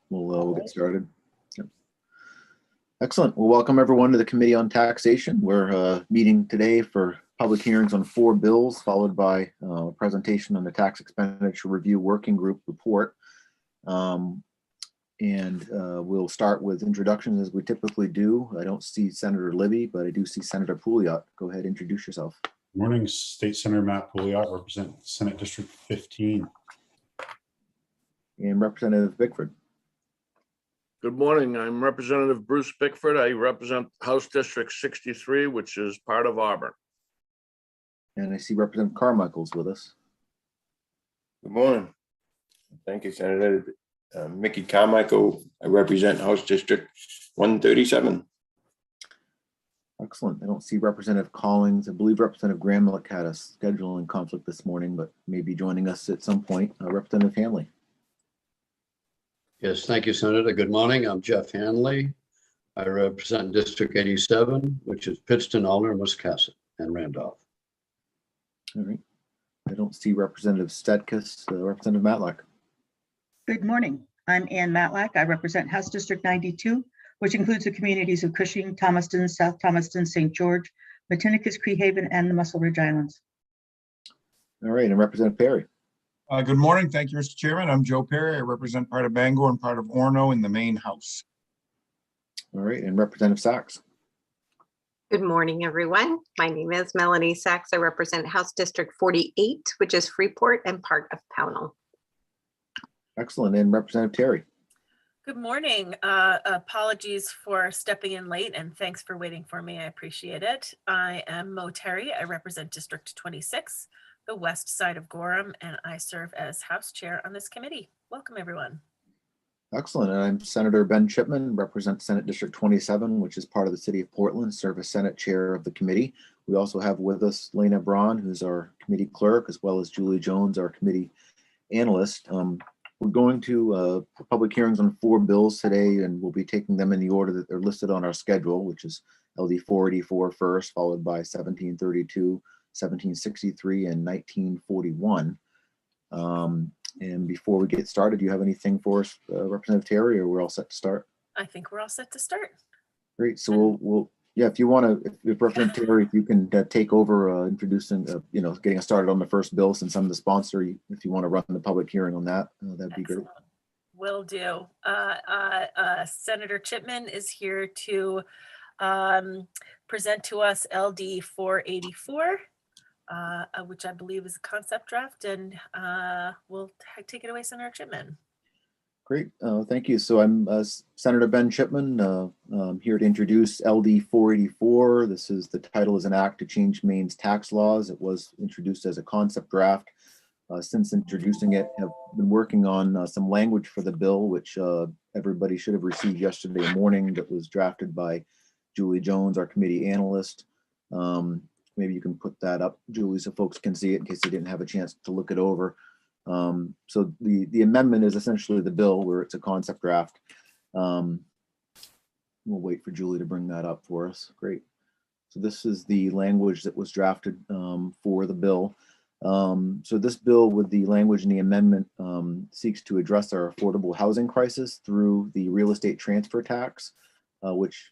We'll get started. Yep. Excellent. Well, welcome everyone to the Committee on Taxation. We're meeting today for public hearings on 4 bills, followed by a presentation on the Tax Expenditure Review Working Group report. We'll start with introductions as we typically do. I don't see Senator Libby, but I do see Senator Pouliot. Go ahead, introduce yourself. Good morning, State Senator Matt Pouliot, represent Senate District 15. And Representative Bickford. Good morning. I'm Representative Bruce Bickford. I represent House District 63, which is part of Auburn. And I see Representative Carmichael's with us. Good morning. Thank you, Senator. Mickey Carmichael. I represent House District 137. Excellent. I don't see Representative Collins. I believe Representative Gramlich had a scheduling conflict this morning, but may be joining us at some point. Representative Hanley. Yes, thank you, Senator. Good morning. I'm Jeff Hanley. I represent District 87, which is Pittston, Alner, Wiscasset, and Randolph. All right. I don't see Representative Stetkis. Representative Matlack. Good morning. I'm Ann Matlack. I represent House District 92, which includes the communities of Cushing, Thomaston, South Thomaston, St. George, Matinicus, Creehaven, and the Muscle Ridge Islands. All right. And Representative Perry. Good morning. Thank you, Mr. Chairman. I'm Joe Perry. I represent part of Bangor and part of Orono in the main house. All right. And Representative Sachs. Good morning, everyone. My name is Melanie Sachs. I represent House District 48, which is Freeport and part of Pownell. Excellent. And Representative Terry. Good morning. Apologies for stepping in late and thanks for waiting for me. I appreciate it. I am Mo Terry. I represent District 26, the west side of Gorham, and I serve as House Chair on this committee. Welcome, everyone. Excellent. And I'm Senator Ben Chipman, represent Senate District 27, which is part of the city of Portland, serve as Senate Chair of the committee. We also have with us Lena Braun, who's our committee clerk, as well as Julie Jones, our committee analyst. We're going to public hearings on 4 bills today, and we'll be taking them in the order that they're listed on our schedule, which is LD 484 first, followed by 1732, 1763, and 1941. And before we get started, do you have anything for us, Representative Terry, or we're all set to start? I think we're all set to start. Great. So we'll yeah, if you want to, if Representative Terry, if you can take over introducing, getting us started on the first bill, since I'm the sponsor, if you want to run the public hearing on that, that'd be great. Will do. Senator Chipman is here to present to us LD 484. Which I believe is a concept draft, and we'll take it away, Senator Chipman. Great, thank you. So I'm Senator Ben Chipman. I'm here to introduce LD 484. The title is an act to change Maine's tax laws. It was introduced as a concept draft. Since introducing it, have been working on some language for the bill, which everybody should have received yesterday morning. That was drafted by Julie Jones, our committee analyst. Maybe you can put that up, Julie, so folks can see it in case they didn't have a chance to look it over. So the amendment is essentially the bill where it's a concept draft. We'll wait for Julie to bring that up for us. Great. So this is the language that was drafted for the bill. So this bill with the language in the amendment seeks to address our affordable housing crisis through the real estate transfer tax, which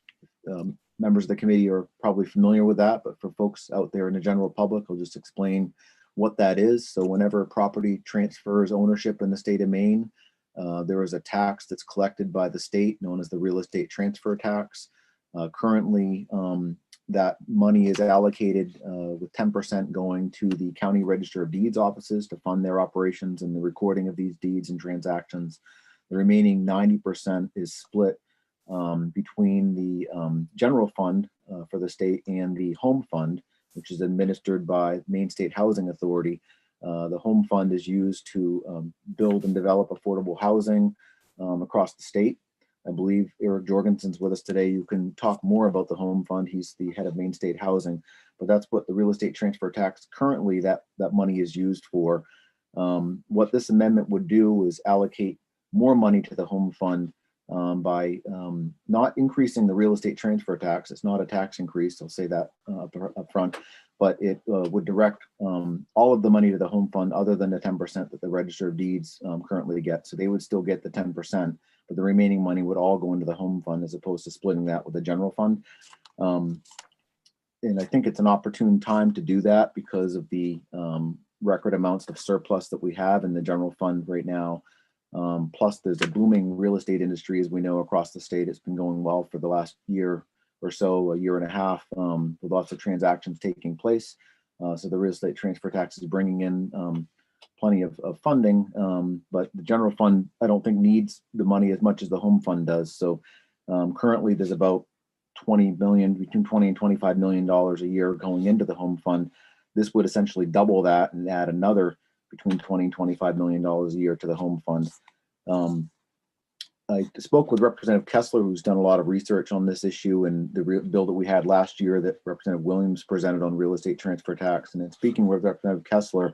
members of the committee are probably familiar with that, but for folks out there in the general public, I'll just explain what that is. So whenever a property transfers ownership in the state of Maine, there is a tax that's collected by the state known as the real estate transfer tax. Currently, that money is allocated with 10% going to the county register of deeds offices to fund their operations and the recording of these deeds and transactions. The remaining 90% is split between the general fund for the state and the home fund, which is administered by Maine State Housing Authority. The home fund is used to build and develop affordable housing across the state. I believe Eric Jorgensen's with us today. You can talk more about the home fund. He's the head of Maine State Housing, but that's what the real estate transfer tax currently that money is used for. What this amendment would do is allocate more money to the home fund by not increasing the real estate transfer tax. It's not a tax increase, I'll say that up front, but it would direct all of the money to the home fund other than the 10% that the register of deeds currently get. So they would still get the 10%, but the remaining money would all go into the home fund as opposed to splitting that with the general fund. And I think it's an opportune time to do that because of the record amounts of surplus that we have in the general fund right now. Plus, there's a booming real estate industry, as we know, across the state. It's been going well for the last year or so, a year and a half, with lots of transactions taking place. So the real estate transfer tax is bringing in plenty of funding, but the general fund, I don't think needs the money as much as the home fund does. So currently there's about 20 million, between 20 and 25 million dollars a year going into the home fund. This would essentially double that and add another between 20 and 25 million dollars a year to the home fund. I spoke with Representative Kessler, who's done a lot of research on this issue and the bill that we had last year that Representative Williams presented on real estate transfer tax. And then speaking with Representative Kessler,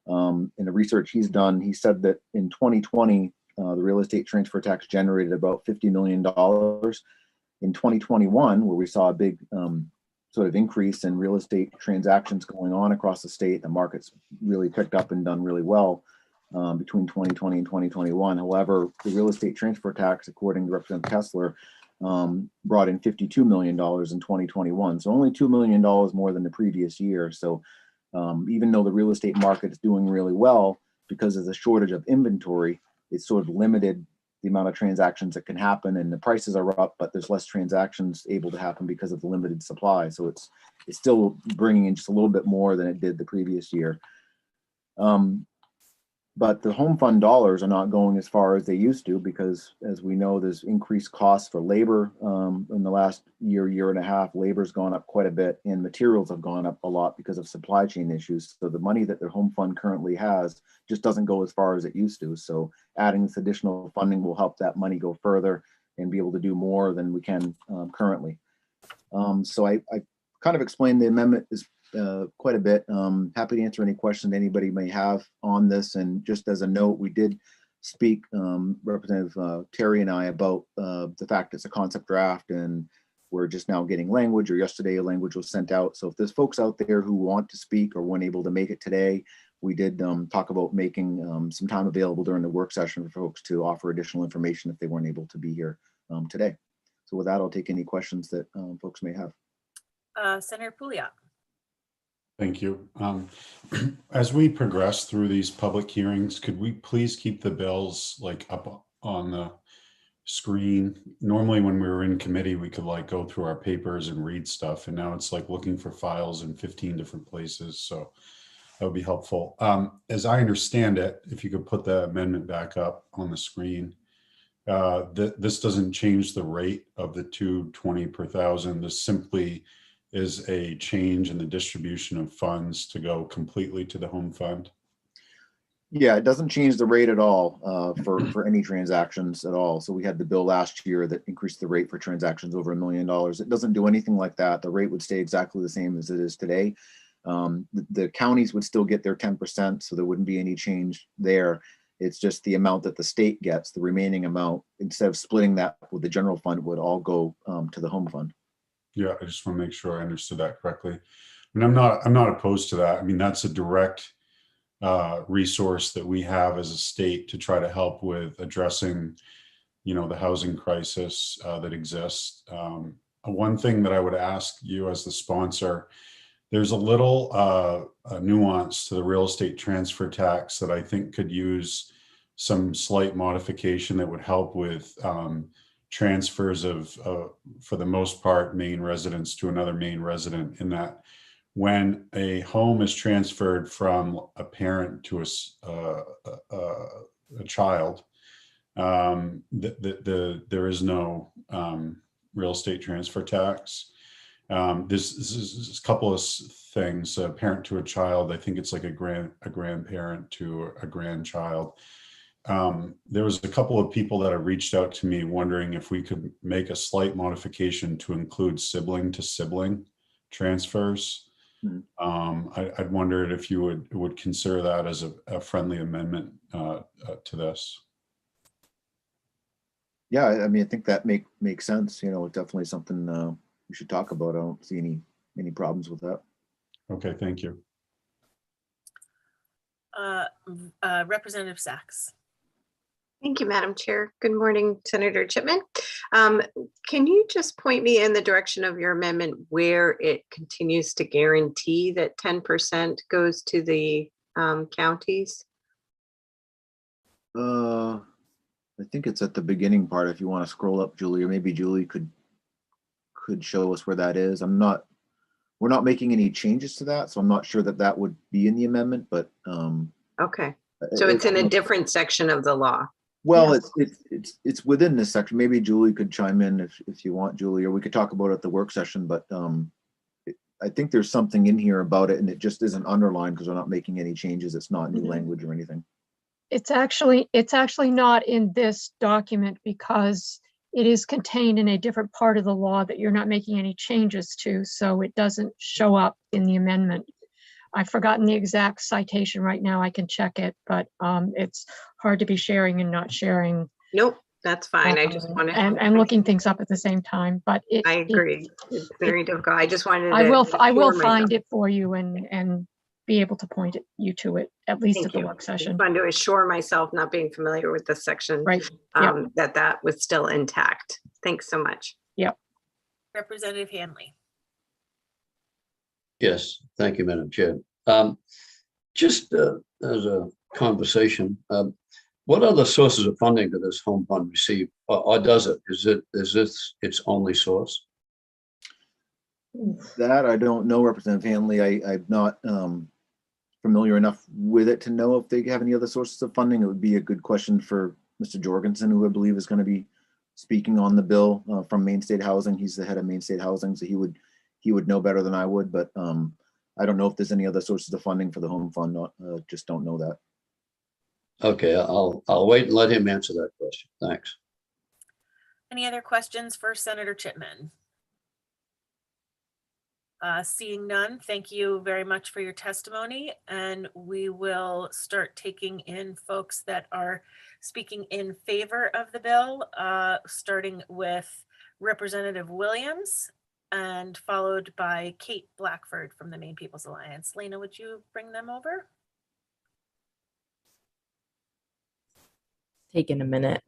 in the research he's done, he said that in 2020, the real estate transfer tax generated about $50 million. In 2021, where we saw a big sort of increase in real estate transactions going on across the state, the market's really picked up and done really well between 2020 and 2021. However, the real estate transfer tax, according to Representative Kessler, brought in $52 million in 2021. So only $2 million more than the previous year. So even though the real estate market is doing really well, because of the shortage of inventory, it's sort of limited the amount of transactions that can happen, and the prices are up, but there's less transactions able to happen because of the limited supply. So it's still bringing in just a little bit more than it did the previous year. But the home fund dollars are not going as far as they used to, because as we know, there's increased costs for labor in the last year and a half. Labor's gone up quite a bit and materials have gone up a lot because of supply chain issues. So the money that their home fund currently has just doesn't go as far as it used to. So adding this additional funding will help that money go further and be able to do more than we can currently. So I kind of explained the amendment is quite a bit. Happy to answer any questions anybody may have on this. And just as a note, we did speak, Representative Terry and I, about the fact it's a concept draft and we're just now getting language, or yesterday a language was sent out. So if there's folks out there who want to speak or weren't able to make it today, we did talk about making some time available during the work session for folks to offer additional information if they weren't able to be here today. So with that, I'll take any questions that folks may have. Senator Pouliot. Thank you. As we progress through these public hearings, could we please keep the bills like up on the screen? Normally when we were in committee, we could like go through our papers and read stuff, and now it's like looking for files in 15 different places. So that would be helpful. As I understand it, if you could put the amendment back up on the screen, this doesn't change the rate of the $220 per thousand. This simply is a change in the distribution of funds to go completely to the home fund. Yeah, it doesn't change the rate at all for any transactions at all. So we had the bill last year that increased the rate for transactions over $1 million. It doesn't do anything like that. The rate would stay exactly the same as it is today. The counties would still get their 10%, so there wouldn't be any change there. It's just the amount that the state gets, the remaining amount, instead of splitting that with the general fund, would all go to the home fund. Yeah, I just want to make sure I understood that correctly. I mean, I'm not opposed to that. I mean, that's a direct resource that we have as a state to try to help with addressing, the housing crisis that exists. One thing that I would ask you as the sponsor, there's a little nuance to the real estate transfer tax that I think could use some slight modification that would help with transfers of, for the most part, Maine residents to another Maine resident, in that when a home is transferred from a parent to a child, there is no real estate transfer tax. This is a couple of things. A parent to a child, I think it's like a grandparent to a grandchild. There was a couple of people that have reached out to me wondering if we could make a slight modification to include sibling to sibling transfers. I'd wondered if you would consider that as a friendly amendment to this. Yeah, I mean, I think that makes sense. Definitely something we should talk about. I don't see any problems with that. Okay, thank you. Representative Sachs. Thank you, Madam Chair. Good morning, Senator Chipman. Can you just point me in the direction of your amendment where it continues to guarantee that 10% goes to the counties? I think it's at the beginning part. If you want to scroll up, Julie, or maybe Julie could show us where that is. We're not making any changes to that, so I'm not sure that that would be in the amendment, but Okay, so it's in a different section of the law. well, it's within this section. Maybe Julie could chime in if you want, Julie, or we could talk about it at the work session, but I think there's something in here about it and it just isn't underlined because we're not making any changes. It's not new language or anything. It's actually not in this document because it is contained in a different part of the law that you're not making any changes to, so it doesn't show up in the amendment. I've forgotten the exact citation right now. I can check it, but it's hard to be sharing and not sharing. Nope, that's fine. I just wanted. And looking things up at the same time, but I agree. It's very difficult. I just wanted. I will assure find myself. it for you and be able to point you to it, at least Thank at the you. work I session. just wanted to assure myself, not being familiar with this section, Right. Yep. that was still intact. Thanks so much. Representative Hanley. Yes, thank you, Madam Chair. Just as a conversation, what other sources of funding does this home fund receive, or does it? Is this its only source? That I don't know, Representative Hanley. I'm not familiar enough with it to know if they have any other sources of funding. It would be a good question for Mr. Jorgensen, who I believe is going to be speaking on the bill from Maine State Housing. He's the head of Maine State Housing, so he would know better than I would. But I don't know if there's any other sources of funding for the home fund. Just don't know that. Okay, I'll wait and let him answer that question. Thanks. Any other questions for Senator Chipman? Seeing none, thank you very much for your testimony, and we will start taking in folks that are speaking in favor of the bill, starting with Representative Williams and followed by Kate Blackford from the Maine People's Alliance. Lena, would you bring them over? Taking a minute.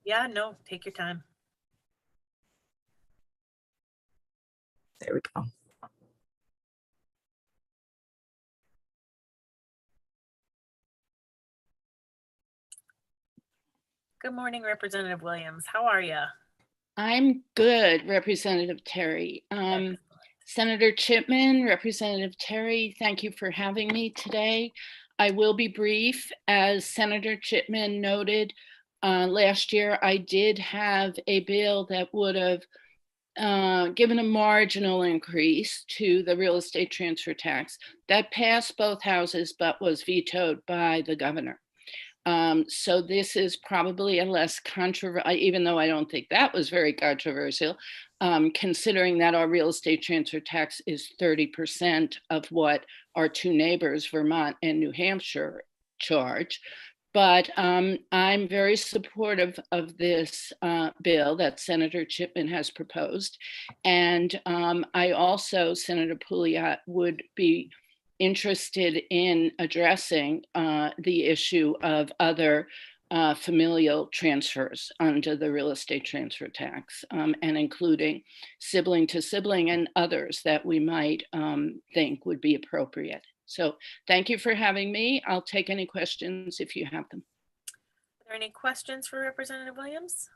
Yeah, no, take your time. There we go. Good morning, Representative Williams. How are you? I'm good, Representative Terry. Senator Chipman, Representative Terry, thank you for having me today. I will be brief. As Senator Chipman noted, last year I did have a bill that would have given a marginal increase to the real estate transfer tax. That passed both houses but was vetoed by the governor. So this is probably a less controversial, even though I don't think that was very controversial, considering that our real estate transfer tax is 30% of what our two neighbors, Vermont and New Hampshire, charge. But I'm very supportive of this bill that Senator Chipman has proposed. And I also, Senator Pouliot, would be interested in addressing the issue of other familial transfers under the real estate transfer tax, and including sibling to sibling and others that we might think would be appropriate. So thank you for having me. I'll take any questions if you have them. Are there any questions for Representative Williams?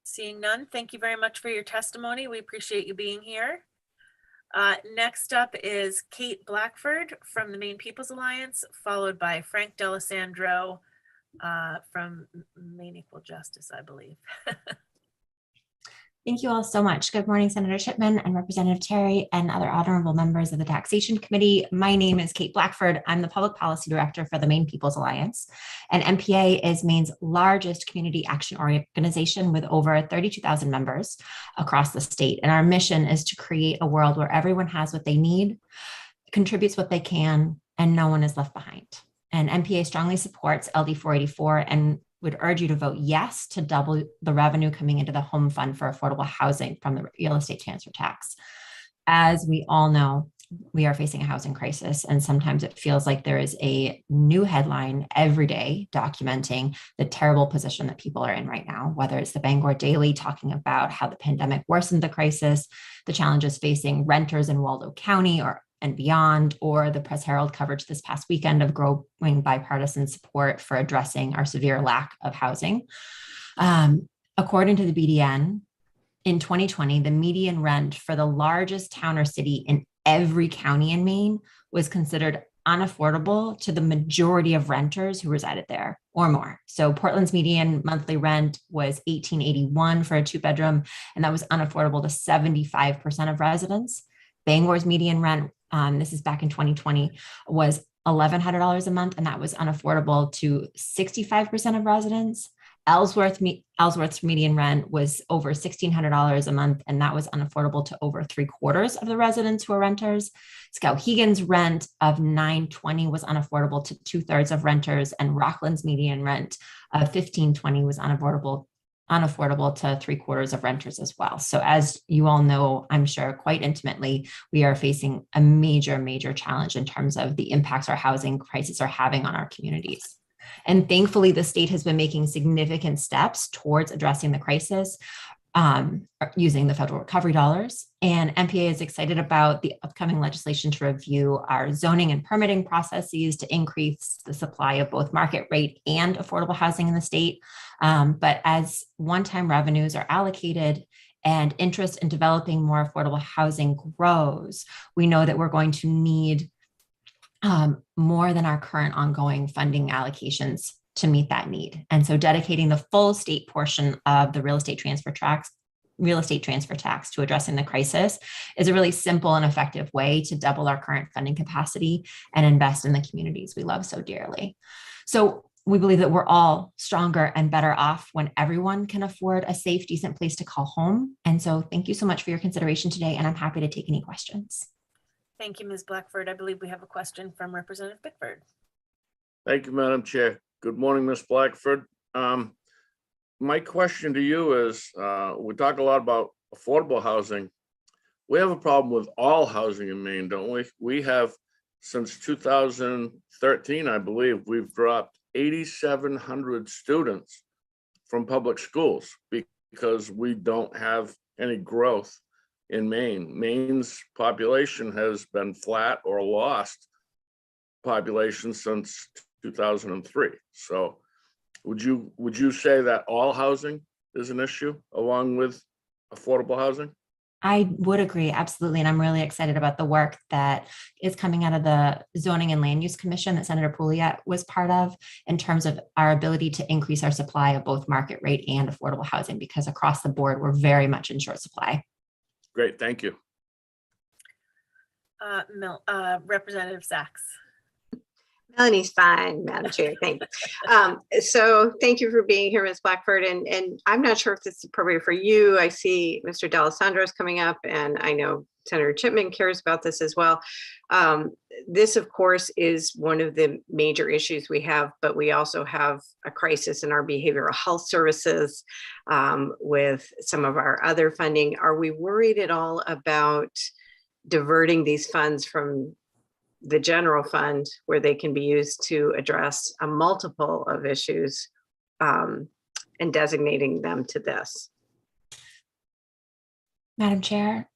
Seeing none, thank you very much for your testimony. We appreciate you being here. Next up is Kate Blackford from the Maine People's Alliance, followed by Frank D'Alessandro from Maine Equal Justice, I believe. Thank you all so much. Good morning, Senator Chipman and Representative Terry and other honorable members of the Taxation Committee. My name is Kate Blackford. I'm the Public Policy Director for the Maine People's Alliance. And MPA is Maine's largest community action organization with over 32,000 members across the state. And our mission is to create a world where everyone has what they need, contributes what they can, and no one is left behind. And MPA strongly supports LD 484 and would urge you to vote yes to double the revenue coming into the home fund for affordable housing from the real estate transfer tax. As we all know, we are facing a housing crisis. And sometimes it feels like there is a new headline every day documenting the terrible position that people are in right now, whether it's the Bangor Daily talking about how the pandemic worsened the crisis, the challenges facing renters in Waldo County and beyond, or the Press Herald coverage this past weekend of growing bipartisan support for addressing our severe lack of housing. According to the BDN, in 2020, the median rent for the largest town or city in every county in Maine was considered unaffordable to the majority of renters who resided there or more. So Portland's median monthly rent was $1,881 for a 2-bedroom, and that was unaffordable to 75% of residents. Bangor's median rent, this is back in 2020, was $1,100 a month, and that was unaffordable to 65% of residents. Ellsworth's median rent was over $1,600 a month, and that was unaffordable to over 3/4 of the residents who are renters. Skowhegan's rent of $920 was unaffordable to 2/3 of renters, and Rockland's median rent of $1,520 was unaffordable to 3/4 of renters as well. So as you all know, I'm sure quite intimately, we are facing a major, major challenge in terms of the impacts our housing crisis are having on our communities. And thankfully, the state has been making significant steps towards addressing the crisis using the federal recovery dollars. And MPA is excited about the upcoming legislation to review our zoning and permitting processes to increase the supply of both market rate and affordable housing in the state. But as one-time revenues are allocated and interest in developing more affordable housing grows, we know that we're going to need more than our current ongoing funding allocations to meet that need. And so dedicating the full state portion of the real estate transfer tax to addressing the crisis is a really simple and effective way to double our current funding capacity and invest in the communities we love so dearly. So we believe that we're all stronger and better off when everyone can afford a safe, decent place to call home. And so thank you so much for your consideration today, and I'm happy to take any questions. Thank you, Ms. Blackford. I believe we have a question from Representative Bickford. Thank you, Madam Chair. Good morning, Ms. Blackford. My question to you is, we talk a lot about affordable housing. We have a problem with all housing in Maine, don't we? We have, since 2013, I believe, we've dropped 8,700 students from public schools because we don't have any growth in Maine. Maine's population has been flat or lost population since 2003. So would you say that all housing is an issue along with affordable housing? I would agree, absolutely. And I'm really excited about the work that is coming out of the Zoning and Land Use Commission that Senator Pouliot was part of in terms of our ability to increase our supply of both market rate and affordable housing, because across the board, we're very much in short supply. Great, thank you. Representative Sachs. Melanie's fine, Madam Chair, thank you. So thank you for being here, Ms. Blackford. And I'm not sure if this is appropriate for you. I see Mr. D'Alessandro's coming up, and I know Senator Chipman cares about this as well. This, of course, is one of the major issues we have, but we also have a crisis in our behavioral health services with some of our other funding. Are we worried at all about diverting these funds from the general fund, where they can be used to address a multiple of issues, and designating them to this? Madam Chair,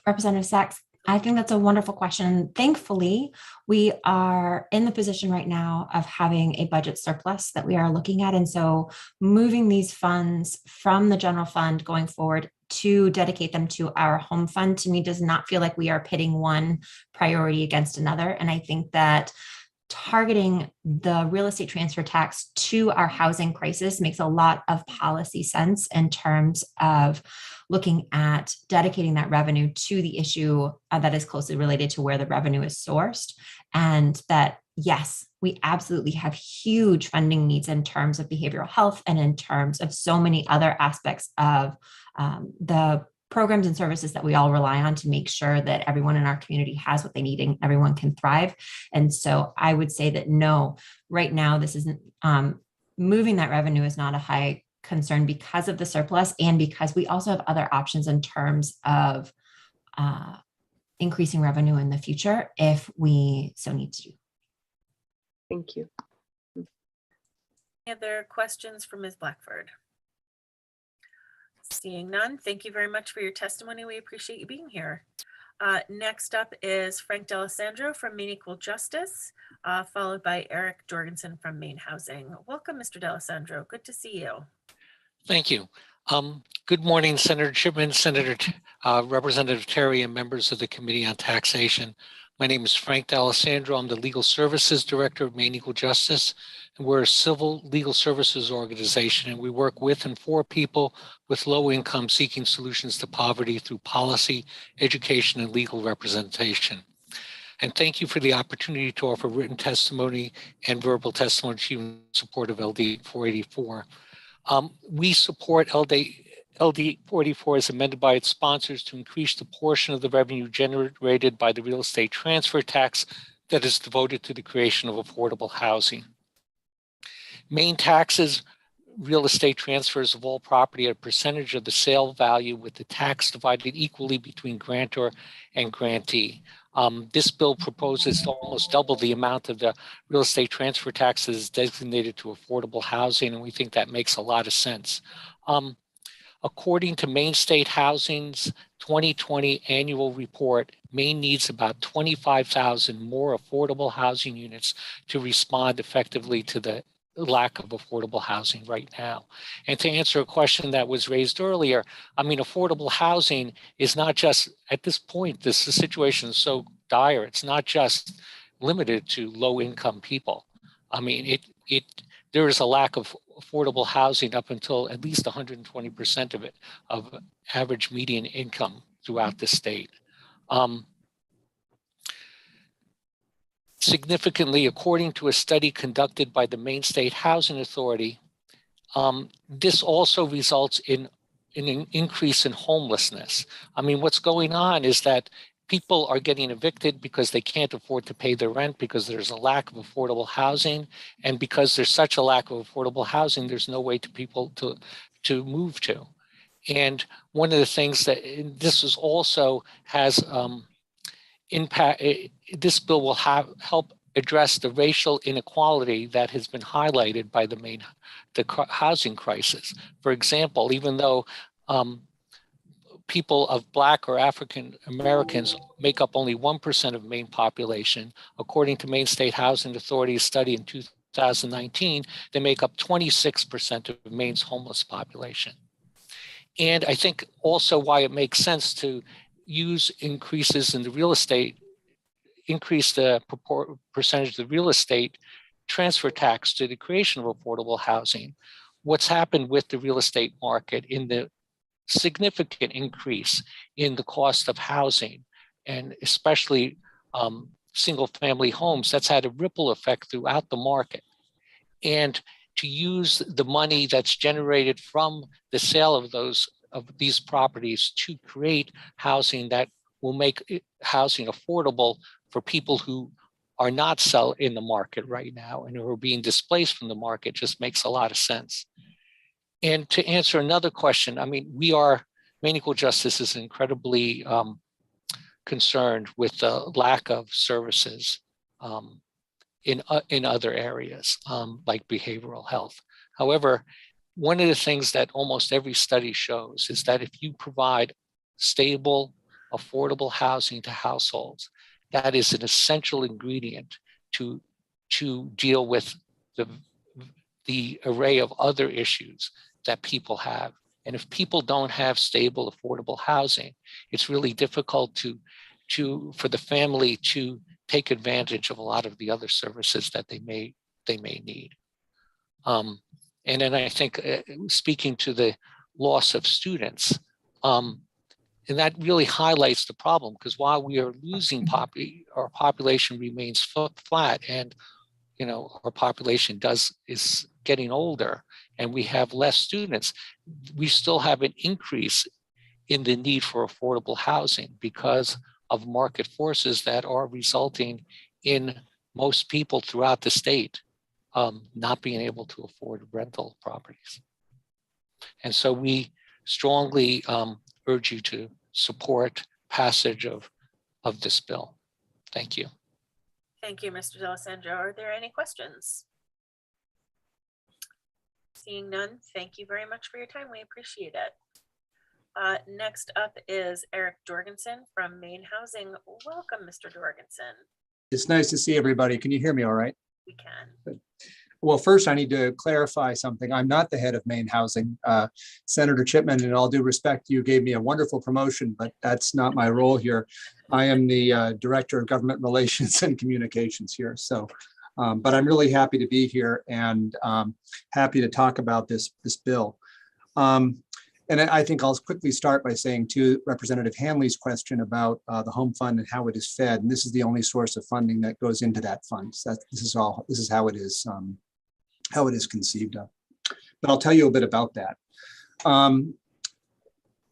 Representative Sachs, I think that's a wonderful question. Thankfully, we are in the position right now of having a budget surplus that we are looking at. And so moving these funds from the general fund going forward to dedicate them to our home fund, to me, does not feel like we are pitting one priority against another. And I think that targeting the real estate transfer tax to our housing crisis makes a lot of policy sense in terms of looking at dedicating that revenue to the issue that is closely related to where the revenue is sourced. And that, yes, we absolutely have huge funding needs in terms of behavioral health and in terms of so many other aspects of the programs and services that we all rely on to make sure that everyone in our community has what they need and everyone can thrive. And so I would say that no, right now, this isn't moving that revenue is not a high concern because of the surplus, and because we also have other options in terms of increasing revenue in the future if we so need to. Thank you. Any other questions for Ms. Blackford? Seeing none, thank you very much for your testimony. We appreciate you being here. Next up is Frank D'Alessandro from Maine Equal Justice, followed by Eric Jorgensen from Maine Housing. Welcome, Mr. D'Alessandro. Good to see you. Thank you. Good morning, Senator Chipman, Representative Terry, and members of the Committee on Taxation. My name is Frank D'Alessandro. I'm the Legal Services Director of Maine Equal Justice, and we're a civil legal services organization, and we work with and for people with low income seeking solutions to poverty through policy, education, and legal representation. And thank you for the opportunity to offer written testimony and verbal testimony to you in support of LD 484. We support LD 484 as amended by its sponsors to increase the portion of the revenue generated by the real estate transfer tax that is devoted to the creation of affordable housing. Maine taxes real estate transfers of all property at a percentage of the sale value, with the tax divided equally between grantor and grantee. This bill proposes to almost double the amount of the real estate transfer taxes designated to affordable housing, and we think that makes a lot of sense. According to Maine State Housing's 2020 annual report, Maine needs about 25,000 more affordable housing units to respond effectively to the lack of affordable housing right now. And to answer a question that was raised earlier, I mean, affordable housing is not just, at this point, the situation is so dire, it's not just limited to low income people. I mean, there is a lack of affordable housing up until at least 120% of it, of average median income throughout the state. Significantly, according to a study conducted by the Maine State Housing Authority, this also results in an increase in homelessness. I mean, what's going on is that people are getting evicted because they can't afford to pay their rent, because there's a lack of affordable housing. And because there's such a lack of affordable housing, there's no way to people to move to. And one of the things that this is also has impact, this bill will help address the racial inequality that has been highlighted by the housing crisis. For example, even though people of Black or African Americans make up only 1% of Maine population, according to Maine State Housing Authority's study in 2019, they make up 26% of Maine's homeless population. And I think also why it makes sense to use increases in the real estate, increase the percentage of the real estate transfer tax to the creation of affordable housing. What's happened with the real estate market in the significant increase in the cost of housing, and especially single family homes, that's had a ripple effect throughout the market. And to use the money that's generated from the sale of these properties to create housing that will make housing affordable for people who are not in the market right now and who are being displaced from the market just makes a lot of sense. And to answer another question, I mean, Maine Equal Justice is incredibly concerned with the lack of services in other areas, like behavioral health. However, one of the things that almost every study shows is that if you provide stable, affordable housing to households, that is an essential ingredient to deal with the array of other issues that people have. And if people don't have stable, affordable housing, it's really difficult for the family to take advantage of a lot of the other services that they may need. And then I think speaking to the loss of students, and that really highlights the problem, because while we are losing our population remains flat, and our population is getting older and we have less students, we still have an increase in the need for affordable housing because of market forces that are resulting in most people throughout the state not being able to afford rental properties. And so we strongly urge you to support passage of of this bill. Thank you. Thank you, Mr. D'Alessandro. Are there any questions? Seeing none, thank you very much for your time. We appreciate it. Next up is Eric Jorgensen from Maine Housing. Welcome, Mr. Jorgensen. It's nice to see everybody. Can you hear me all right? We can. Well, first I need to clarify something. I'm not the head of Maine Housing. Senator Chipman, in all due respect, you gave me a wonderful promotion, but that's not my role here. I am the Director of Government Relations and Communications here. So, but I'm really happy to be here and happy to talk about this bill. And I think I'll quickly start by saying to Representative Hanley's question about the home fund and how it is fed, and this is the only source of funding that goes into that fund. So this is how it is conceived of. But I'll tell you a bit about that.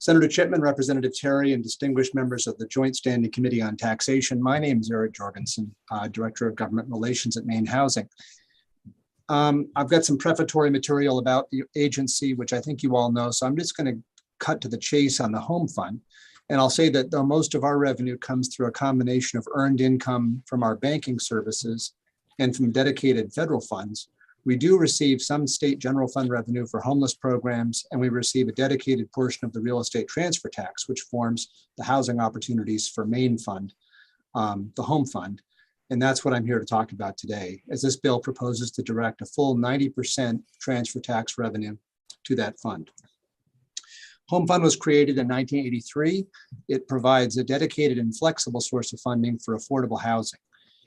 Senator Chipman, Representative Terry, and distinguished members of the Joint Standing Committee on Taxation. My name is Eric Jorgensen, Director of Government Relations at Maine Housing. I've got some prefatory material about the agency, which I think you all know. So I'm just going to cut to the chase on the home fund. And I'll say that though most of our revenue comes through a combination of earned income from our banking services and from dedicated federal funds, we do receive some state general fund revenue for homeless programs, and we receive a dedicated portion of the real estate transfer tax, which forms the housing opportunities for Maine fund, the home fund. And that's what I'm here to talk about today, as this bill proposes to direct a full 90% transfer tax revenue to that fund. Home Fund was created in 1983. It provides a dedicated and flexible source of funding for affordable housing.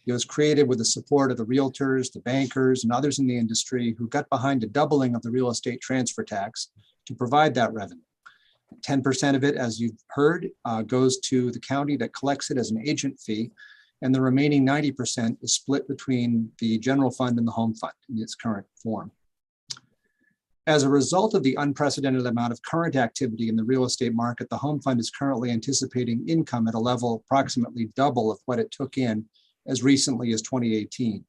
It was created with the support of the realtors, the bankers, and others in the industry who got behind a doubling of the real estate transfer tax to provide that revenue. 10% of it, as you've heard, goes to the county that collects it as an agent fee, and the remaining 90% is split between the general fund and the home fund in its current form. As a result of the unprecedented amount of current activity in the real estate market, the home fund is currently anticipating income at a level approximately double of what it took in as recently as 2018.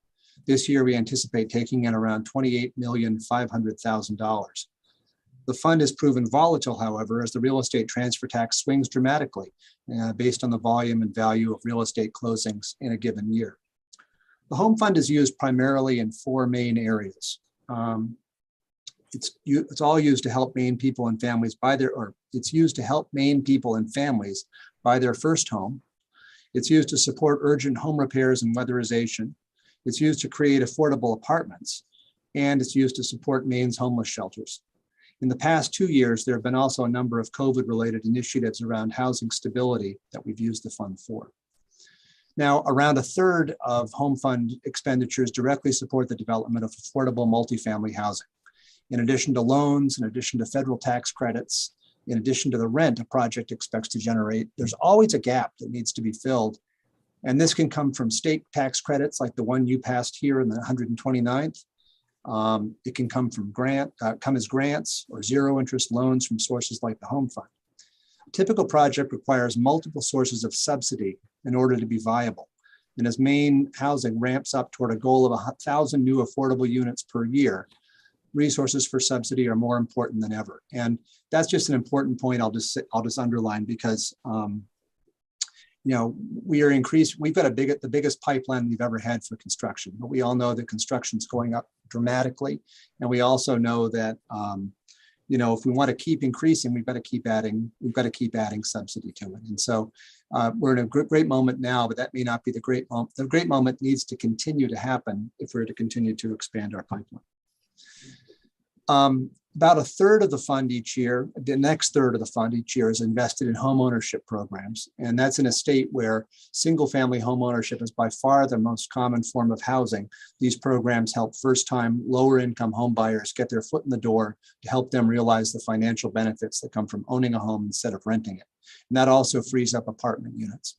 This year, we anticipate taking in around $28,500,000. The fund has proven volatile, however, as the real estate transfer tax swings dramatically based on the volume and value of real estate closings in a given year. The home fund is used primarily in four main areas. It's all used to help Maine people and families buy their first home. It's used to support urgent home repairs and weatherization. It's used to create affordable apartments, and it's used to support Maine's homeless shelters. In the past 2 years, there have been also a number of COVID-related initiatives around housing stability that we've used the fund for. Now, around a third of home fund expenditures directly support the development of affordable multifamily housing. In addition to loans, in addition to federal tax credits, in addition to the rent a project expects to generate, there's always a gap that needs to be filled. And this can come from state tax credits like the one you passed here in the 129th. It can come from as grants or zero interest loans from sources like the home fund. A typical project requires multiple sources of subsidy in order to be viable. And as Maine Housing ramps up toward a goal of 1,000 new affordable units per year, resources for subsidy are more important than ever. And that's just an important point I'll just underline because we've got the biggest pipeline we've ever had for construction, but we all know that construction's going up dramatically. And we also know that, if we want to keep increasing, we've got to keep adding subsidy to it. And so we're in a great moment now, but that may not be the great moment. The great moment needs to continue to happen if we're to continue to expand our pipeline. About a third of the fund each year, the next third of the fund each year is invested in home ownership programs. And that's in a state where single family home ownership is by far the most common form of housing. These programs help first-time lower income home buyers get their foot in the door to help them realize the financial benefits that come from owning a home instead of renting it. And that also frees up apartment units.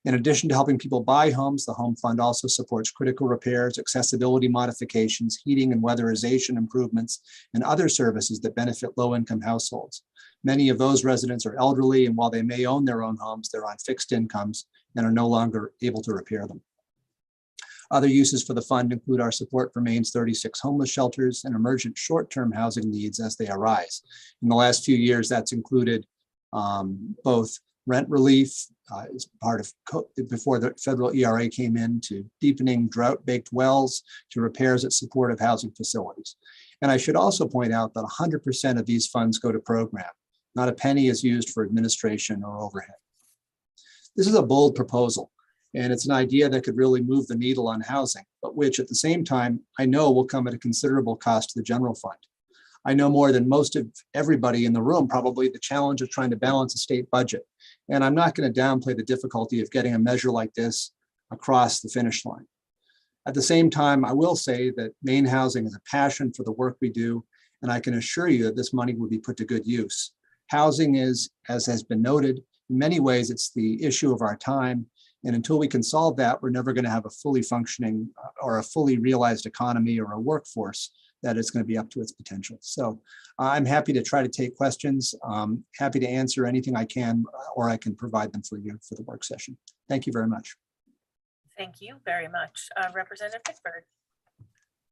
In addition to helping people buy homes, the Home Fund also supports critical repairs, accessibility modifications, heating and weatherization improvements, and other services that benefit low-income households. Many of those residents are elderly, and while they may own their own homes, they're on fixed incomes and are no longer able to repair them. Other uses for the fund include our support for Maine's 36 homeless shelters and emergent short-term housing needs as they arise. In the last few years, that's included both rent relief is part of before the federal ERA came in, to deepening drought-baked wells, to repairs at supportive housing facilities. And I should also point out that 100% of these funds go to program. Not a penny is used for administration or overhead. This is a bold proposal, and it's an idea that could really move the needle on housing, but which at the same time, I know will come at a considerable cost to the general fund. I know more than most of everybody in the room, probably, the challenge of trying to balance a state budget. And I'm not going to downplay the difficulty of getting a measure like this across the finish line. At the same time, I will say that Maine Housing is a passion for the work we do, and I can assure you that this money will be put to good use. Housing is, as has been noted, in many ways, it's the issue of our time. And until we can solve that, we're never going to have a fully functioning or a fully realized economy or a workforce that is going to be up to its potential. So I'm happy to try to take questions, happy to answer anything I can, or I can provide them for you for the work session. Thank you very much. Thank you very much. Representative Pickford.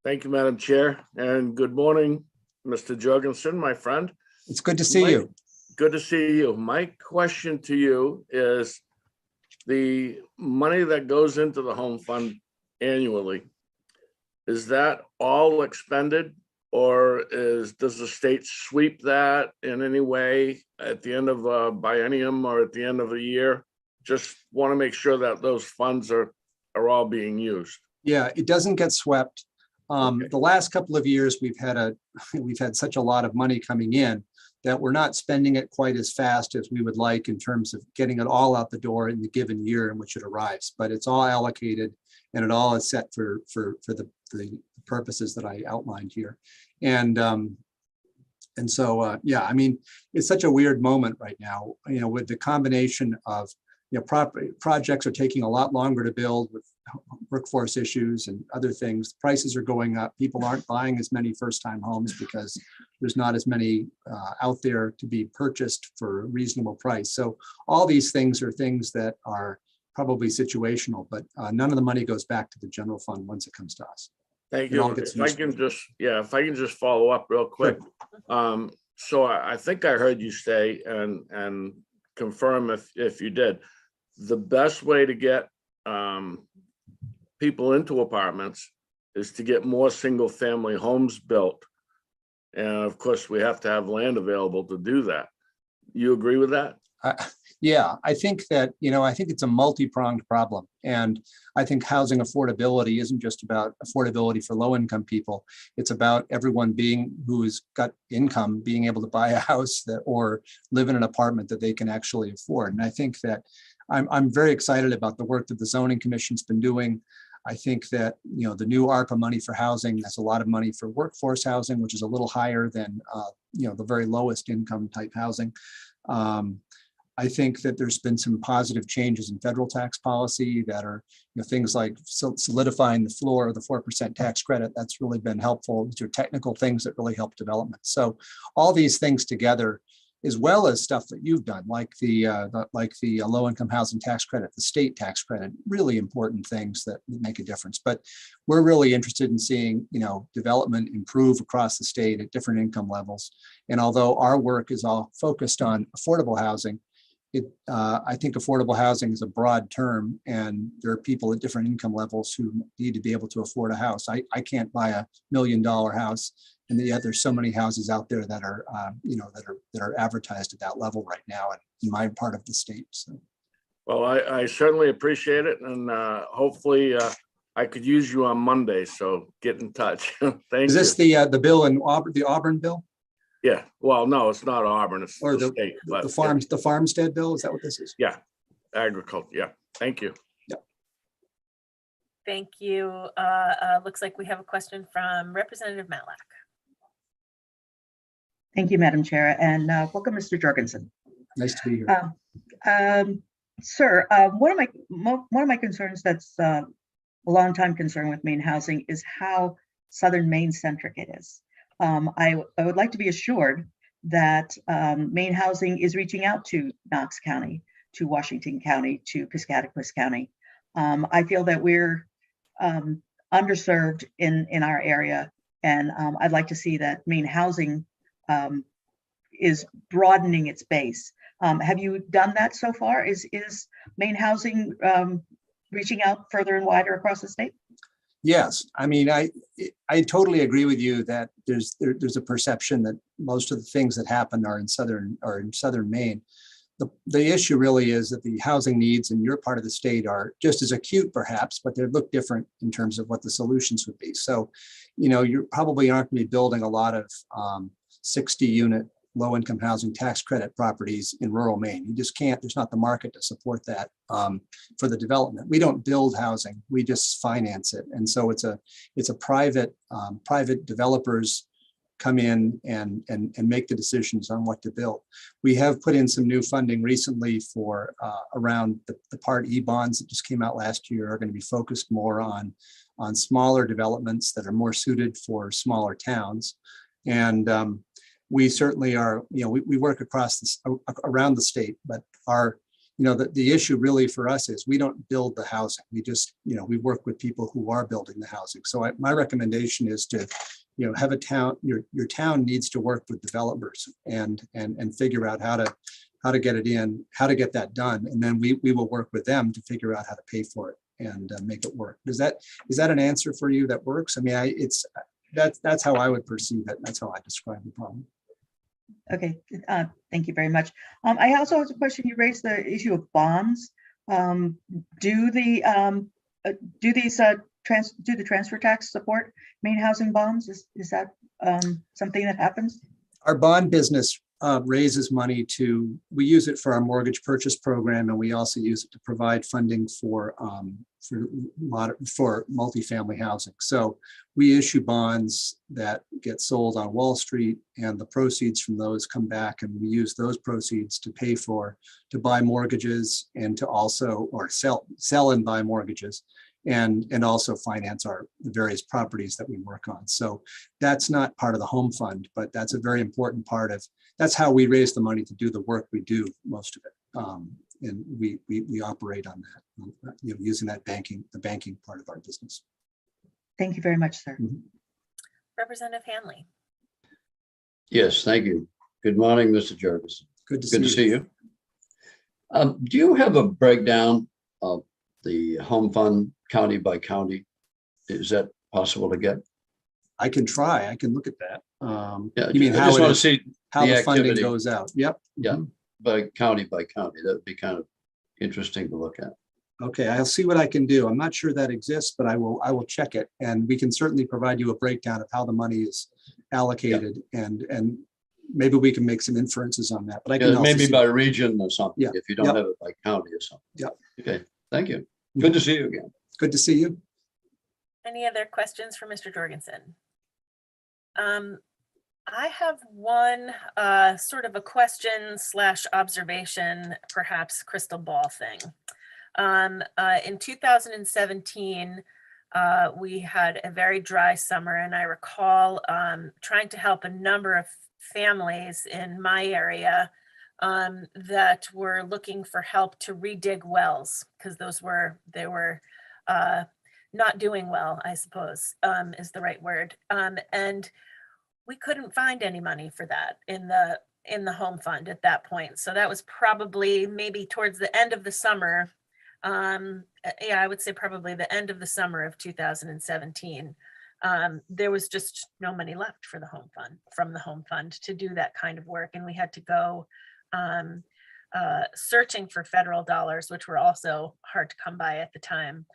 Thank you, Madam Chair, and good morning, Mr. Jorgensen, my friend. It's good to see you. Good to see you. My question to you is, the money that goes into the home fund annually, is that all expended, or does the state sweep that in any way at the end of a biennium or at the end of a year? Just want to make sure that those funds are all being used. Yeah, it doesn't get swept. The last couple of years, we've had such a lot of money coming in that we're not spending it quite as fast as we would like in terms of getting it all out the door in the given year in which it arrives. But it's all allocated, and it all is set for the purposes that I outlined here. And so, yeah, I mean, it's such a weird moment right now, with the combination of, projects are taking a lot longer to build with workforce issues and other things. Prices are going up. People aren't buying as many first-time homes because there's not as many out there to be purchased for a reasonable price. So all these things are things that are probably situational, but none of the money goes back to the general fund once it comes to us. Thank you. If I can just follow up real quick. Sure. So I think I heard you say, and confirm if you did, the best way to get people into apartments is to get more single family homes built. And of course, we have to have land available to do that. You agree with that? Yeah, I think that, I think it's a multi-pronged problem. And I think housing affordability isn't just about affordability for low-income people. It's about everyone who's got income being able to buy a house or live in an apartment that they can actually afford. And I think that I'm very excited about the work that the Zoning Commission's been doing. I think that, the new ARPA money for housing, that's a lot of money for workforce housing, which is a little higher than, the very lowest income type housing. I think that there's been some positive changes in federal tax policy that are, things like solidifying the floor of the 4% tax credit. That's really been helpful. These are technical things that really help development. So all these things together, as well as stuff that you've done, like the low-income housing tax credit, the state tax credit, really important things that make a difference. But we're really interested in seeing, development improve across the state at different income levels. And although our work is all focused on affordable housing, I think affordable housing is a broad term, and there are people at different income levels who need to be able to afford a house. I can't buy $1 million house, and yet there's so many houses out there that are, that are advertised at that level right now in my part of the state. So, well, I certainly appreciate it, and hopefully I could use you on Monday. So get in touch. Thank you. Is this the bill in Auburn, the Auburn bill? Yeah, well, no, it's not Auburn, it's Or the state. But the farmstead bill, is that what this is? yeah, agriculture, yeah, thank you. Thank you. Looks like we have a question from Representative Matlack. Thank you, Madam Chair, and welcome, Mr. Jorgensen. Nice to be here. Sir, one of my concerns that's a long time concern with Maine Housing is how Southern Maine centric it is. I would like to be assured that Maine Housing is reaching out to Knox County, to Washington County, to Piscataquis County. I feel that we're underserved in our area, and I'd like to see that Maine Housing is broadening its base. Have you done that so far? Is Maine Housing reaching out further and wider across the state? Yes, I mean, I totally agree with you that there's a perception that most of the things that happen are in southern Maine. The issue really is that the housing needs in your part of the state are just as acute perhaps, but they look different in terms of what the solutions would be. So, you know, you probably aren't going to be building a lot of 60-unit low-income housing tax credit properties in rural Maine. You just can't, there's not the market to support that for the development. We don't build housing, we just finance it. And so it's a private developers come in and make the decisions on what to build. We have put in some new funding recently for around the Part E bonds that just came out last year are going to be focused more on smaller developments that are more suited for smaller towns. And we certainly are, you know, we work around the state, but the issue really for us is we don't build the housing. We just, we work with people who are building the housing. So my recommendation is to, have a town, your town needs to work with developers and figure out how to get it in, how to get that done. And then we will work with them to figure out how to pay for it and make it work. Is that an answer for you that works? I mean, that's how I would perceive it. That's how I describe the problem. Okay, thank you very much. I also have a question. You raised the issue of bonds. Do the transfer tax support Maine Housing bonds? Is that something that happens? Our bond business raises money we use it for our mortgage purchase program, and we also use it to provide funding for multifamily housing. So we issue bonds that get sold on Wall Street, and the proceeds from those come back, and we use those proceeds to buy mortgages and to also, or sell and buy mortgages, and also finance the various properties that we work on. So that's not part of the home fund, but that's a very important part of, that's how we raise the money to do the work we do, most of it. And we operate on that, using the banking part of our business. Thank you very much, sir. Mm-hmm. Representative Hanley. Yes, thank you. Good morning, Mr. Jorgensen. Good to see you. Do you have a breakdown of the home fund county by county? Is that possible to get? I can try. I can look at that. Yeah, you mean I how just want to see how the funding activity goes out? Yep. Yeah, by county. That would be kind of interesting to look at. Okay, I'll see what I can do. I'm not sure that exists, but I will check it, and we can certainly provide you a breakdown of how the money is allocated, and maybe we can make some inferences on that. But I can also maybe see by region or something. Yeah. If you don't have it by county or something. Yeah. Okay. Thank you. Good to see you again. Good to see you. Any other questions for Mr. Jorgensen? I have one sort of a question / observation, perhaps crystal ball thing. In 2017, we had a very dry summer, and I recall trying to help a number of families in my area that were looking for help to redig wells, because they were not doing well, I suppose, is the right word. And we couldn't find any money for that in the home fund at that point. So that was probably maybe towards the end of the summer. I would say probably the end of the summer of 2017. There was just no money left for the home fund to do that kind of work. And we had to go searching for federal dollars, which were also hard to come by at the time.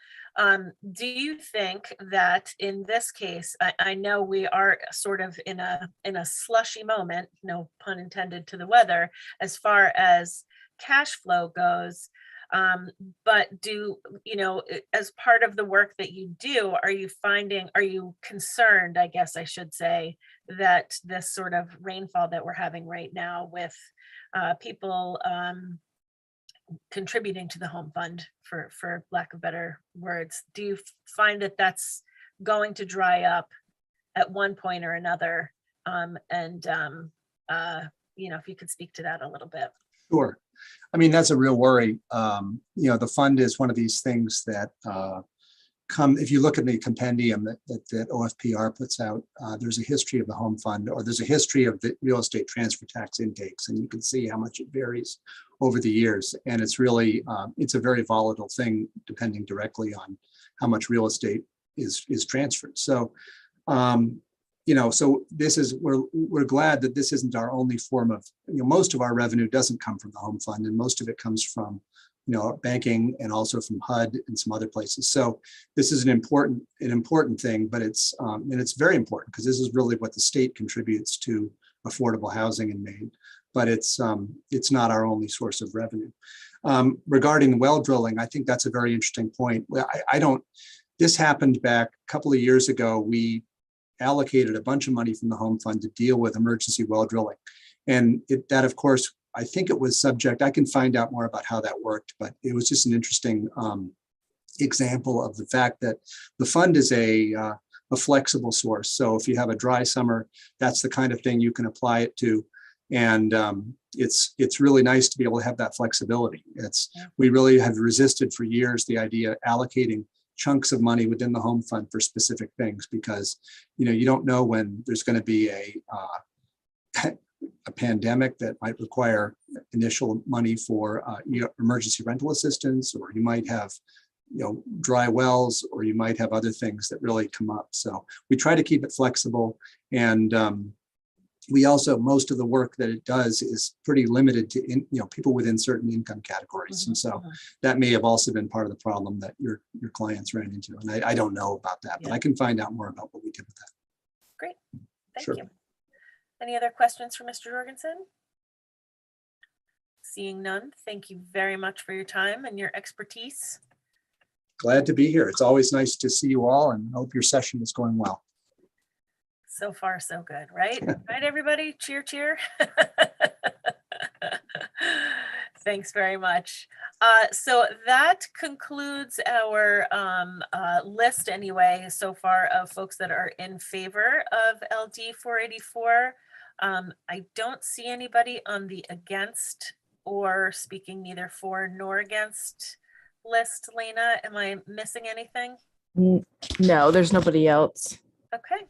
Do you think that in this case, I know we are sort of in a slushy moment, no pun intended to the weather, as far as cash flow goes, but as part of the work that you do, are you concerned, I guess I should say, that this sort of rainfall that we're having right now with people contributing to the home fund, for lack of better words, do you find that that's going to dry up at one point or another? If you could speak to that a little bit. Sure. I mean, that's a real worry. The fund is one of these things that if you look at the compendium that OFPR puts out, there's a history of the home fund, or there's a history of the real estate transfer tax intakes, and you can see how much it varies over the years. And it's really, it's a very volatile thing, depending directly on how much real estate is transferred. So, so this is, we're glad that this isn't our only form of, most of our revenue doesn't come from the home fund, and most of it comes from banking and also from HUD and some other places. So this is an important thing, but it's and it's very important because this is really what the state contributes to affordable housing in Maine. But it's not our only source of revenue. Regarding well drilling, I think that's a very interesting point. This happened back a couple of years ago. We allocated a bunch of money from the home fund to deal with emergency well drilling, and that, of course, I think it was subject. I can find out more about how that worked, but it was just an interesting example of the fact that the fund is a flexible source. So if you have a dry summer, that's the kind of thing you can apply it to, and it's really nice to be able to have that flexibility. We really have resisted for years the idea of allocating chunks of money within the home fund for specific things, because you don't know when there's going to be a pandemic that might require initial money for emergency rental assistance, or you might have dry wells, or you might have other things that really come up. So we try to keep it flexible, and we also, most of the work that it does is pretty limited to people within certain income categories. And so that may have also been part of the problem that your clients ran into. And I don't know about that, but I can find out more about what we did with that. Great, thank Sure. you. Any other questions for Mr. Jorgensen? Seeing none, thank you very much for your time and your expertise. Glad to be here. It's always nice to see you all, and hope your session is going well. So far, so good, right? Right, everybody? Cheer, cheer. Thanks very much. So that concludes our list anyway, so far, of folks that are in favor of LD 484. I don't see anybody on the against or speaking neither for nor against list. Lena, am I missing anything? No, there's nobody else. Okay.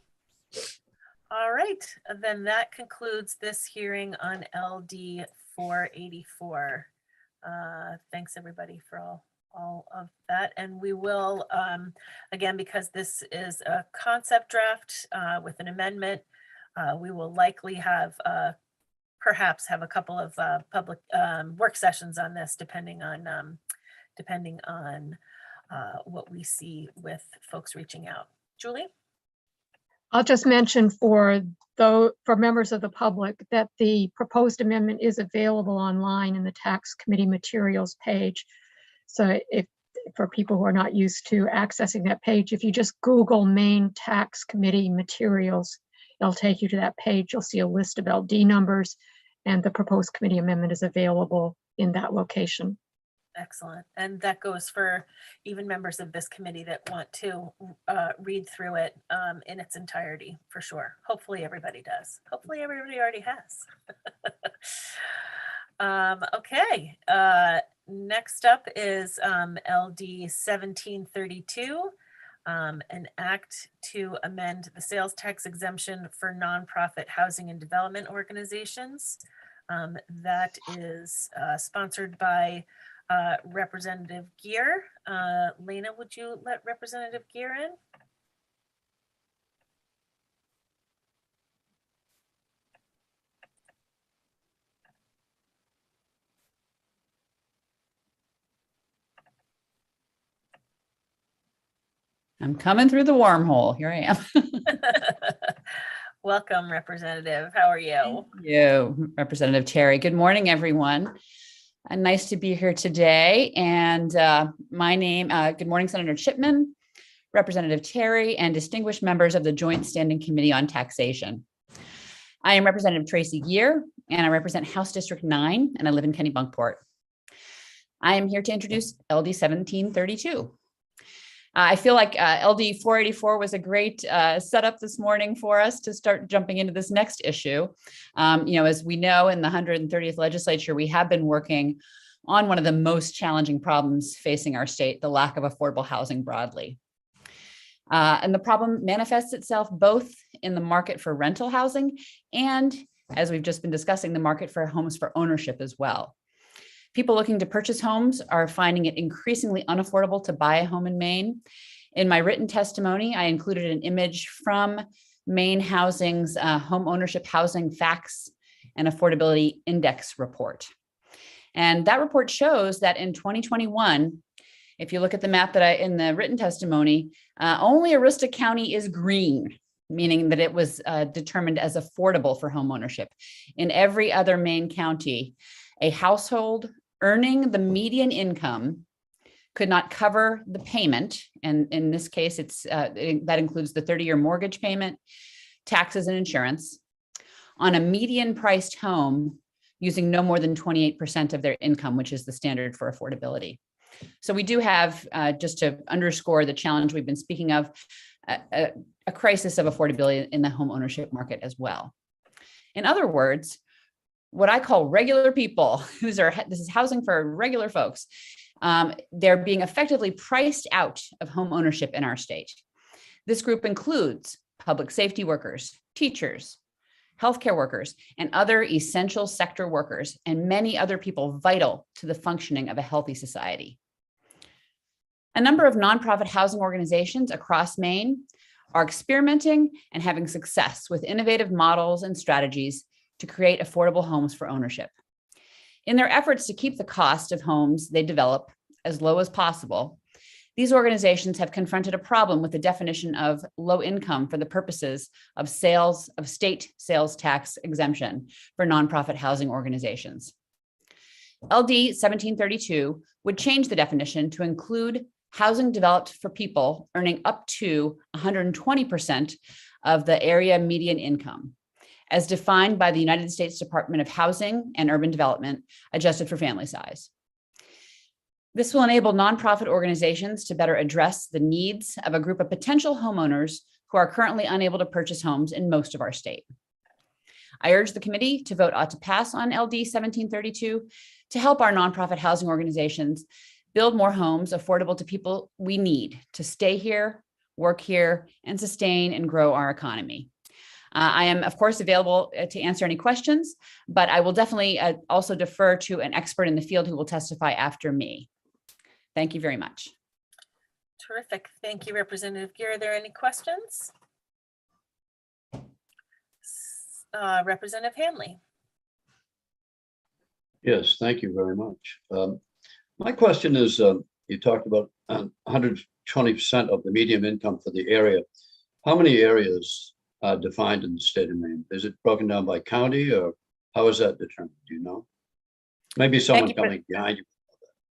All right, then that concludes this hearing on LD 484. Thanks everybody for all of that. And we will, again, because this is a concept draft with an amendment, we will likely have perhaps have a couple of public work sessions on this, depending on what we see with folks reaching out. Julie? I'll just mention for members of the public that the proposed amendment is available online in the tax committee materials page. So for people who are not used to accessing that page, if you just Google Maine Tax Committee materials, it'll take you to that page. You'll see a list of LD numbers, and the proposed committee amendment is available in that location. Excellent. And that goes for even members of this committee that want to read through it in its entirety, for sure. Hopefully everybody does. Hopefully everybody already has. Okay. Next up is LD 1732, an act to amend the sales tax exemption for nonprofit housing and development organizations. That is sponsored by Representative Gear. Lena, would you let Representative Gear in? I'm coming through the wormhole. Here I am. Welcome, Representative. How are you? Thank you, Representative Terry. Good morning, everyone. Nice to be here today. And my name, good morning, Senator Chipman, Representative Terry, and distinguished members of the Joint Standing Committee on Taxation. I am Representative Tracy Gear, and I represent House District 9, and I live in Kennebunkport. I am here to introduce LD 1732. I feel like LD 484 was a great setup this morning for us to start jumping into this next issue. As we know, in the 130th legislature, we have been working on one of the most challenging problems facing our state, the lack of affordable housing broadly. And the problem manifests itself both in the market for rental housing and, as we've just been discussing, the market for homes for ownership as well. People looking to purchase homes are finding it increasingly unaffordable to buy a home in Maine. In my written testimony, I included an image from Maine Housing's Home Ownership Housing Facts and Affordability Index report. And that report shows that in 2021, if you look at the map that in the written testimony, only Aroostook County is green, meaning that it was determined as affordable for home ownership. In every other Maine county, a household earning the median income could not cover the payment. And in this case, that includes the 30-year mortgage payment, taxes, and insurance on a median priced home using no more than 28% of their income, which is the standard for affordability. So we do have, just to underscore the challenge we've been speaking of, a crisis of affordability in the home ownership market as well. In other words, what I call regular people, this is housing for regular folks, they're being effectively priced out of home ownership in our state. This group includes public safety workers, teachers, healthcare workers, and other essential sector workers, and many other people vital to the functioning of a healthy society. A number of nonprofit housing organizations across Maine are experimenting and having success with innovative models and strategies to create affordable homes for ownership. In their efforts to keep the cost of homes they develop as low as possible, these organizations have confronted a problem with the definition of low income for the purposes of state sales tax exemption for nonprofit housing organizations. LD 1732 would change the definition to include housing developed for people earning up to 120% of the area median income, as defined by the United States Department of Housing and Urban Development, adjusted for family size. This will enable nonprofit organizations to better address the needs of a group of potential homeowners who are currently unable to purchase homes in most of our state. I urge the committee to vote to pass on LD 1732 to help our nonprofit housing organizations build more homes affordable to people we need to stay here, work here, and sustain and grow our economy. I am, of course, available to answer any questions, but I will definitely also defer to an expert in the field who will testify after me. Thank you very much. Terrific. Thank you, Representative Gear. Are there any questions? Representative Hanley. Yes, thank you very much. My question is, you talked about 120% of the median income for the area. How many areas are defined in the state of Maine? Is it broken down by county, or how is that determined? Do you know? Maybe someone coming behind you.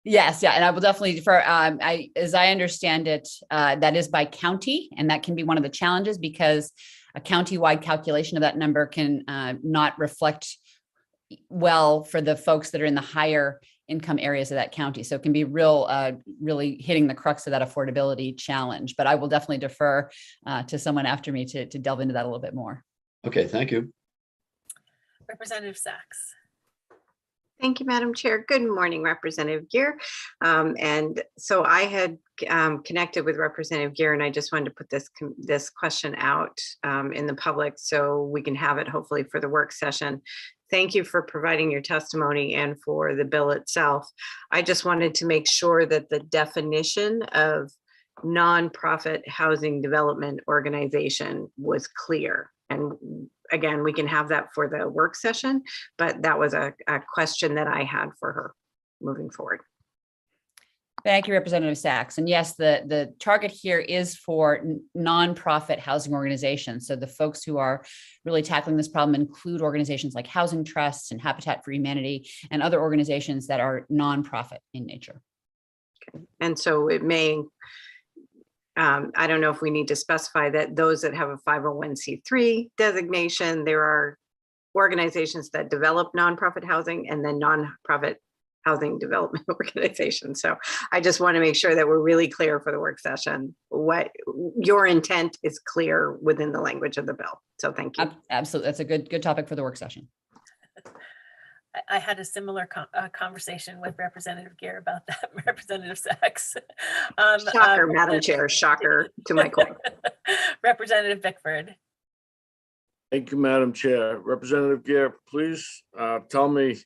Yes, yeah, and I will definitely defer. As I understand it, that is by county, and that can be one of the challenges because a county-wide calculation of that number can not reflect well for the folks that are in the higher income areas of that county. So it can be really hitting the crux of that affordability challenge. But I will definitely defer to someone after me to delve into that a little bit more. Okay, thank you. Representative Sachs. Thank you, Madam Chair. Good morning, Representative Gear. And so I had connected with Representative Gear, and I just wanted to put this question out in the public so we can have it hopefully for the work session. Thank you for providing your testimony and for the bill itself. I just wanted to make sure that the definition of nonprofit housing development organization was clear. And again, we can have that for the work session, but that was a question that I had for her moving forward. Thank you, Representative Sachs. And yes, the target here is for nonprofit housing organizations. So the folks who are really tackling this problem include organizations like Housing Trusts and Habitat for Humanity and other organizations that are nonprofit in nature. Okay. And so it may, I don't know if we need to specify that those that have a 501c3 designation, there are organizations that develop nonprofit housing and then nonprofit housing development organizations. So I just want to make sure that we're really clear for the work session. What your intent is clear within the language of the bill. So thank you. Absolutely. That's a good topic for the work session. I had a similar conversation with Representative Gear about that, Representative Sachs. Shocker, Madam Chair, shocker to my core. Representative Bickford. Thank you, Madam Chair. Representative Gear, please tell me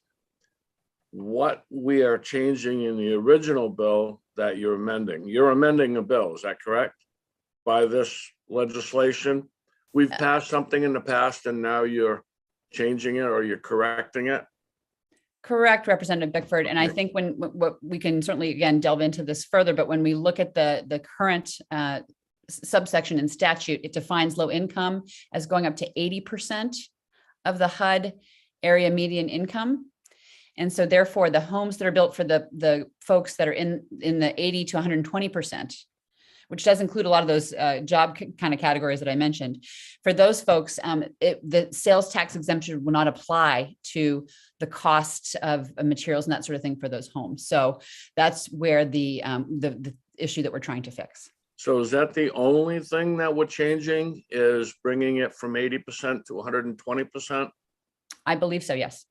what we are changing in the original bill that you're amending. You're amending a bill, is that correct? By this legislation? We've passed something in the past and now you're changing it or you're correcting it? Correct, Representative Bickford. And I think what we can certainly, again, delve into this further, but when we look at the current subsection in statute, it defines low income as going up to 80% of the HUD area median income. And so therefore, the homes that are built for the folks that are in the 80 to 120%, which does include a lot of those job kind of categories that I mentioned. For those folks, the sales tax exemption will not apply to the cost of materials and that sort of thing for those homes. So that's where the issue that we're trying to fix. So is that the only thing that we're changing, is bringing it from 80% to 120%? I believe so, yes.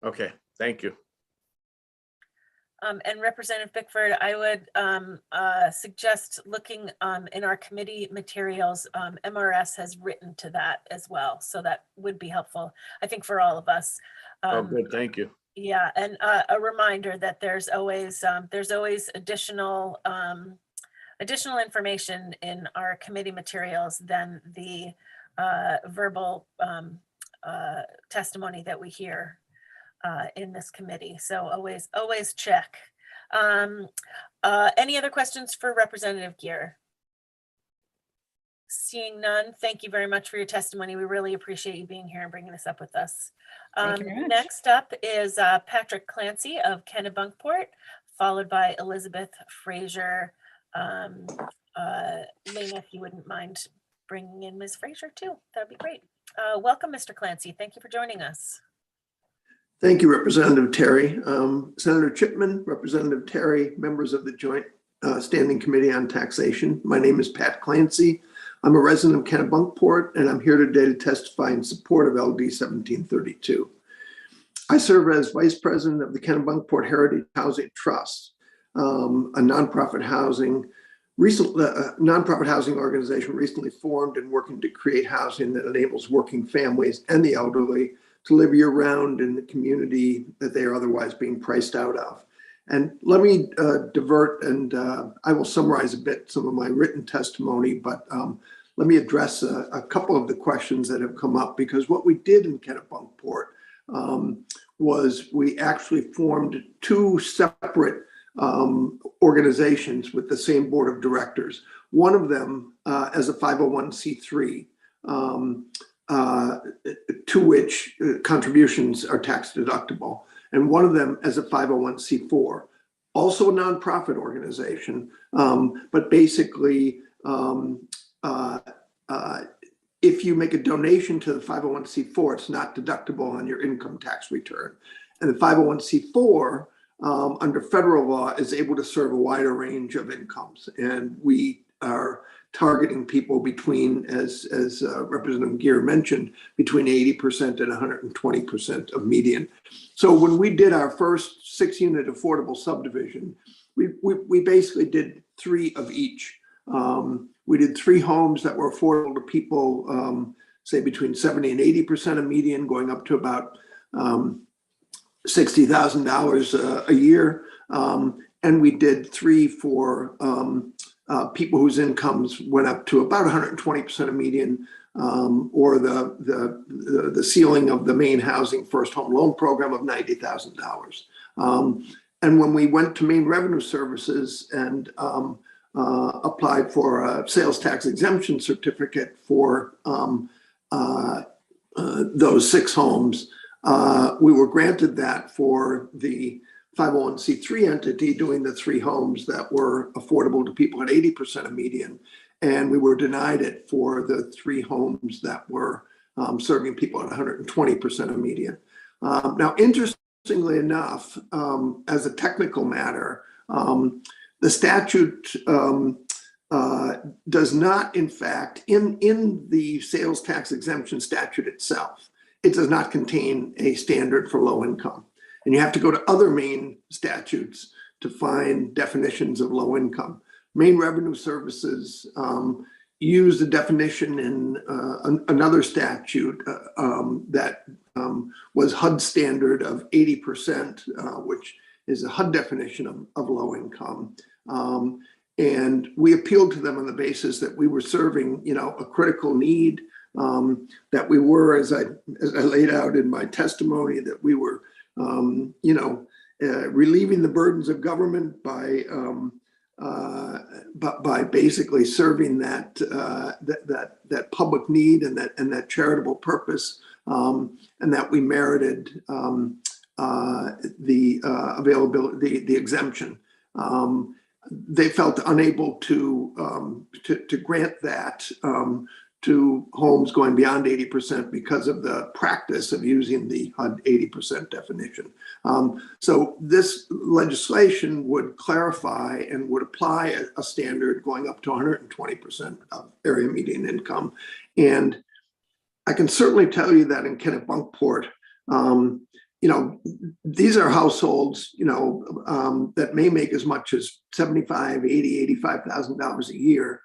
Okay, thank you. And Representative Bickford, I would suggest looking in our committee materials. MRS has written to that as well, so that would be helpful, I think, for all of us. Oh, good, thank you. Yeah, and a reminder that there's always additional information in our committee materials than the verbal testimony that we hear in this committee. So always check. Any other questions for Representative Gear? Seeing none, thank you very much for your testimony. We really appreciate you being here and bringing this up with us. Thank you very much. Next up is Patrick Clancy of Kennebunkport, followed by Elizabeth Frazier. Lena, if you wouldn't mind bringing in Ms. Frazier too, that'd be great. Welcome, Mr. Clancy. Thank you for joining us. Thank you, Representative Terry. Senator Chipman, Representative Terry, members of the Joint Standing Committee on Taxation. My name is Pat Clancy. I'm a resident of Kennebunkport, and I'm here today to testify in support of LD 1732. I serve as Vice President of the Kennebunkport Heritage Housing Trust, a nonprofit housing organization recently formed and working to create housing that enables working families and the elderly to live year-round in the community that they are otherwise being priced out of. And let me divert, and I will summarize a bit some of my written testimony, but let me address a couple of the questions that have come up, because what we did in Kennebunkport was we actually formed two separate organizations with the same board of directors. One of them as a 501c3, to which contributions are tax deductible, and one of them as a 501c4, also a nonprofit organization, but basically if you make a donation to the 501c4, it's not deductible on your income tax return. And the 501c4 under federal law is able to serve a wider range of incomes, and we are targeting people between, as Representative Gear mentioned, between 80% and 120% of median. So when we did our first 6-unit affordable subdivision, we basically did 3 of each. We did 3 homes that were affordable to people, say between 70 and 80% of median, going up to about $60,000 a year. And we did 3 for people whose incomes went up to about 120% of median, or the ceiling of the Maine Housing First Home Loan Program of $90,000. And when we went to Maine Revenue Services and applied for a sales tax exemption certificate for those 6 homes, we were granted that for the 501c3 entity doing the 3 homes that were affordable to people at 80% of median. And we were denied it for the 3 homes that were serving people at 120% of median. Now, interestingly enough, as a technical matter, the statute does not, in fact, in the sales tax exemption statute itself, it does not contain a standard for low income. And you have to go to other Maine statutes to find definitions of low income. Maine Revenue Services use a definition in another statute that was HUD standard of 80%, which is a HUD definition of low income. And we appealed to them on the basis that we were serving, a critical need, that we were, as I laid out in my testimony, that we were, relieving the burdens of government by basically serving that that public need and that charitable purpose, and that we merited the availability, the exemption. They felt unable to grant that to homes going beyond 80% because of the practice of using the HUD 80% definition. So this legislation would clarify and would apply a standard going up to 120% of area median income. And I can certainly tell you that in Kennebunkport, these are households, that may make as much as $75,000, $80,000, $85,000 a year.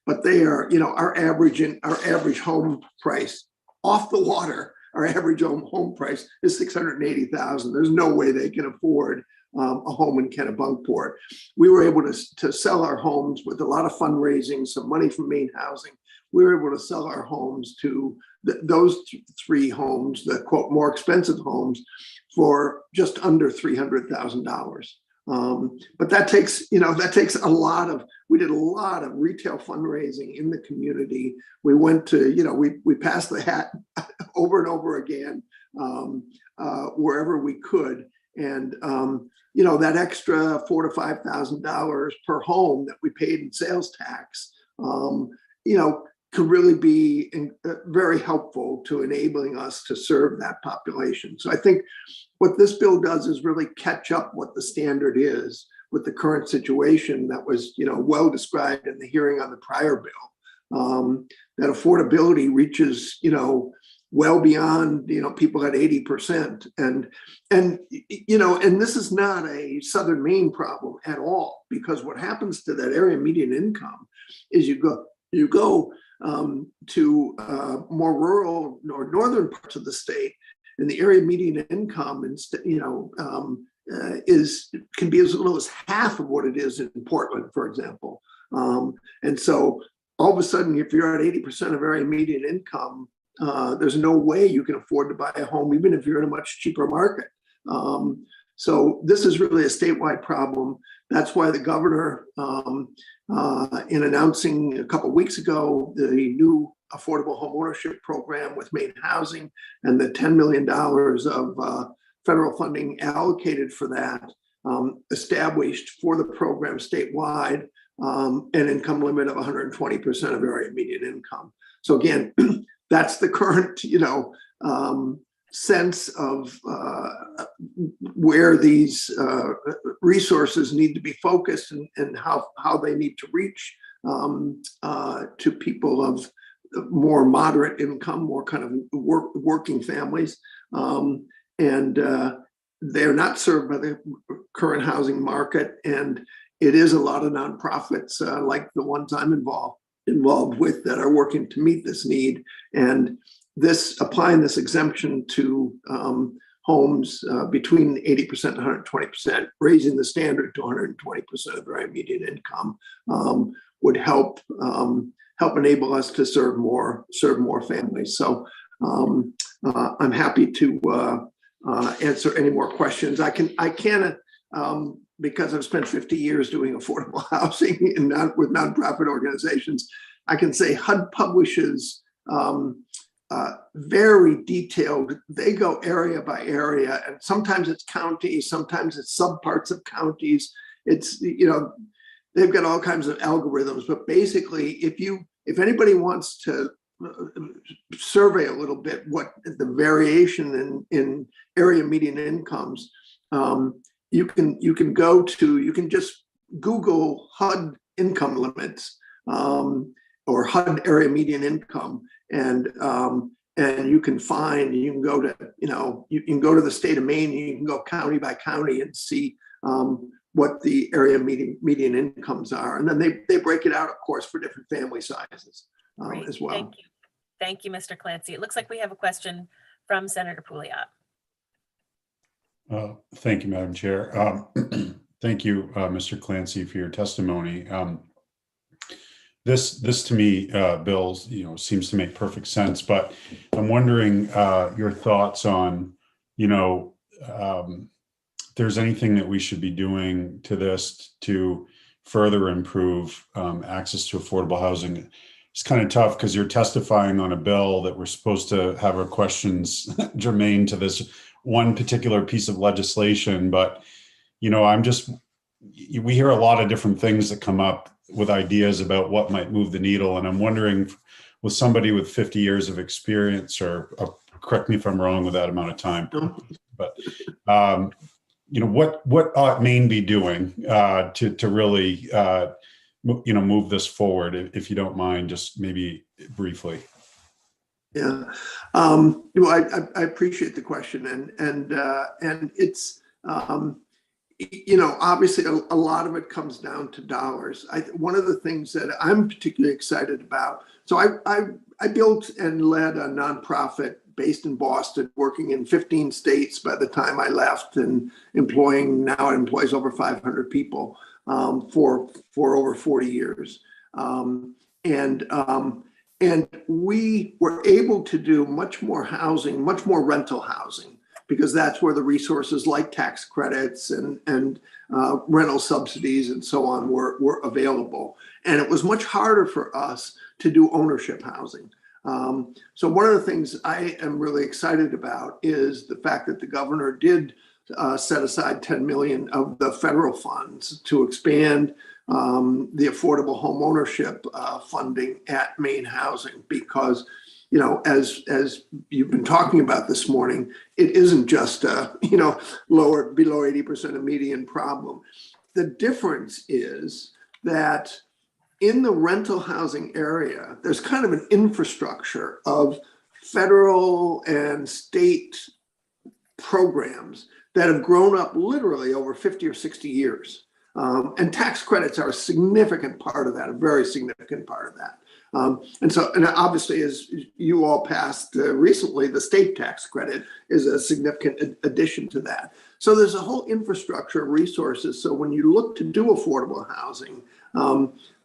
But they are, our average home price off the water, our average home price is $680,000. There's no way they can afford a home in Kennebunkport. We were able to sell our homes with a lot of fundraising, some money from Maine Housing. We were able to sell our homes to those three homes, the quote more expensive homes, for just under $300,000. But that takes a lot of, we did a lot of retail fundraising in the community. We went to, we passed the hat over and over again, wherever we could. And, that extra $4,000 to $5,000 per home that we paid in sales tax, could really be very helpful to enabling us to serve that population. So I think what this bill does is really catch up what the standard is with the current situation that was, well described in the hearing on the prior bill. That affordability reaches, well beyond, people at 80%. And this is not a Southern Maine problem at all, because what happens to that area median income is you go to more rural or northern parts of the state, and the area median income, can be as little as half of what it is in Portland, for example. And so all of a sudden, if you're at 80% of area median income, there's no way you can afford to buy a home, even if you're in a much cheaper market. So this is really a statewide problem. That's why the governor, in announcing a couple of weeks ago the new affordable home ownership program with Maine Housing and the $10 million of federal funding allocated for that, established for the program statewide an income limit of 120% of area median income. So again, that's the current, sense of where these resources need to be focused and how they need to reach to people of more moderate income, more kind of working families. And they're not served by the current housing market. And it is a lot of nonprofits like the ones I'm involved with that are working to meet this need. And applying this exemption to homes between 80% and 120%, raising the standard to 120% of area median income, would help enable us to serve more families. So I'm happy to answer any more questions. I can because I've spent 50 years doing affordable housing with nonprofit organizations. I can say HUD publishes very detailed. They go area by area, and sometimes it's counties, sometimes it's subparts of counties. It's, they've got all kinds of algorithms, but basically if anybody wants to survey a little bit what the variation in area median incomes, you can just Google HUD income limits or HUD area median income, and And you can find, you can go to, you can go to the state of Maine, and you can go county by county and see what the area median incomes are. And then they break it out, of course, for different family sizes Great, as well. thank you. Thank you, Mr. Clancy. It looks like we have a question from Senator Pouliot. Thank you, Madam Chair. Thank you, Mr. Clancy, for your testimony. This to me, Bill, seems to make perfect sense, but I'm wondering your thoughts on, if there's anything that we should be doing to this to further improve access to affordable housing. It's kind of tough because you're testifying on a bill that we're supposed to have our questions germane to this one particular piece of legislation, but we hear a lot of different things that come up with ideas about what might move the needle. And I'm wondering, with somebody with 50 years of experience, or correct me if I'm wrong with that amount of time, but what ought Maine be doing to really move this forward? If you don't mind, just maybe briefly. Yeah, I appreciate the question, and it's obviously a lot of it comes down to dollars. One of the things that I'm particularly excited about, so I built and led a nonprofit based in Boston, working in 15 states by the time I left, and now it employs over 500 people for over 40 years. And we were able to do much more housing, much more rental housing, because that's where the resources like tax credits and rental subsidies and so on were available. And it was much harder for us to do ownership housing. So one of the things I am really excited about is the fact that the governor did set aside 10 million of the federal funds to expand the affordable home ownership funding at Maine Housing, because as you've been talking about this morning, it isn't just a lower below 80% of median problem. The difference is that in the rental housing area, there's kind of an infrastructure of federal and state programs that have grown up literally over 50 or 60 years. And tax credits are a significant part of that, a very significant part of that. And obviously, as you all passed recently, the state tax credit is a significant addition to that. So there's a whole infrastructure of resources. So when you look to do affordable housing,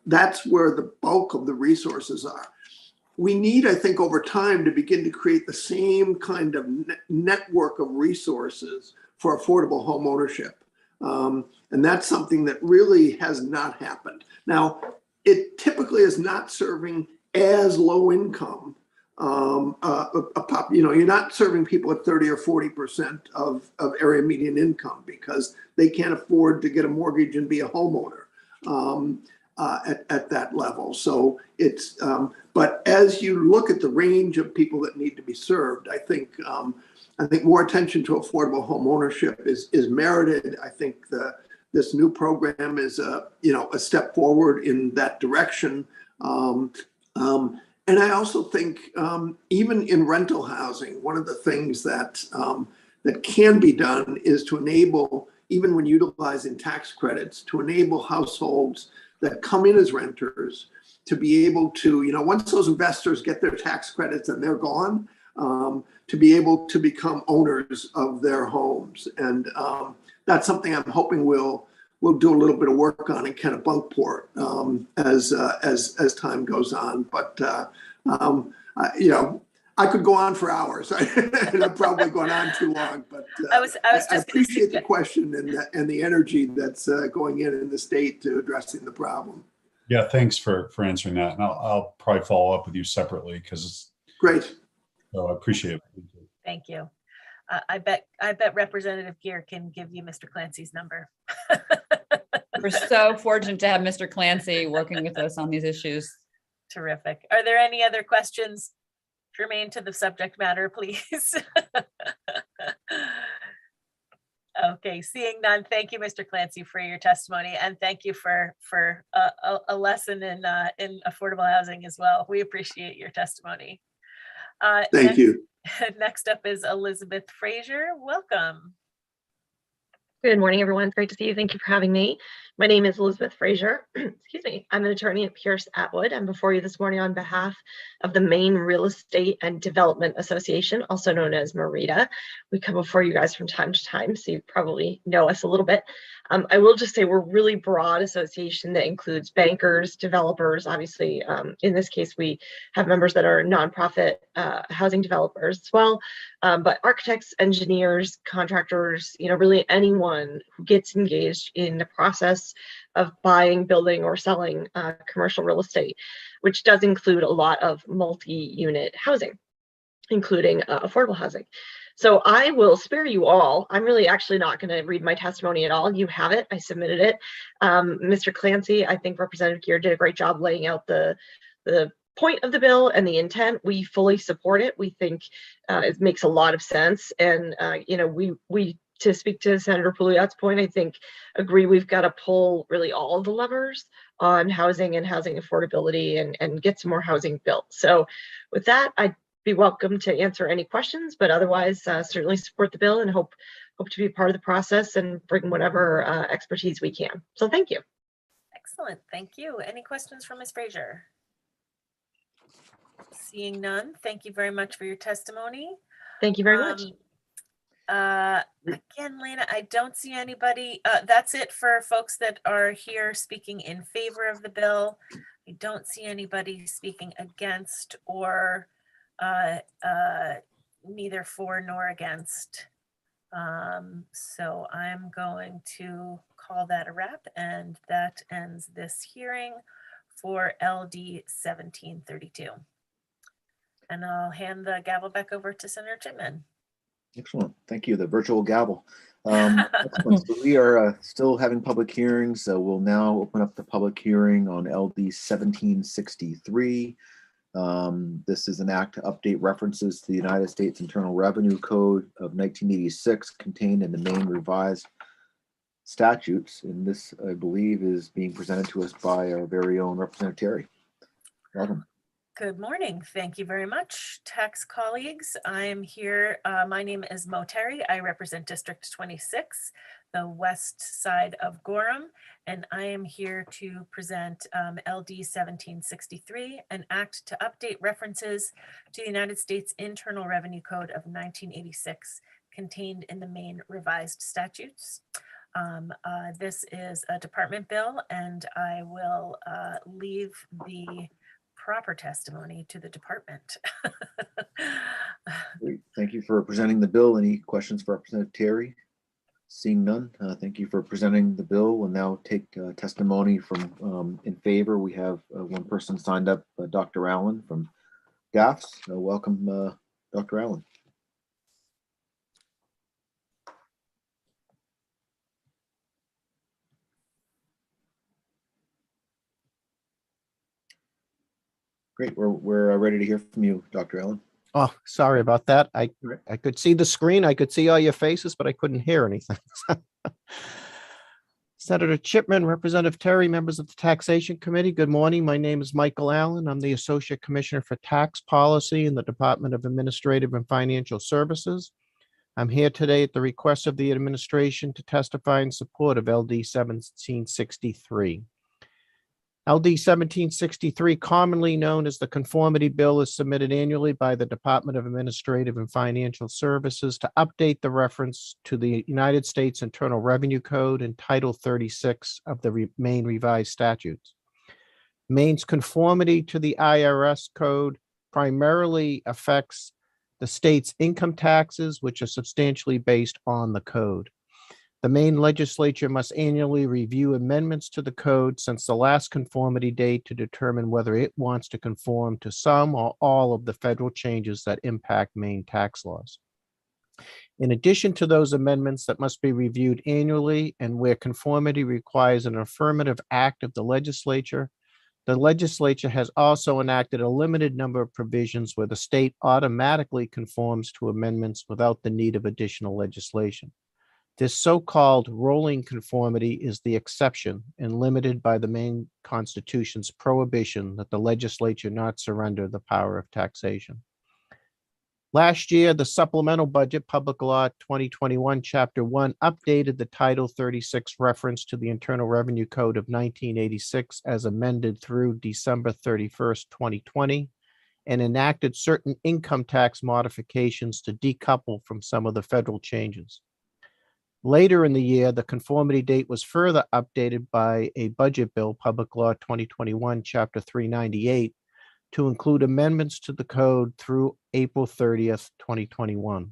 that's where the bulk of the resources are. We need, I think, over time to begin to create the same kind of network of resources for affordable home ownership. And that's something that really has not happened. Now, it typically is not serving as low income. You're not serving people at 30 or 40% of area median income, because they can't afford to get a mortgage and be a homeowner at that level. So it's, but as you look at the range of people that need to be served, I think more attention to affordable home ownership is merited. I think this new program is a step forward in that direction. And I also think even in rental housing, one of the things that can be done is to enable, even when utilizing tax credits, to enable households that come in as renters to be able to, once those investors get their tax credits and they're gone, to be able to become owners of their homes. And that's something I'm hoping we'll do a little bit of work on in Kennebunkport as time goes on. But I could go on for hours, and I'm probably going on too long. But I appreciate the question and the energy that's going in the state to addressing the problem. Yeah, thanks for answering that, and I'll probably follow up with you separately because it's great. So I appreciate it. Thank you. I bet Representative Gear can give you Mr. Clancy's number. We're so fortunate to have Mr. Clancy working with us on these issues. Terrific. Are there any other questions germane to the subject matter, please? Okay, seeing none, thank you, Mr. Clancy, for your testimony, and thank you for a lesson in affordable housing as well. We appreciate your testimony. Thank you. Next up is Elizabeth Frazier. Welcome. Good morning, everyone. It's great to see you. Thank you for having me. My name is Elizabeth Frazier. Excuse me. I'm an attorney at Pierce Atwood. I'm before you this morning on behalf of the Maine Real Estate and Development Association, also known as MREDA. We come before you guys from time to time, so you probably know us a little bit. I will just say we're a really broad association that includes bankers, developers. Obviously, in this case, we have members that are nonprofit housing developers as well, but architects, engineers, contractors, really anyone who gets engaged in the process of buying, building, or selling commercial real estate, which does include a lot of multi-unit housing, including affordable housing. So I will spare you all. I'm really actually not going to read my testimony at all. You have it. I submitted it. Mr. Clancy, I think Representative Gear did a great job laying out the point of the bill and the intent. We fully support it. We think it makes a lot of sense. And, we to speak to Senator Pouliot's point, I think agree we've got to pull really all of the levers on housing and housing affordability and get some more housing built. So with that, I'd be welcome to answer any questions, but otherwise certainly support the bill and hope to be part of the process and bring whatever expertise we can. So thank you. Excellent. Thank you. Any questions from Ms. Frazier? Seeing none, thank you very much for your testimony. Thank you very much. Again, Lena, I don't see anybody. That's it for folks that are here speaking in favor of the bill. I don't see anybody speaking against or neither for nor against. So I'm going to call that a wrap, and that ends this hearing for LD 1732. And I'll hand the gavel back over to Senator Chipman. Excellent. Thank you. The virtual gavel. Excellent. So we are still having public hearings. We'll now open up the public hearing on LD 1763. This is an act to update references to the United States Internal Revenue Code of 1986 contained in the Maine revised statutes. And this, I believe, is being presented to us by our very own Representative Terry. Welcome. Good morning. Thank you very much, tax colleagues. I am here. My name is Mo Terry. I represent District 26, the west side of Gorham, and I am here to present LD 1763, an act to update references to the United States Internal Revenue Code of 1986 contained in the Maine revised statutes. This is a department bill, and I will leave the proper testimony to the department. Great. Thank you for presenting the bill. Any questions for Representative Terry? Seeing none, thank you for presenting the bill. We'll now take testimony from in favor. We have one person signed up, Dr. Allen from GAFS. Welcome, Dr. Allen. Great. We're ready to hear from you, Dr. Allen. Oh, sorry about that. I could see the screen. I could see all your faces, but I couldn't hear anything. Senator Chipman, Representative Terry, members of the Taxation Committee, good morning. My name is Michael Allen. I'm the Associate Commissioner for Tax Policy in the Department of Administrative and Financial Services. I'm here today at the request of the administration to testify in support of LD 1763. LD 1763, commonly known as the Conformity Bill, is submitted annually by the Department of Administrative and Financial Services to update the reference to the United States Internal Revenue Code and Title 36 of the Maine Revised Statutes. Maine's conformity to the IRS code primarily affects the state's income taxes, which are substantially based on the code. The Maine legislature must annually review amendments to the code since the last conformity date to determine whether it wants to conform to some or all of the federal changes that impact Maine tax laws. In addition to those amendments that must be reviewed annually and where conformity requires an affirmative act of the legislature has also enacted a limited number of provisions where the state automatically conforms to amendments without the need of additional legislation. This so-called rolling conformity is the exception and limited by the Maine Constitution's prohibition that the legislature not surrender the power of taxation. Last year, the supplemental budget, Public Law 2021, Chapter 1, updated the Title 36 reference to the Internal Revenue Code of 1986 as amended through December 31st, 2020, and enacted certain income tax modifications to decouple from some of the federal changes. Later in the year, the conformity date was further updated by a budget bill, Public Law 2021, Chapter 398, to include amendments to the code through April 30th, 2021.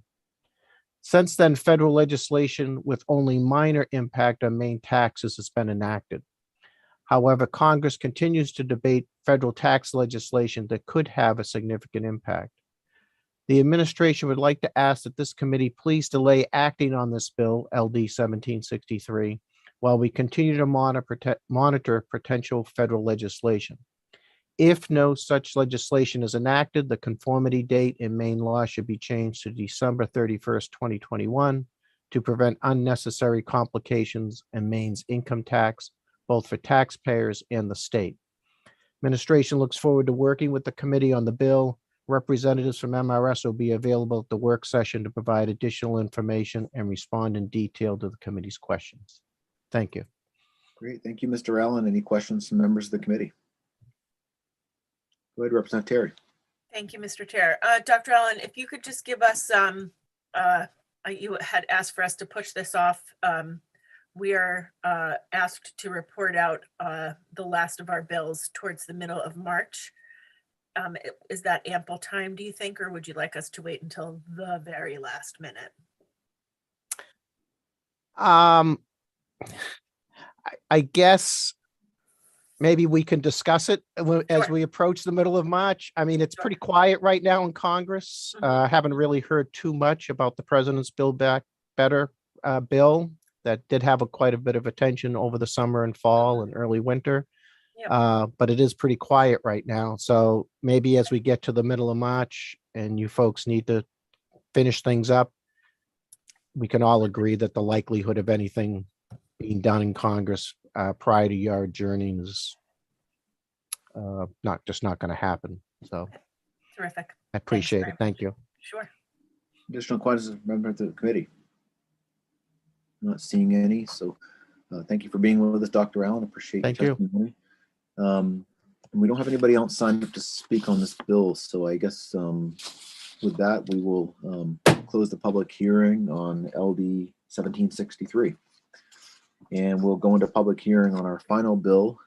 Since then, federal legislation with only minor impact on Maine taxes has been enacted. However, Congress continues to debate federal tax legislation that could have a significant impact. The administration would like to ask that this committee please delay acting on this bill, LD 1763, while we continue to monitor potential federal legislation. If no such legislation is enacted, the conformity date in Maine law should be changed to December 31st, 2021 to prevent unnecessary complications in Maine's income tax, both for taxpayers and the state. Administration looks forward to working with the committee on the bill. Representatives from MRS will be available at the work session to provide additional information and respond in detail to the committee's questions. Thank you. Great. Thank you, Mr. Allen. Any questions from members of the committee? Go ahead, Representative Terry. Thank you, Mr. Chair. Dr. Allen, if you could just give us, you had asked for us to push this off. We are asked to report out the last of our bills towards the middle of March. Is that ample time, do you think, or would you like us to wait until the very last minute? I guess maybe we can discuss it as we approach the middle of March. I mean, it's pretty quiet right now in Congress. Haven't really heard too much about the president's Build Back Better bill that did have quite a bit of attention over the summer and fall and early winter. But it is pretty quiet right now. So maybe as we get to the middle of March and you folks need to finish things up, we can all agree that the likelihood of anything being done in Congress prior to your adjourning is not going to happen. So terrific. I appreciate it. Thank you. Sure. Additional questions from members of the committee? Not seeing any. So thank you for being with us, Dr. Allen. Appreciate Thank your testimony. And we don't have anybody else signed up to speak on this bill. So I guess with that, we will close the public hearing on LD 1763. And we'll go into public hearing on our final bill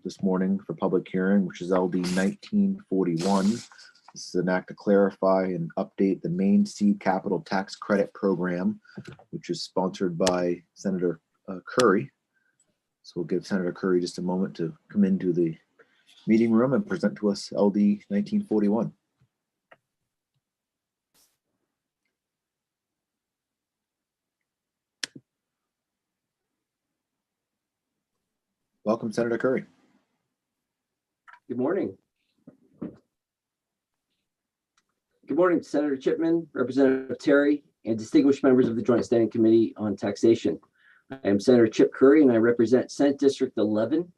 this morning for public hearing, which is LD 1941. This is an act to clarify and update the Maine Seed Capital Tax Credit Program, which is sponsored by Senator Curry. So we'll give Senator Curry just a moment to come into the meeting room and present to us LD 1941. Welcome, Senator Curry. Good morning. Good morning, Senator Chipman, Representative Terry, and distinguished members of the Joint Standing Committee on Taxation. I am Senator Chip Curry, and I represent Senate District 11,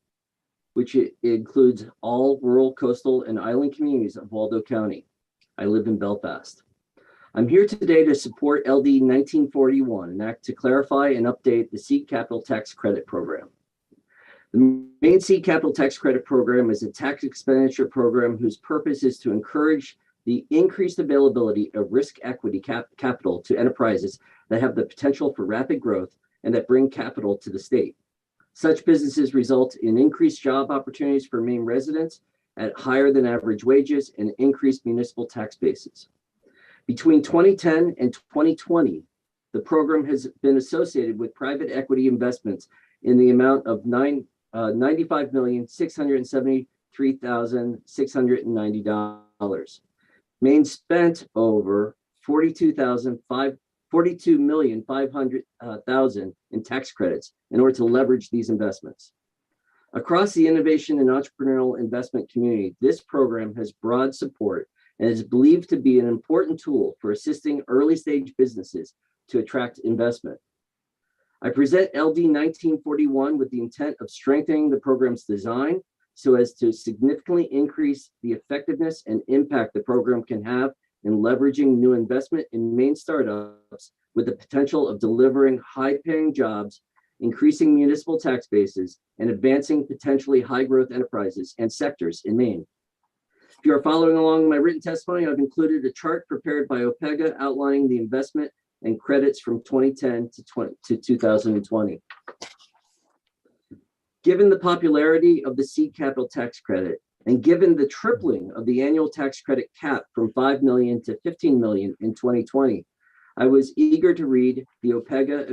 which includes all rural, coastal, and island communities of Waldo County. I live in Belfast. I'm here today to support LD 1941, an act to clarify and update the Seed Capital Tax Credit Program. The Maine Seed Capital Tax Credit Program is a tax expenditure program whose purpose is to encourage the increased availability of risk equity capital to enterprises that have the potential for rapid growth and that bring capital to the state. Such businesses result in increased job opportunities for Maine residents at higher than average wages and increased municipal tax bases. Between 2010 and 2020, the program has been associated with private equity investments in the amount of $95,673,690. Maine spent over $42,500,000 in tax credits in order to leverage these investments. Across the innovation and entrepreneurial investment community, this program has broad support and is believed to be an important tool for assisting early stage businesses to attract investment. I present LD 1941 with the intent of strengthening the program's design so as to significantly increase the effectiveness and impact the program can have in leveraging new investment in Maine startups with the potential of delivering high-paying jobs, increasing municipal tax bases, and advancing potentially high-growth enterprises and sectors in Maine. If you are following along my written testimony, I've included a chart prepared by OPEGA outlining the investment and credits from 2010 to 2020. Given the popularity of the seed capital tax credit, and given the tripling of the annual tax credit cap from 5 million to 15 million in 2020, I was eager to read OPEGA's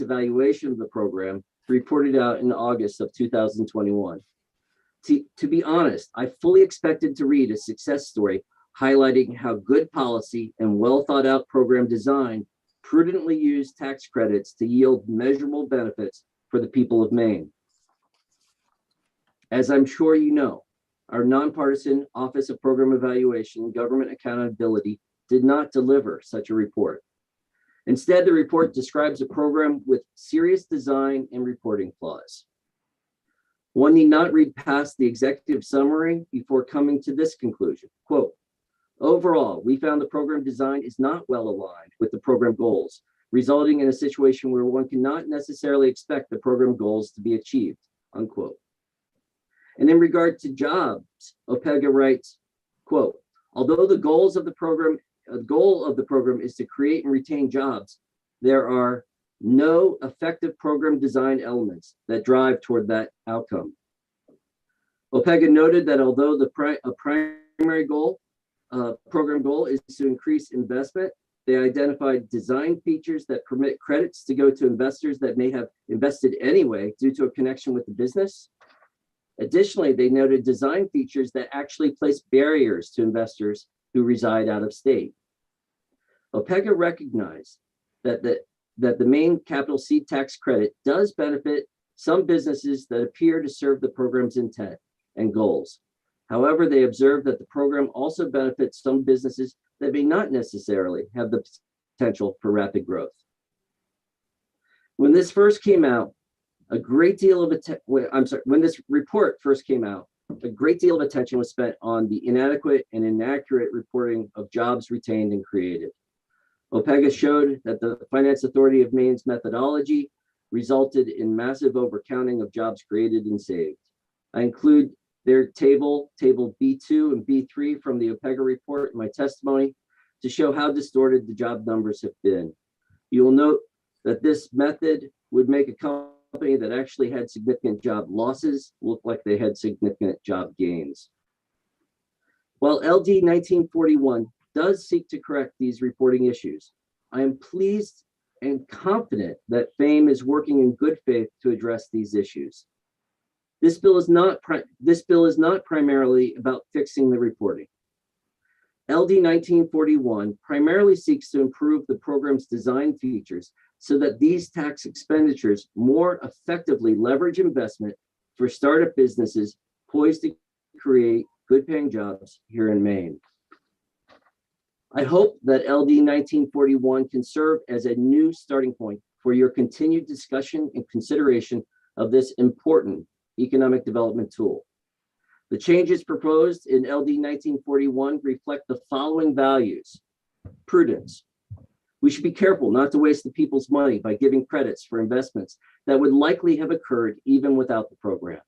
evaluation of the program reported out in August of 2021. To be honest, I fully expected to read a success story highlighting how good policy and well thought out program design prudently used tax credits to yield measurable benefits for the people of Maine. As I'm sure you know, our nonpartisan Office of Program Evaluation and Government Accountability did not deliver such a report. Instead, the report describes a program with serious design and reporting flaws. One need not read past the executive summary before coming to this conclusion. Quote, overall, we found the program design is not well aligned with the program goals, resulting in a situation where one cannot necessarily expect the program goals to be achieved, unquote. And in regard to jobs, OPEGA writes, quote, although the goal of the program is to create and retain jobs, there are no effective program design elements that drive toward that outcome. OPEGA noted that although a primary goal, program goal is to increase investment, they identified design features that permit credits to go to investors that may have invested anyway due to a connection with the business. Additionally, they noted design features that actually place barriers to investors who reside out of state. OPEGA recognized that the Maine capital seed tax credit does benefit some businesses that appear to serve the program's intent and goals. However, they observed that the program also benefits some businesses that may not necessarily have the potential for rapid growth. When this first came out, when this report first came out, a great deal of attention was spent on the inadequate and inaccurate reporting of jobs retained and created. OPEGA showed that the Finance Authority of Maine's methodology resulted in massive overcounting of jobs created and saved. I include their table B2 and B3 from the OPEGA report in my testimony to show how distorted the job numbers have been. You will note that this method would make a company that actually had significant job losses look like they had significant job gains. While LD 1941 does seek to correct these reporting issues, I am pleased and confident that FAME is working in good faith to address these issues. This bill is not primarily about fixing the reporting. LD 1941 primarily seeks to improve the program's design features so that these tax expenditures more effectively leverage investment for startup businesses poised to create good-paying jobs here in Maine. I hope that LD 1941 can serve as a new starting point for your continued discussion and consideration of this important economic development tool. The changes proposed in LD 1941 reflect the following values. Prudence. We should be careful not to waste the people's money by giving credits for investments that would likely have occurred even without the program.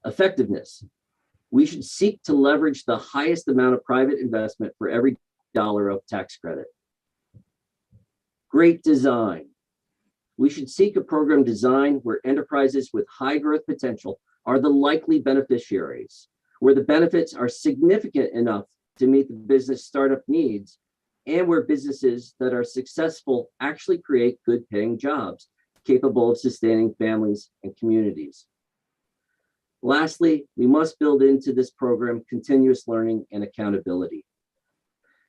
Effectiveness. We should seek to leverage the highest amount of private investment for every dollar of tax credit. Great design. We should seek a program design where enterprises with high growth potential are the likely beneficiaries, where the benefits are significant enough to meet the business startup needs, and where businesses that are successful actually create good paying jobs capable of sustaining families and communities. Lastly, we must build into this program continuous learning and accountability.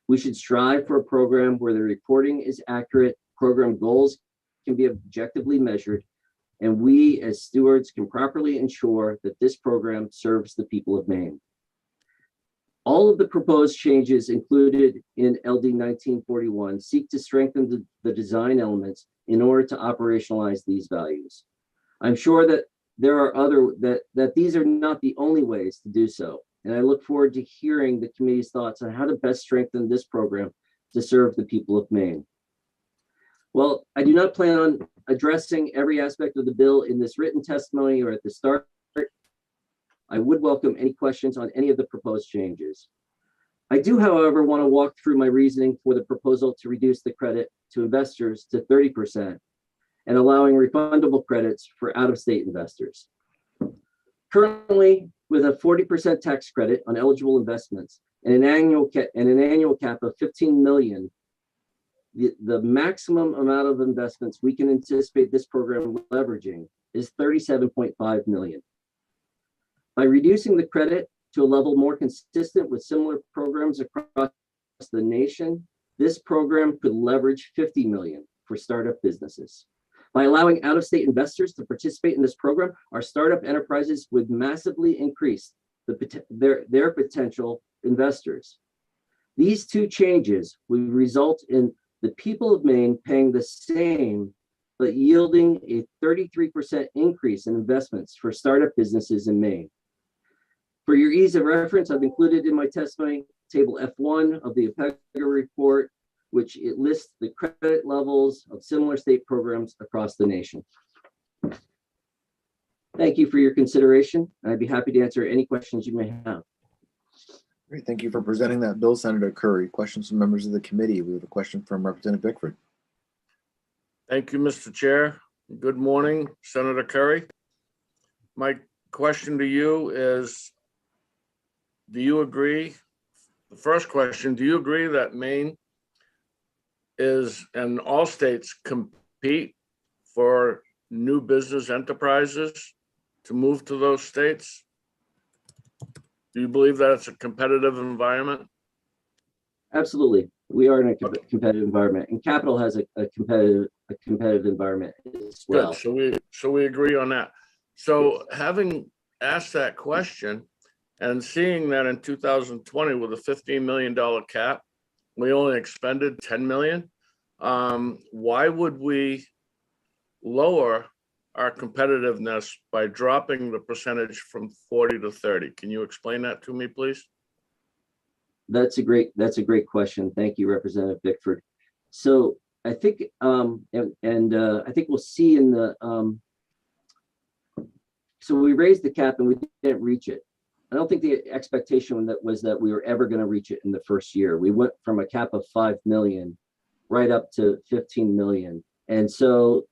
We should strive for a program where the reporting is accurate, program goals can be objectively measured, and we as stewards can properly ensure that this program serves the people of Maine. All of the proposed changes included in LD 1941 seek to strengthen the design elements in order to operationalize these values. I'm sure that there are that these are not the only ways to do so, and I look forward to hearing the committee's thoughts on how to best strengthen this program to serve the people of Maine. Well, I do not plan on addressing every aspect of the bill in this written testimony or at the start. I would welcome any questions on any of the proposed changes. I do, however, want to walk through my reasoning for the proposal to reduce the credit to investors to 30% and allowing refundable credits for out-of-state investors. Currently, with a 40% tax credit on eligible investments and an annual cap of 15 million, the maximum amount of investments we can anticipate this program leveraging is 37.5 million. By reducing the credit to a level more consistent with similar programs across the nation, this program could leverage 50 million for startup businesses. By allowing out-of-state investors to participate in this program, our startup enterprises would massively increase their potential investors. These two changes would result in the people of Maine paying the same, but yielding a 33% increase in investments for startup businesses in Maine. For your ease of reference, I've included in my testimony table F1 of the APEGA report, which it lists the credit levels of similar state programs across the nation. Thank you for your consideration. I'd be happy to answer any questions you may have. Great. Thank you for presenting that bill, Senator Curry. Questions from members of the committee? We have a question from Representative Bickford. Thank you, Mr. Chair. Good morning, Senator Curry. My question to you is, do you agree? The first question, do you agree that Maine is, and all states compete for new business enterprises to move to those states? Do you believe that it's a competitive environment? Absolutely. We are in a competitive environment, and Capital has a competitive environment as well. Good. So we agree on that. So having asked that question and seeing that in 2020 with a $15 million cap, we only expended 10 million. Why would we lower our competitiveness by dropping the percentage from 40 to 30? Can you explain that to me, please? That's a great question. Thank you, Representative Bickford. So I think, I think we'll see in the, so we raised the cap and we didn't reach it. I don't think the expectation was that we were ever going to reach it in the first year. We went from a cap of 5 million right up to 15 million. And so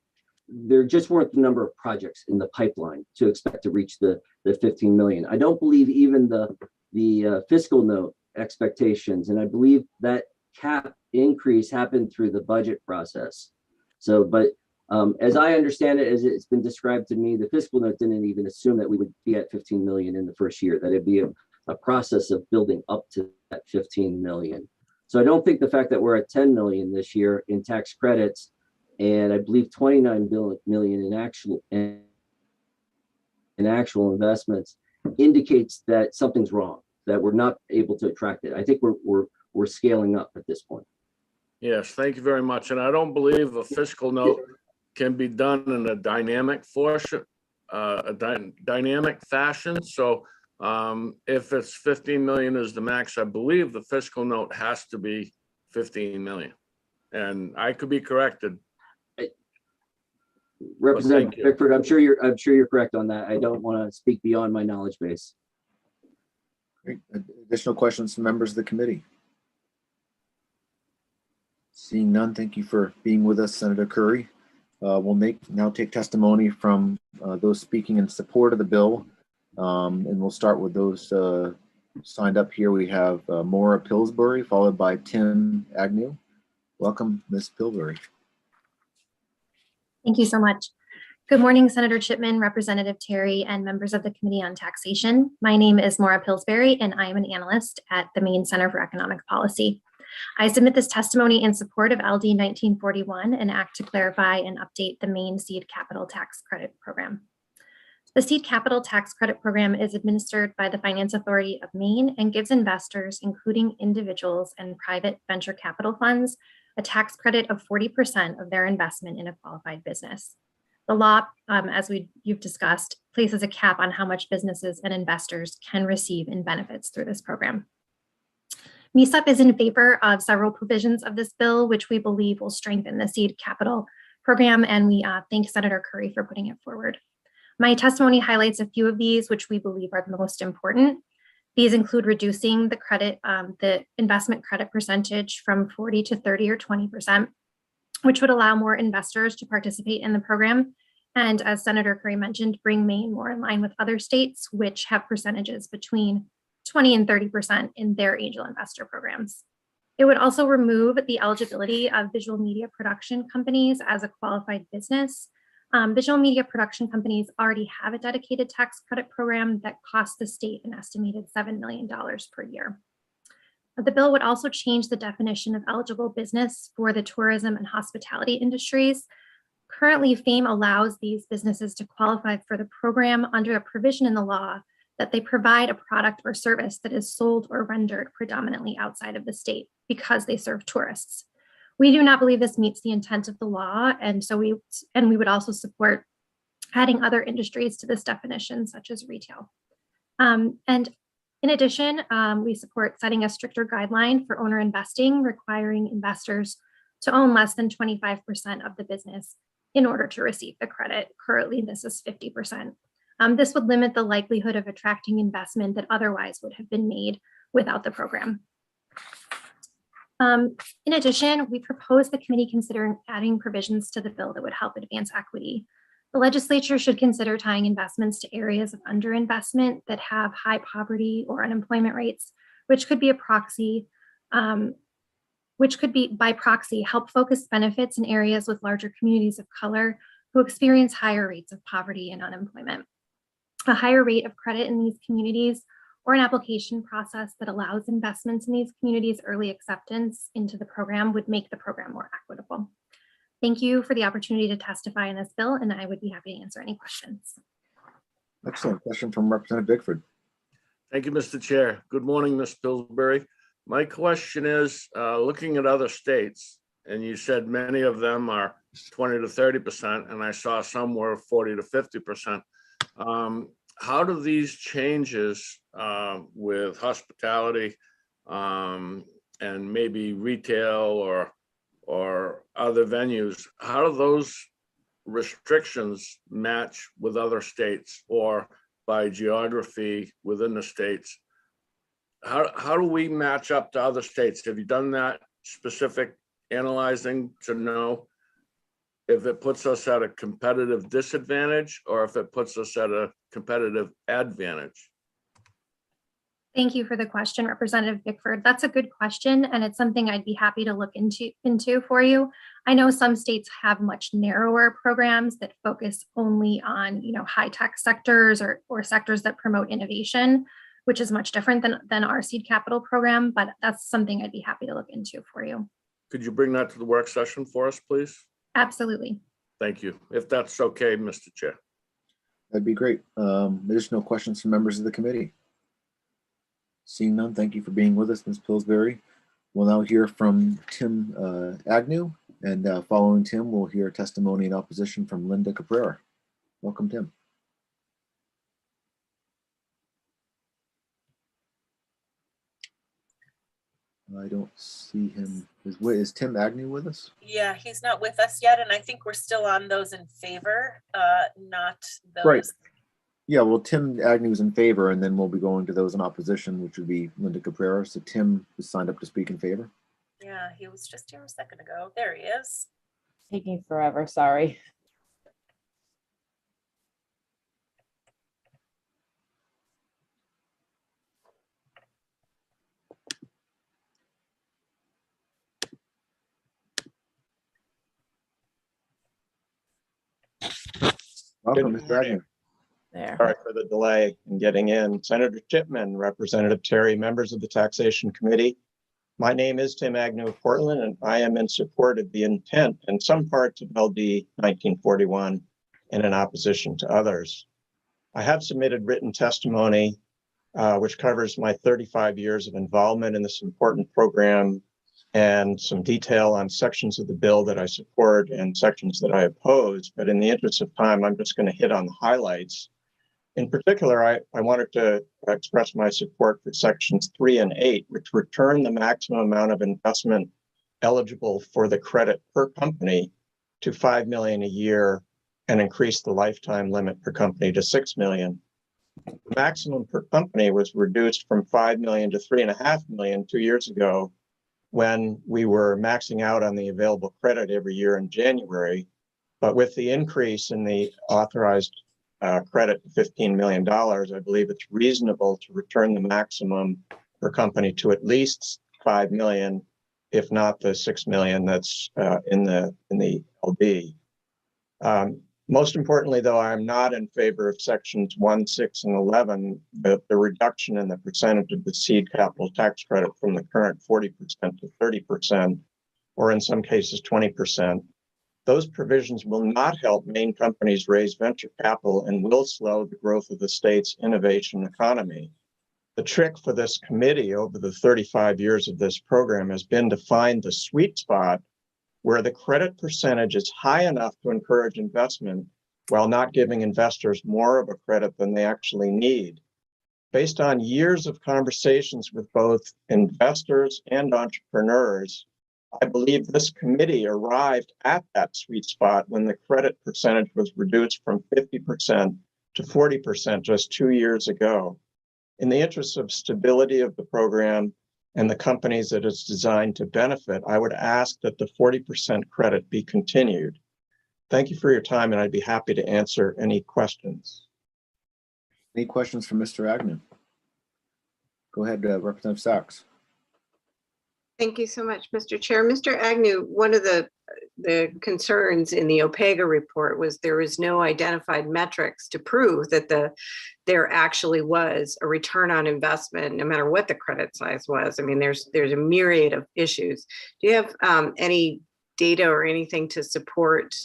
there just weren't the number of projects in the pipeline to expect to reach the 15 million. I don't believe even the fiscal note expectations, and I believe that cap increase happened through the budget process. So, but as I understand it, as it's been described to me, the fiscal note didn't even assume that we would be at 15 million in the first year, that it'd be a process of building up to that 15 million. So I don't think the fact that we're at 10 million this year in tax credits, and I believe 29 million in actual investments indicates that something's wrong, that we're not able to attract it. I think we're scaling up at this point. Yes, thank you very much. And I don't believe a fiscal note can be done in a dynamic fashion. So if it's 15 million is the max, I believe the fiscal note has to be 15 million. And I could be corrected. Representative Bickford, I'm sure you're correct on that. I don't want to speak beyond my knowledge base. Great. Additional questions from members of the committee? Seeing none, thank you for being with us, Senator Curry. We'll now take testimony from those speaking in support of the bill. And we'll start with those signed up here. We have Maura Pillsbury, followed by Tim Agnew. Welcome, Ms. Pillsbury. Thank you so much. Good morning, Senator Chipman, Representative Terry, and members of the Committee on Taxation. My name is Maura Pillsbury, and I am an analyst at the Maine Center for Economic Policy. I submit this testimony in support of LD 1941, an act to clarify and update the Maine Seed Capital Tax Credit Program. The Seed Capital Tax Credit Program is administered by the Finance Authority of Maine and gives investors, including individuals and private venture capital funds, a tax credit of 40% of their investment in a qualified business. The law, as you've discussed, places a cap on how much businesses and investors can receive in benefits through this program. MESUP is in favor of several provisions of this bill, which we believe will strengthen the seed capital program, and we thank Senator Curry for putting it forward. My testimony highlights a few of these, which we believe are the most important. These include reducing the investment credit percentage from 40 to 30 or 20%, which would allow more investors to participate in the program. And as Senator Curry mentioned, bring Maine more in line with other states, which have percentages between 20 and 30% in their angel investor programs. It would also remove the eligibility of visual media production companies as a qualified business. Visual media production companies already have a dedicated tax credit program that costs the state an estimated $7 million per year. The bill would also change the definition of eligible business for the tourism and hospitality industries. Currently, FAME allows these businesses to qualify for the program under a provision in the law that they provide a product or service that is sold or rendered predominantly outside of the state because they serve tourists. We do not believe this meets the intent of the law, and so we would also support adding other industries to this definition, such as retail. And in addition, we support setting a stricter guideline for owner investing, requiring investors to own less than 25% of the business in order to receive the credit. Currently, this is 50%. This would limit the likelihood of attracting investment that otherwise would have been made without the program. In addition, we propose the committee consider adding provisions to the bill that would help advance equity. The legislature should consider tying investments to areas of underinvestment that have high poverty or unemployment rates, which could be by proxy help focus benefits in areas with larger communities of color who experience higher rates of poverty and unemployment. A higher rate of credit in these communities or an application process that allows investments in these communities' early acceptance into the program would make the program more equitable. Thank you for the opportunity to testify in this bill, and I would be happy to answer any questions. Excellent. Question from Representative Bickford. Thank you, Mr. Chair. Good morning, Ms. Pillsbury. My question is, looking at other states, and you said many of them are 20 to 30%, and I saw some were 40 to 50%. How do these changes with hospitality and maybe retail or other venues, how do those restrictions match with other states or by geography within the states? How do we match up to other states? Have you done that specific analyzing to know if it puts us at a competitive disadvantage or if it puts us at a competitive advantage? Thank you for the question, Representative Bickford. That's a good question, and it's something I'd be happy to look into for you. I know some states have much narrower programs that focus only on, high-tech sectors or sectors that promote innovation, which is much different than our seed capital program, but that's something I'd be happy to look into for you. Could you bring that to the work session for us, please? Absolutely. Thank you. If that's okay, Mr. Chair. That'd be great. Additional questions from members of the committee? Seeing none, thank you for being with us, Ms. Pillsbury. We'll now hear from Tim Agnew, and following Tim, we'll hear testimony in opposition from Linda Caprera. Welcome, Tim. I don't see him. Is Tim Agnew with us? Yeah, he's not with us yet, and I think we're still on those in favor, not those. Right. Yeah, well, Tim Agnew is in favor, and then we'll be going to those in opposition, which would be Linda Caprera. So Tim is signed up to speak in favor. Yeah, he was just here a second ago. There he is. Taking forever, sorry. Welcome, Mr. Agnew. There. Sorry for the delay in getting in. Senator Chipman, Representative Terry, members of the Taxation Committee. My name is Tim Agnew of Portland, and I am in support of the intent in some parts of LD 1941 and in opposition to others. I have submitted written testimony, which covers my 35 years of involvement in this important program and some detail on sections of the bill that I support and sections that I oppose. But in the interest of time, I'm just going to hit on the highlights. In particular, I wanted to express my support for sections 3 and 8, which return the maximum amount of investment eligible for the credit per company to $5 million a year and increase the lifetime limit per company to $6 million. The maximum per company was reduced from $5 million to $3.5 million 2 years ago, when we were maxing out on the available credit every year in January. But with the increase in the authorized credit to $15 million, I believe it's reasonable to return the maximum per company to at least $5 million, if not the $6 million that's in the LD. Most importantly, though, I'm not in favor of sections 1, 6, and 11, the reduction in the percentage of the seed capital tax credit from the current 40% to 30%, or in some cases 20%. Those provisions will not help Maine companies raise venture capital and will slow the growth of the state's innovation economy. The trick for this committee over the 35 years of this program has been to find the sweet spot where the credit percentage is high enough to encourage investment while not giving investors more of a credit than they actually need. Based on years of conversations with both investors and entrepreneurs, I believe this committee arrived at that sweet spot when the credit percentage was reduced from 50% to 40% just 2 years ago. In the interest of stability of the program and the companies that it's designed to benefit, I would ask that the 40% credit be continued. Thank you for your time, and I'd be happy to answer any questions. Any questions for Mr. Agnew? Go ahead, Representative Sachs. Thank you so much, Mr. Chair. Mr. Agnew, one of the concerns in the OPEGA report was there was no identified metrics to prove that there actually was a return on investment, no matter what the credit size was. I mean, there's a myriad of issues. Do you have any data or anything to support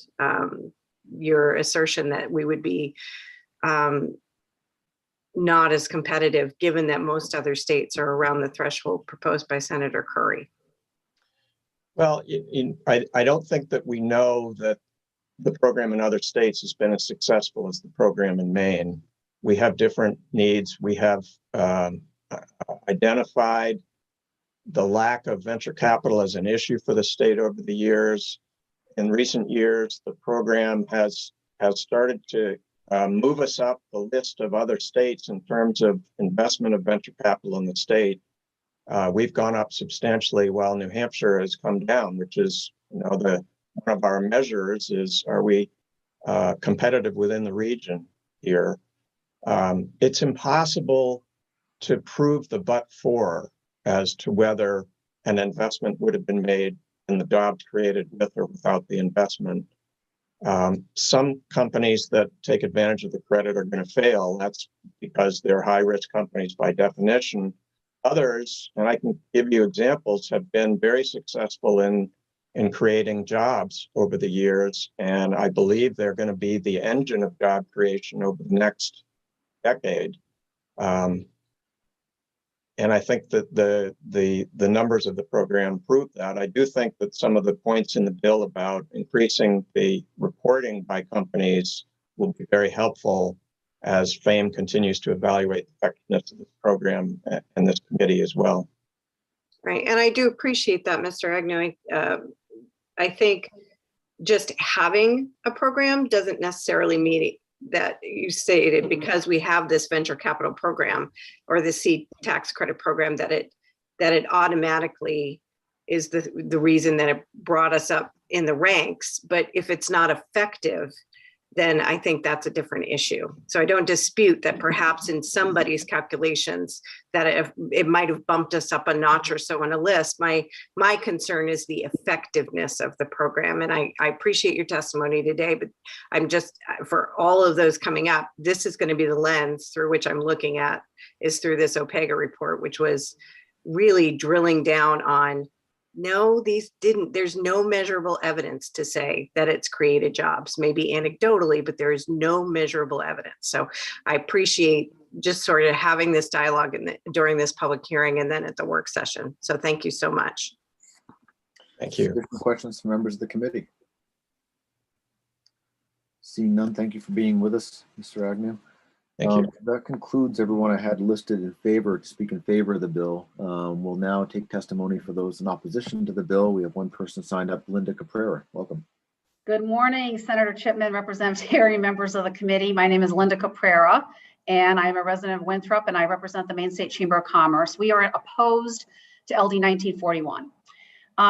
your assertion that we would be not as competitive, given that most other states are around the threshold proposed by Senator Curry? Well, I don't think that we know that the program in other states has been as successful as the program in Maine. We have different needs. We have identified the lack of venture capital as an issue for the state over the years. In recent years, the program has started to move us up the list of other states in terms of investment of venture capital in the state. We've gone up substantially while New Hampshire has come down, which is, one of our measures is, are we competitive within the region here? It's impossible to prove the but-for as to whether an investment would have been made and the jobs created with or without the investment. Some companies that take advantage of the credit are going to fail. That's because they're high-risk companies by definition. Others, and I can give you examples, have been very successful in creating jobs over the years. And I believe they're going to be the engine of job creation over the next decade. And I think that the numbers of the program prove that. I do think that some of the points in the bill about increasing the reporting by companies will be very helpful as FAME continues to evaluate the effectiveness of this program and this committee as well. Right, and I do appreciate that, Mr. Agnew. I think just having a program doesn't necessarily mean that you stated because we have this venture capital program or the seed tax credit program that it automatically is the reason that it brought us up in the ranks. But if it's not effective, then I think that's a different issue. So I don't dispute that perhaps in somebody's calculations that it might have bumped us up a notch or so on a list. My concern is the effectiveness of the program. And I appreciate your testimony today, but I'm just, for all of those coming up, this is going to be the lens through which I'm looking at, is through this OPEGA report, which was really drilling down on, no, there's no measurable evidence to say that it's created jobs, maybe anecdotally, but there is no measurable evidence. So I appreciate just sort of having this dialogue during this public hearing and then at the work session. So thank you so much. Thank you. Additional questions from members of the committee? Seeing none, thank you for being with us, Mr. Agnew. Thank you. That concludes everyone I had listed in favor to speak in favor of the bill. We'll now take testimony for those in opposition to the bill. We have one person signed up, Linda Caprera. Welcome. Good morning, Senator Chipman, Representative Terry, members of the committee. My name is Linda Caprera, and I'm a resident of Winthrop, and I represent the Maine State Chamber of Commerce. We are opposed to LD 1941.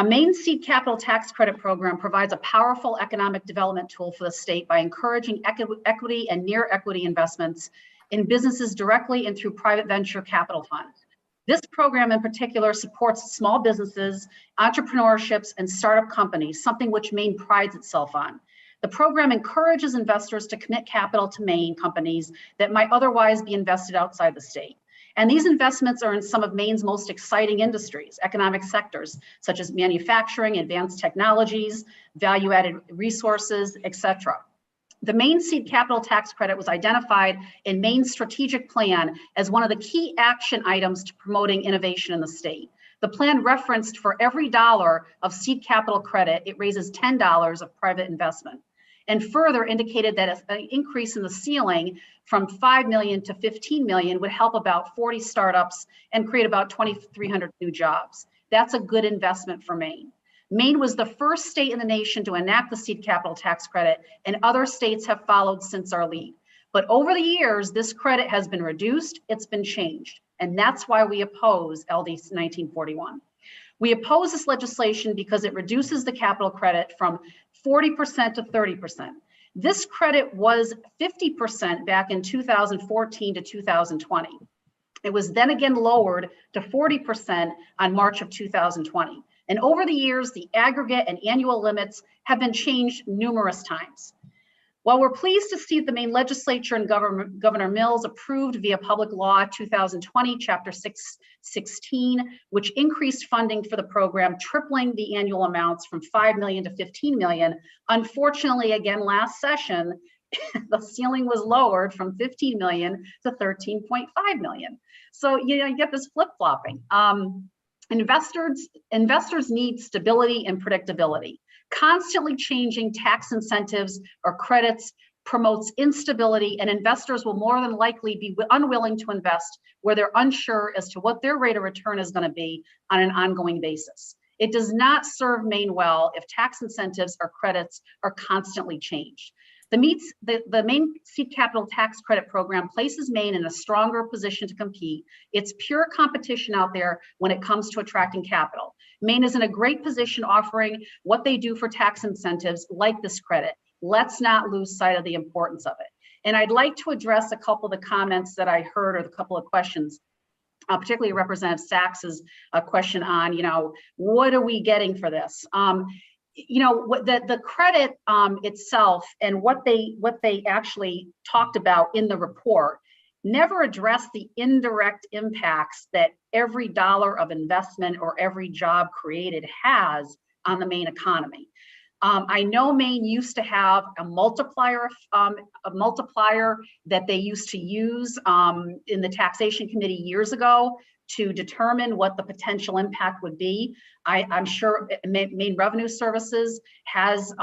Maine Seed Capital Tax Credit Program provides a powerful economic development tool for the state by encouraging equity and near equity investments in businesses directly and through private venture capital funds. This program in particular supports small businesses, entrepreneurships, and startup companies, something which Maine prides itself on. The program encourages investors to commit capital to Maine companies that might otherwise be invested outside the state. And these investments are in some of Maine's most exciting industries, economic sectors, such as manufacturing, advanced technologies, value-added resources, etc. The Maine Seed Capital Tax Credit was identified in Maine's strategic plan as one of the key action items to promoting innovation in the state. The plan referenced for every $1 of seed capital credit, it raises $10 of private investment, and further indicated that an increase in the ceiling from 5 million to 15 million would help about 40 startups and create about 2,300 new jobs. That's a good investment for Maine. Maine was the first state in the nation to enact the seed capital tax credit, and other states have followed since our lead. But over the years, this credit has been reduced, it's been changed, and that's why we oppose LD 1941. We oppose this legislation because it reduces the capital credit from 40% to 30%. This credit was 50% back in 2014 to 2020. It was then again lowered to 40% on March of 2020. And over the years, the aggregate and annual limits have been changed numerous times. While we're pleased to see the Maine legislature and Governor Mills approved via Public Law 2020, Chapter 616, which increased funding for the program, tripling the annual amounts from 5 million to 15 million. Unfortunately, again, last session, the ceiling was lowered from 15 million to 13.5 million. So, you get this flip-flopping. Investors need stability and predictability. Constantly changing tax incentives or credits promotes instability, and investors will more than likely be unwilling to invest where they're unsure as to what their rate of return is going to be on an ongoing basis. It does not serve Maine well if tax incentives or credits are constantly changed. The Maine Seed Capital Tax Credit Program places Maine in a stronger position to compete. It's pure competition out there when it comes to attracting capital. Maine is in a great position offering what they do for tax incentives like this credit. Let's not lose sight of the importance of it. And I'd like to address a couple of the comments that I heard, or a couple of questions, particularly Representative Sachs's question on, what are we getting for this? The credit itself and what they actually talked about in the report never addressed the indirect impacts that every dollar of investment or every job created has on the Maine economy. I know Maine used to have a multiplier that they used to use in the taxation committee years ago to determine what the potential impact would be. I'm sure Maine Revenue Services has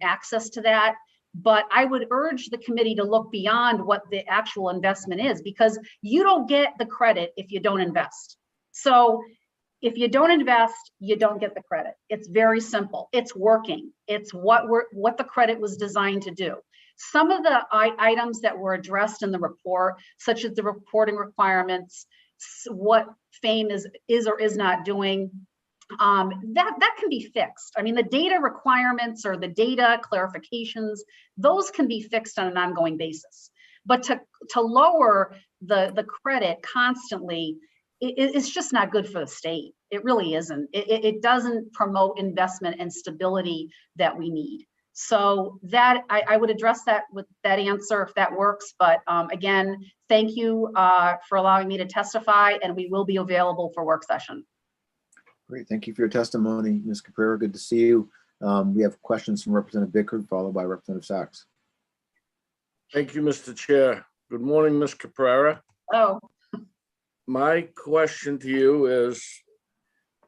access to that, but I would urge the committee to look beyond what the actual investment is, because you don't get the credit if you don't invest. So if you don't invest, you don't get the credit. It's very simple. It's working. It's what the credit was designed to do. Some of the items that were addressed in the report, such as the reporting requirements, what FAME is or is not doing, that can be fixed. I mean, the data requirements or the data clarifications, those can be fixed on an ongoing basis. But to lower the credit constantly, it's just not good for the state. It really isn't. It doesn't promote investment and stability that we need. So that I would address that with that answer if that works. But again, thank you for allowing me to testify, and we will be available for work session. Great, thank you for your testimony, Ms. Caprera. Good to see you. We have questions from Representative Bickford, followed by Representative Sachs. Thank you, Mr. Chair. Good morning, Ms. Caprera. Oh. My question to you is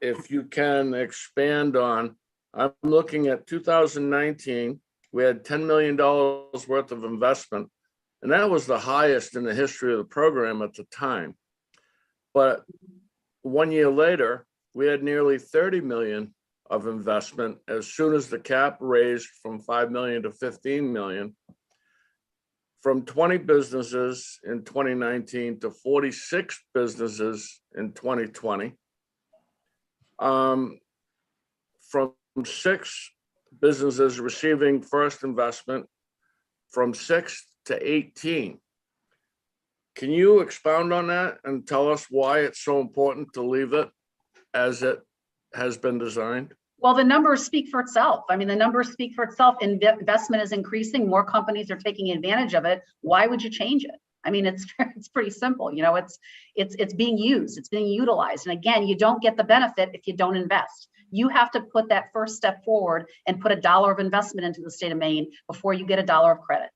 if you can expand on I'm looking at 2019, we had $10 million worth of investment, and that was the highest in the history of the program at the time. But 1 year later, we had nearly 30 million of investment as soon as the cap raised from 5 million to 15 million, from 20 businesses in 2019 to 46 businesses in 2020. From 6 businesses receiving first investment, from 6 to 18. Can you expound on that and tell us why it's so important to leave it as it has been designed? Well, the numbers speak for itself. I mean, the numbers speak for itself. Investment is increasing. More companies are taking advantage of it. Why would you change it? I mean, it's pretty simple. You know, it's being used. It's being utilized. And again, you don't get the benefit if you don't invest. You have to put that first step forward and put $1 of investment into the state of Maine before you get $1 of credit.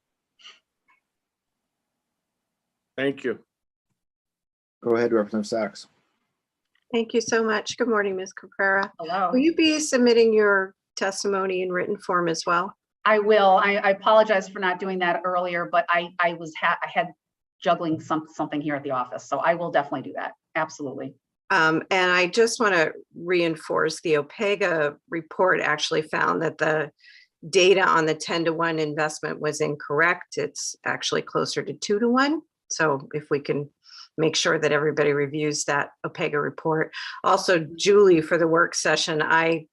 Thank you. Go ahead, Representative Sachs. Thank you so much. Good morning, Ms. Caprera. Hello. Will you be submitting your testimony in written form as well? I will. I apologize for not doing that earlier, but I had juggling something here at the office. So I will definitely do that. Absolutely. And I just want to reinforce the OPEGA report actually found that the data on the 10-to-1 investment was incorrect. It's actually closer to 2-to-1. So if we can make sure that everybody reviews that OPEGA report. Also, Julie, for the work session, I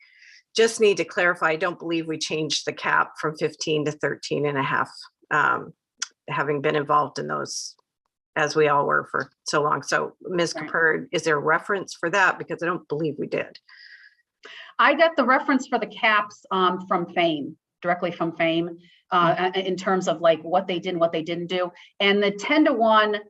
just need to clarify, I don't believe we changed the cap from 15 to 13.5, having been involved in those as we all were for so long. So Ms. Caprera, is there a reference for that? Because I don't believe we did. I got the reference for the caps from FAME, directly from FAME, in terms of like what they did and what they didn't do. And the 10-to-1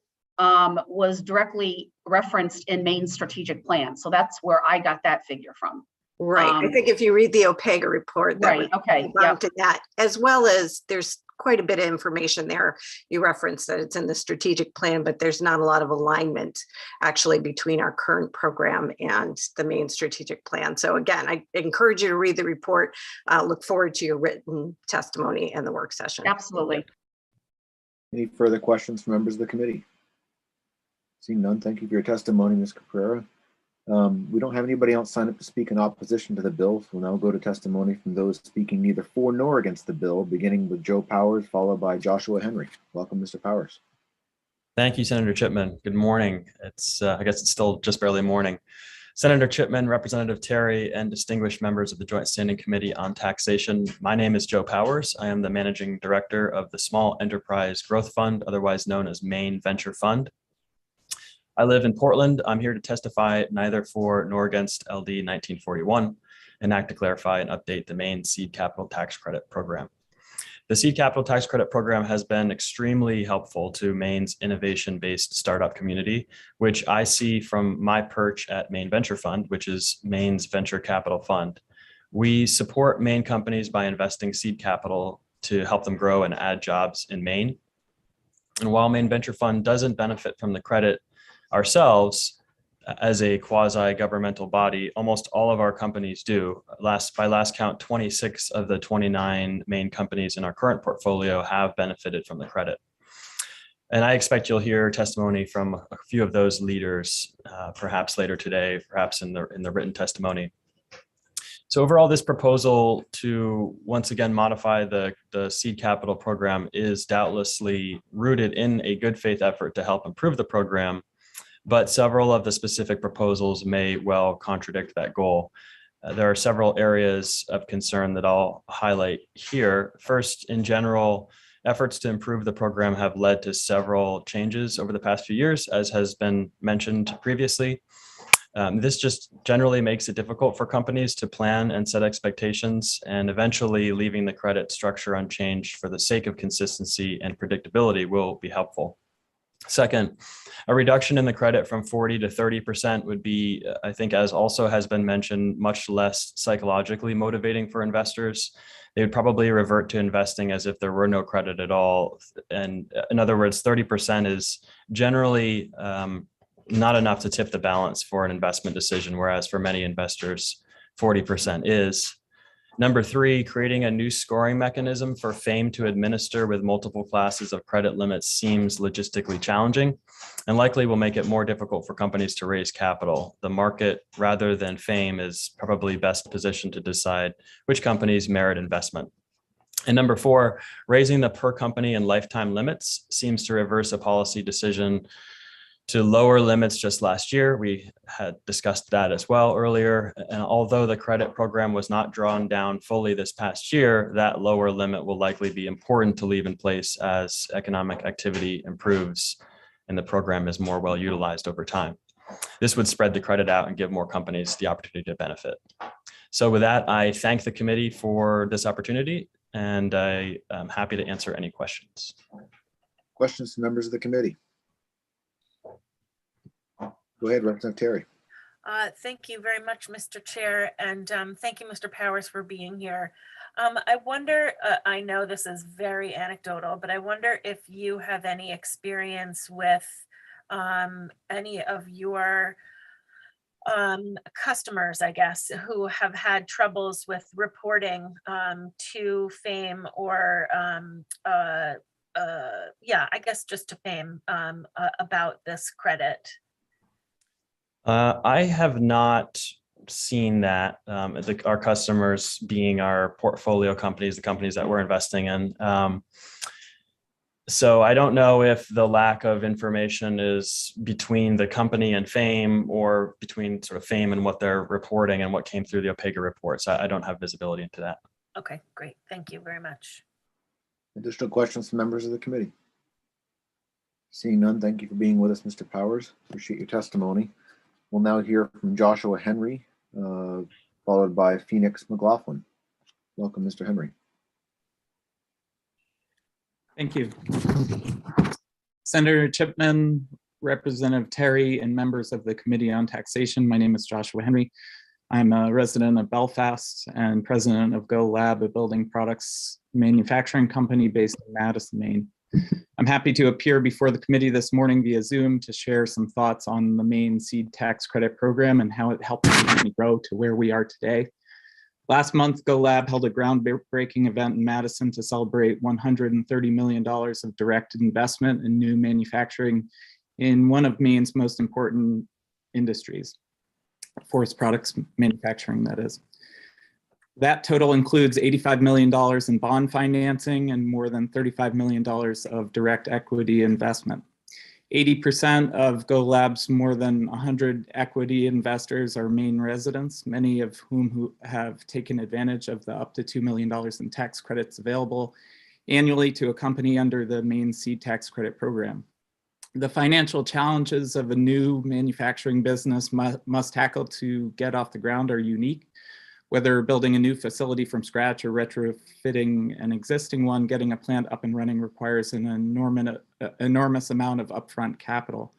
was directly referenced in Maine's strategic plan. So that's where I got that figure from. Right. I think if you read the OPEGA report, that right. Okay. Yep. To that, as well as there's quite a bit of information there. You referenced that it's in the strategic plan, but there's not a lot of alignment actually between our current program and the Maine strategic plan. So again, I encourage you to read the report. Look forward to your written testimony and the work session. Absolutely. Any further questions from members of the committee? Seeing none, thank you for your testimony, Ms. Caprera. We don't have anybody else sign up to speak in opposition to the bill, so we'll now go to testimony from those speaking neither for nor against the bill, beginning with Joe Powers, followed by Joshua Henry. Welcome, Mr. Powers. Thank you, Senator Chipman. Good morning. I guess it's still just barely morning. Senator Chipman, Representative Terry, and distinguished members of the Joint Standing Committee on Taxation. My name is Joe Powers. I am the Managing Director of the Small Enterprise Growth Fund, otherwise known as Maine Venture Fund. I live in Portland. I'm here to testify neither for nor against LD 1941, an act to clarify and update the Maine Seed Capital Tax Credit Program. The Seed Capital Tax Credit Program has been extremely helpful to Maine's innovation-based startup community, which I see from my perch at Maine Venture Fund, which is Maine's venture capital fund. We support Maine companies by investing seed capital to help them grow and add jobs in Maine. And while Maine Venture Fund doesn't benefit from the credit ourselves as a quasi-governmental body, almost all of our companies do. By last count, 26 of the 29 Maine companies in our current portfolio have benefited from the credit. And I expect you'll hear testimony from a few of those leaders, perhaps later today, perhaps in the written testimony. So overall, this proposal to once again modify the seed capital program is doubtlessly rooted in a good faith effort to help improve the program, but several of the specific proposals may well contradict that goal. There are several areas of concern that I'll highlight here. First, in general, efforts to improve the program have led to several changes over the past few years, as has been mentioned previously. This just generally makes it difficult for companies to plan and set expectations, and eventually leaving the credit structure unchanged for the sake of consistency and predictability will be helpful. Second, a reduction in the credit from 40 to 30% would be, I think, as also has been mentioned, much less psychologically motivating for investors. They would probably revert to investing as if there were no credit at all. And in other words, 30% is generally not enough to tip the balance for an investment decision, whereas for many investors, 40% is. Number 3, creating a new scoring mechanism for FAME to administer with multiple classes of credit limits seems logistically challenging and likely will make it more difficult for companies to raise capital. The market, rather than FAME, is probably best positioned to decide which companies merit investment. And number 4, raising the per company and lifetime limits seems to reverse a policy decision to lower limits just last year. We had discussed that as well earlier. And although the credit program was not drawn down fully this past year, that lower limit will likely be important to leave in place as economic activity improves and the program is more well utilized over time. This would spread the credit out and give more companies the opportunity to benefit. So with that, I thank the committee for this opportunity, and I am happy to answer any questions. Questions from members of the committee? Go ahead, Representative Terry. Thank you very much, Mr. Chair, and thank you, Mr. Powers, for being here. I wonder, I know this is very anecdotal, but I wonder if you have any experience with any of your customers, I guess, who have had troubles with reporting to FAME or, yeah, I guess just to FAME about this credit. I have not seen that. Our customers being our portfolio companies, the companies that we're investing in. So I don't know if the lack of information is between the company and FAME or between sort of FAME and what they're reporting and what came through the OPEGA reports. I don't have visibility into that. Okay, great. Thank you very much. Additional questions from members of the committee? Seeing none, thank you for being with us, Mr. Powers. Appreciate your testimony. We'll now hear from Joshua Henry, followed by Phoenix McLaughlin. Welcome, Mr. Henry. Thank you. Senator Chipman, Representative Terry, and members of the Committee on Taxation. My name is Joshua Henry. I'm a resident of Belfast and president of Go Lab, a building products manufacturing company based in Madison, Maine. I'm happy to appear before the committee this morning via Zoom to share some thoughts on the Maine Seed Tax Credit Program and how it helped the company grow to where we are today. Last month, Go Lab held a groundbreaking event in Madison to celebrate $130 million of direct investment in new manufacturing in one of Maine's most important industries, forest products manufacturing, that is. That total includes $85 million in bond financing and more than $35 million of direct equity investment. 80% of Go Lab's more than 100 equity investors are Maine residents, many of whom have taken advantage of the up to $2 million in tax credits available annually to a company under the Maine Seed Tax Credit Program. The financial challenges of a new manufacturing business must tackle to get off the ground are unique. Whether building a new facility from scratch or retrofitting an existing one, getting a plant up and running requires an enormous amount of upfront capital.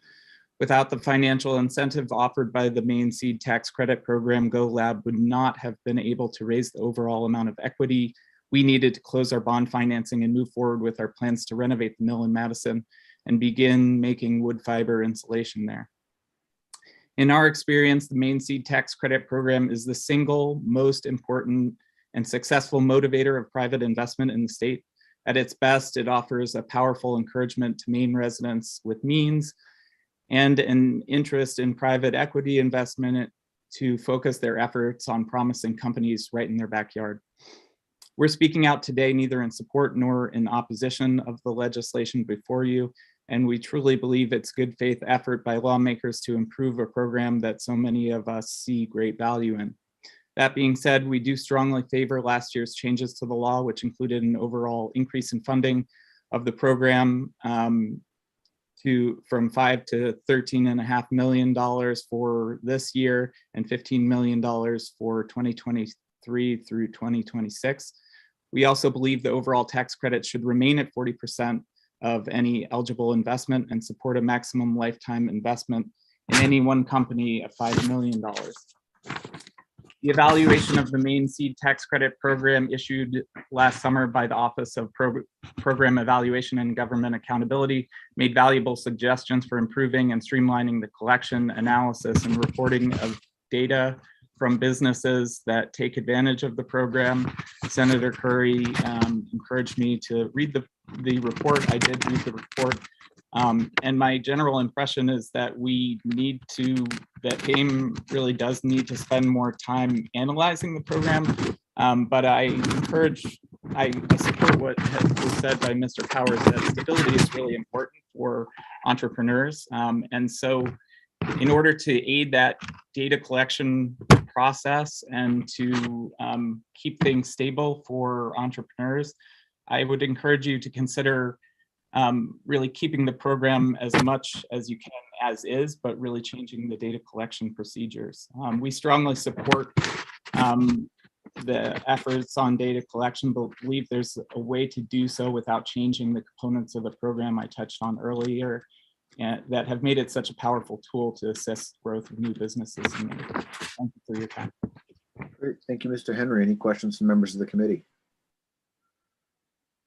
Without the financial incentive offered by the Maine Seed Tax Credit Program, Go Lab would not have been able to raise the overall amount of equity we needed to close our bond financing and move forward with our plans to renovate the mill in Madison and begin making wood fiber insulation there. In our experience, the Maine Seed Tax Credit Program is the single most important and successful motivator of private investment in the state. At its best, it offers a powerful encouragement to Maine residents with means and an interest in private equity investment to focus their efforts on promising companies right in their backyard. We're speaking out today neither in support nor in opposition of the legislation before you, and we truly believe it's good faith effort by lawmakers to improve a program that so many of us see great value in. That being said, we do strongly favor last year's changes to the law, which included an overall increase in funding of the program from $5 to $13.5 million for this year and $15 million for 2023 through 2026. We also believe the overall tax credit should remain at 40% of any eligible investment and support a maximum lifetime investment in any one company of $5 million. The evaluation of the Maine Seed Tax Credit Program issued last summer by the Office of Program Evaluation and Government Accountability made valuable suggestions for improving and streamlining the collection, analysis, and reporting of data from businesses that take advantage of the program. Senator Curry encouraged me to read the report. I did read the report. And my general impression is that that BAME really does need to spend more time analyzing the program. But I support what was said by Mr. Powers, that stability is really important for entrepreneurs. And so in order to aid that data collection process and to keep things stable for entrepreneurs, I would encourage you to consider really keeping the program as much as you can as is, but really changing the data collection procedures. We strongly support the efforts on data collection, but believe there's a way to do so without changing the components of the program I touched on earlier, and that have made it such a powerful tool to assist growth of new businesses. Thank you for your time. Great. Thank you, Mr. Henry. Any questions from members of the committee?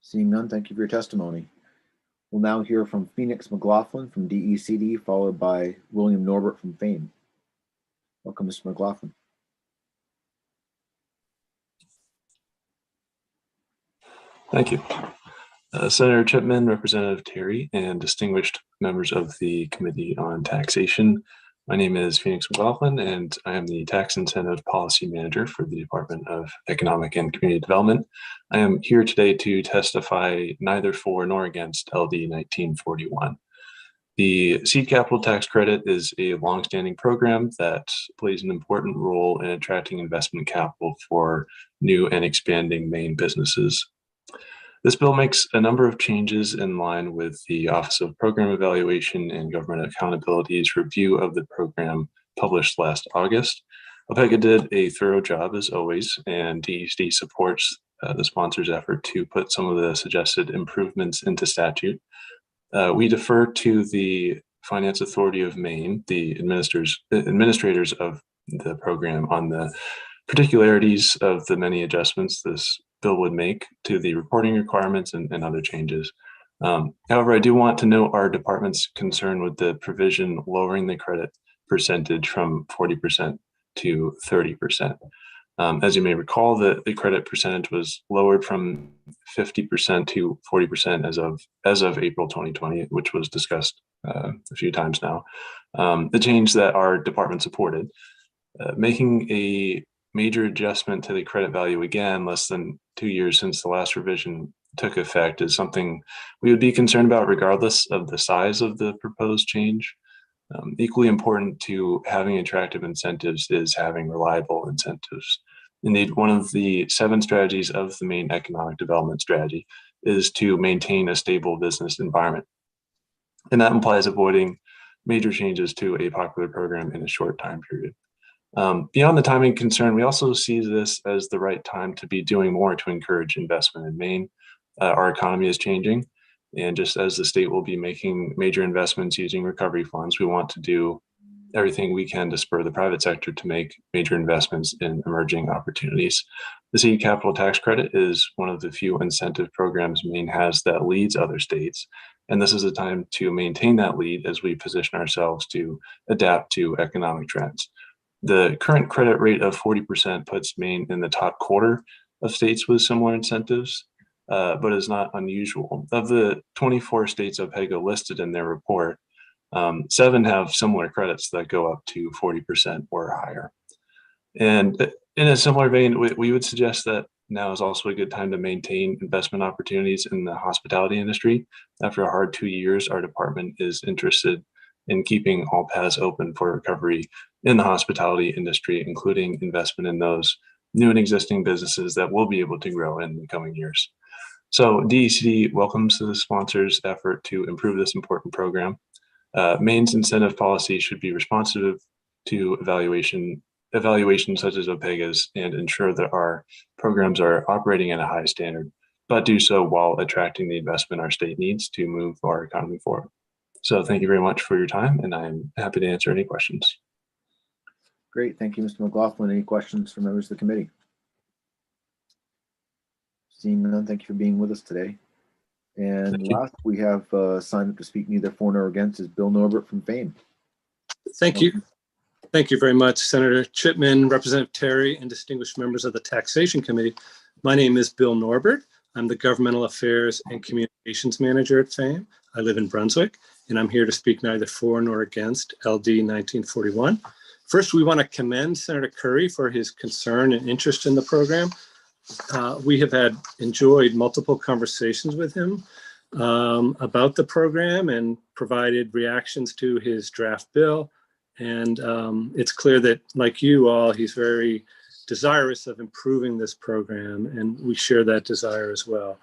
Seeing none, thank you for your testimony. We'll now hear from Phoenix McLaughlin from DECD, followed by William Norbert from FAME. Welcome, Mr. McLaughlin. Thank you. Senator Chipman, Representative Terry, and distinguished members of the Committee on Taxation. My name is Phoenix McLaughlin, and I am the Tax Incentive Policy Manager for the Department of Economic and Community Development. I am here today to testify neither for nor against LD 1941. The seed capital tax credit is a longstanding program that plays an important role in attracting investment capital for new and expanding Maine businesses. This bill makes a number of changes in line with the Office of Program Evaluation and Government Accountability's review of the program published last August. OPEGA did a thorough job as always, and DECD supports the sponsor's effort to put some of the suggested improvements into statute. We defer to the Finance Authority of Maine, the administrators of the program, on the particularities of the many adjustments this bill would make to the reporting requirements and other changes. However, I do want to note our department's concern with the provision lowering the credit percentage from 40% to 30%. As you may recall, the credit percentage was lowered from 50% to 40% as of April 2020, which was discussed a few times now. The change that our department supported, making a major adjustment to the credit value again less than 2 years since the last revision took effect, is something we would be concerned about regardless of the size of the proposed change. Equally important to having attractive incentives is having reliable incentives. Indeed, one of the 7 strategies of the Maine Economic Development Strategy is to maintain a stable business environment. And that implies avoiding major changes to a popular program in a short time period. Beyond the timing concern, we also see this as the right time to be doing more to encourage investment in Maine. Our economy is changing, and just as the state will be making major investments using recovery funds, we want to do everything we can to spur the private sector to make major investments in emerging opportunities. The seed capital tax credit is one of the few incentive programs Maine has that leads other states, and this is a time to maintain that lead as we position ourselves to adapt to economic trends. The current credit rate of 40% puts Maine in the top quarter of states with similar incentives, but is not unusual. Of the 24 states OPEGA listed in their report, 7 have similar credits that go up to 40% or higher. And in a similar vein, we would suggest that now is also a good time to maintain investment opportunities in the hospitality industry. After a hard 2 years, our department is interested in keeping all paths open for recovery in the hospitality industry, including investment in those new and existing businesses that will be able to grow in the coming years. So DECD welcomes the sponsor's effort to improve this important program. Maine's incentive policy should be responsive to evaluations such as OPEGA's and ensure that our programs are operating at a high standard, but do so while attracting the investment our state needs to move our economy forward. So thank you very much for your time, and I'm happy to answer any questions. Great. Thank you, Mr. McLaughlin. Any questions from members of the committee? Seeing none, thank you for being with us today. And last, we have signed up to speak neither for nor against is Bill Norbert from FAME. Thank you. Thank you very much, Senator Chipman, Representative Terry, and distinguished members of the Taxation Committee. My name is Bill Norbert. I'm the Governmental Affairs and Communications Manager at FAME. I live in Brunswick, and I'm here to speak neither for nor against LD 1941. First, we want to commend Senator Curry for his concern and interest in the program. We have enjoyed multiple conversations with him about the program and provided reactions to his draft bill. And it's clear that, like you all, he's very desirous of improving this program, and we share that desire as well.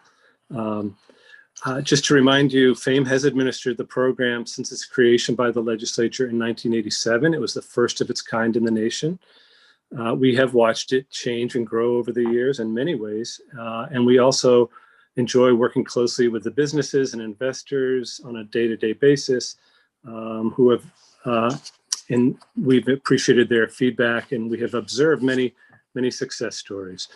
Just to remind you, FAME has administered the program since its creation by the legislature in 1987. It was the first of its kind in the nation. We have watched it change and grow over the years in many ways, and we also enjoy working closely with the businesses and investors on a day-to-day basis who have, and we've appreciated their feedback, and we have observed many success stories.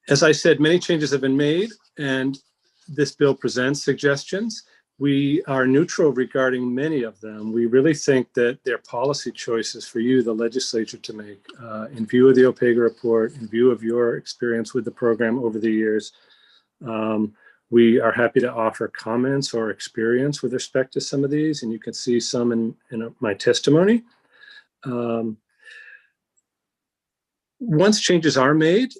As I said, many changes have been made, and this bill presents suggestions. We are neutral regarding many of them. We really think that they're policy choices for you, the legislature, to make in view of the OPEGA report, in view of your experience with the program over the years. We are happy to offer comments or experience with respect to some of these, and you can see some in my testimony. Once changes are made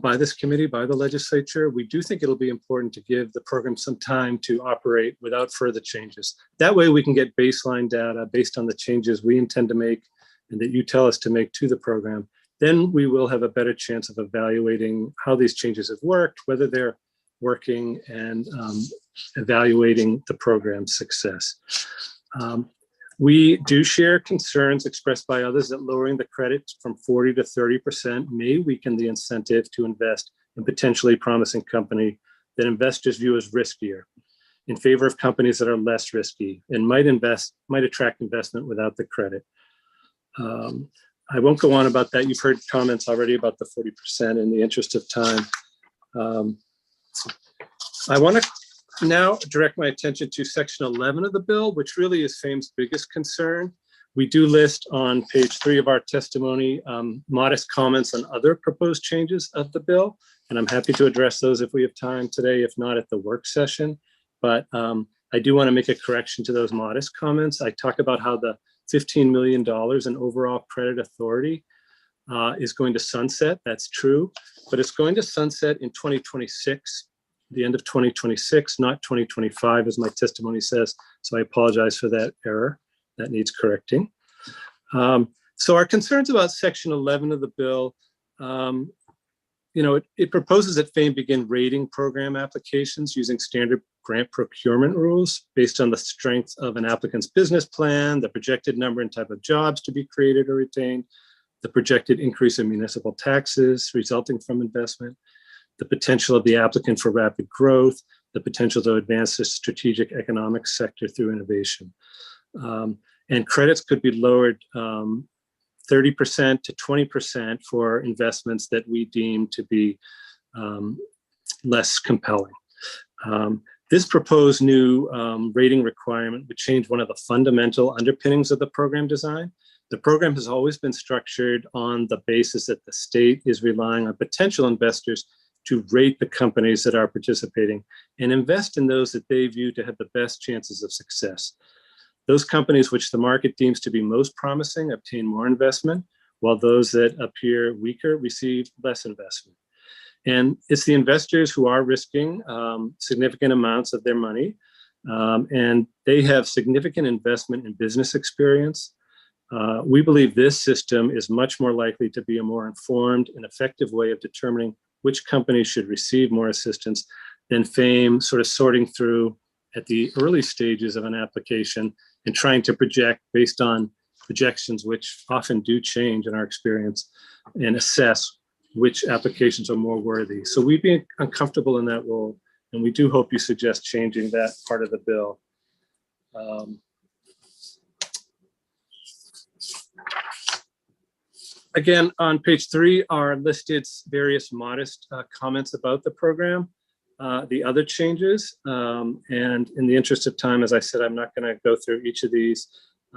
by this committee, by the legislature, we do think it'll be important to give the program some time to operate without further changes. That way we can get baseline data based on the changes we intend to make and that you tell us to make to the program. Then we will have a better chance of evaluating how these changes have worked, whether they're working, and evaluating the program's success. We do share concerns expressed by others that lowering the credit from 40 to 30% may weaken the incentive to invest in potentially promising company that investors view as riskier in favor of companies that are less risky and might attract investment without the credit. I won't go on about that. You've heard comments already about the 40% in the interest of time. I want to now direct my attention to section 11 of the bill, which really is FAME's biggest concern. We do list on page 3 of our testimony modest comments on other proposed changes of the bill, and I'm happy to address those if we have time today, if not at the work session. But I do want to make a correction to those modest comments. I talk about how the $15 million in overall credit authority is going to sunset. That's true, but it's going to sunset in 2026. The end of 2026, not 2025, as my testimony says. So I apologize for that error. That needs correcting. So our concerns about section 11 of the bill, it proposes that FAME begin rating program applications using standard grant procurement rules based on the strength of an applicant's business plan, the projected number and type of jobs to be created or retained, the projected increase in municipal taxes resulting from investment, the potential of the applicant for rapid growth, the potential to advance the strategic economic sector through innovation. And credits could be lowered 30% to 20% for investments that we deem to be less compelling. This proposed new rating requirement would change one of the fundamental underpinnings of the program design. The program has always been structured on the basis that the state is relying on potential investors to rate the companies that are participating and invest in those that they view to have the best chances of success. Those companies which the market deems to be most promising obtain more investment, while those that appear weaker receive less investment. And it's the investors who are risking significant amounts of their money, and they have significant investment in business experience. We believe this system is much more likely to be a more informed and effective way of determining which companies should receive more assistance than FAME sort of sorting through at the early stages of an application and trying to project based on projections, which often do change in our experience, and assess which applications are more worthy. So we'd be uncomfortable in that role, and we do hope you suggest changing that part of the bill. Again, on page 3 are listed various modest comments about the program, the other changes. And in the interest of time, as I said, I'm not going to go through each of these.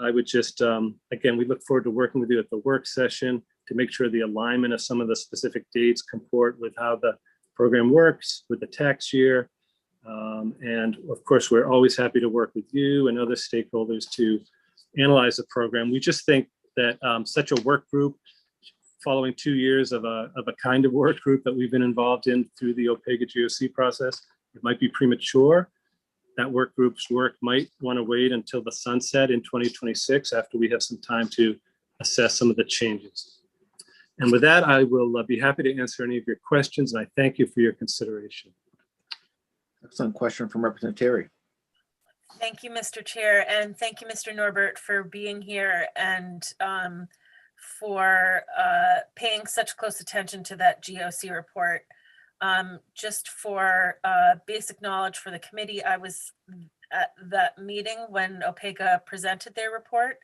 I would just, again, we look forward to working with you at the work session to make sure the alignment of some of the specific dates comport with how the program works with the tax year. And of course, we're always happy to work with you and other stakeholders to analyze the program. We just think that such a work group, following 2 years of a kind of work group that we've been involved in through the OPEGA GOC process, it might be premature. That work group's work might want to wait until the sunset in 2026 after we have some time to assess some of the changes. And with that, I will be happy to answer any of your questions, and I thank you for your consideration. Excellent question from Representative Terry. Thank you, Mr. Chair, and thank you, Mr. Norbert, for being here and for paying such close attention to that GOC report. Just for basic knowledge for the committee, I was at that meeting when OPEGA presented their report,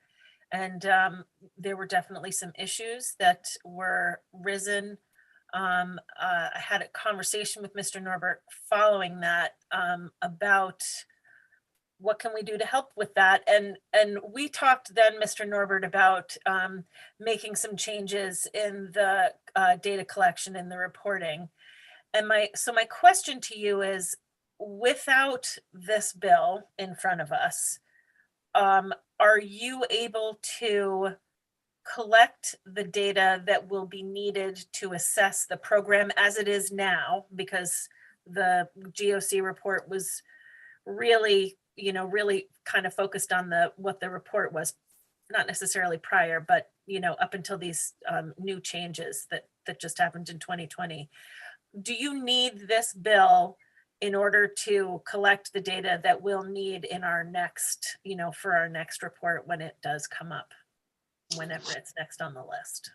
and there were definitely some issues that were risen. I had a conversation with Mr. Norbert following that about what can we do to help with that. And we talked then, Mr. Norbert, about making some changes in the data collection and the reporting. And my question to you is, without this bill in front of us, are you able to collect the data that will be needed to assess the program as it is now? Because the GOC report was really, really kind of focused on what the report was, not necessarily prior, but, up until these new changes that just happened in 2020. Do you need this bill in order to collect the data that we'll need in our next, for our next report when it does come up, whenever it's next on the list?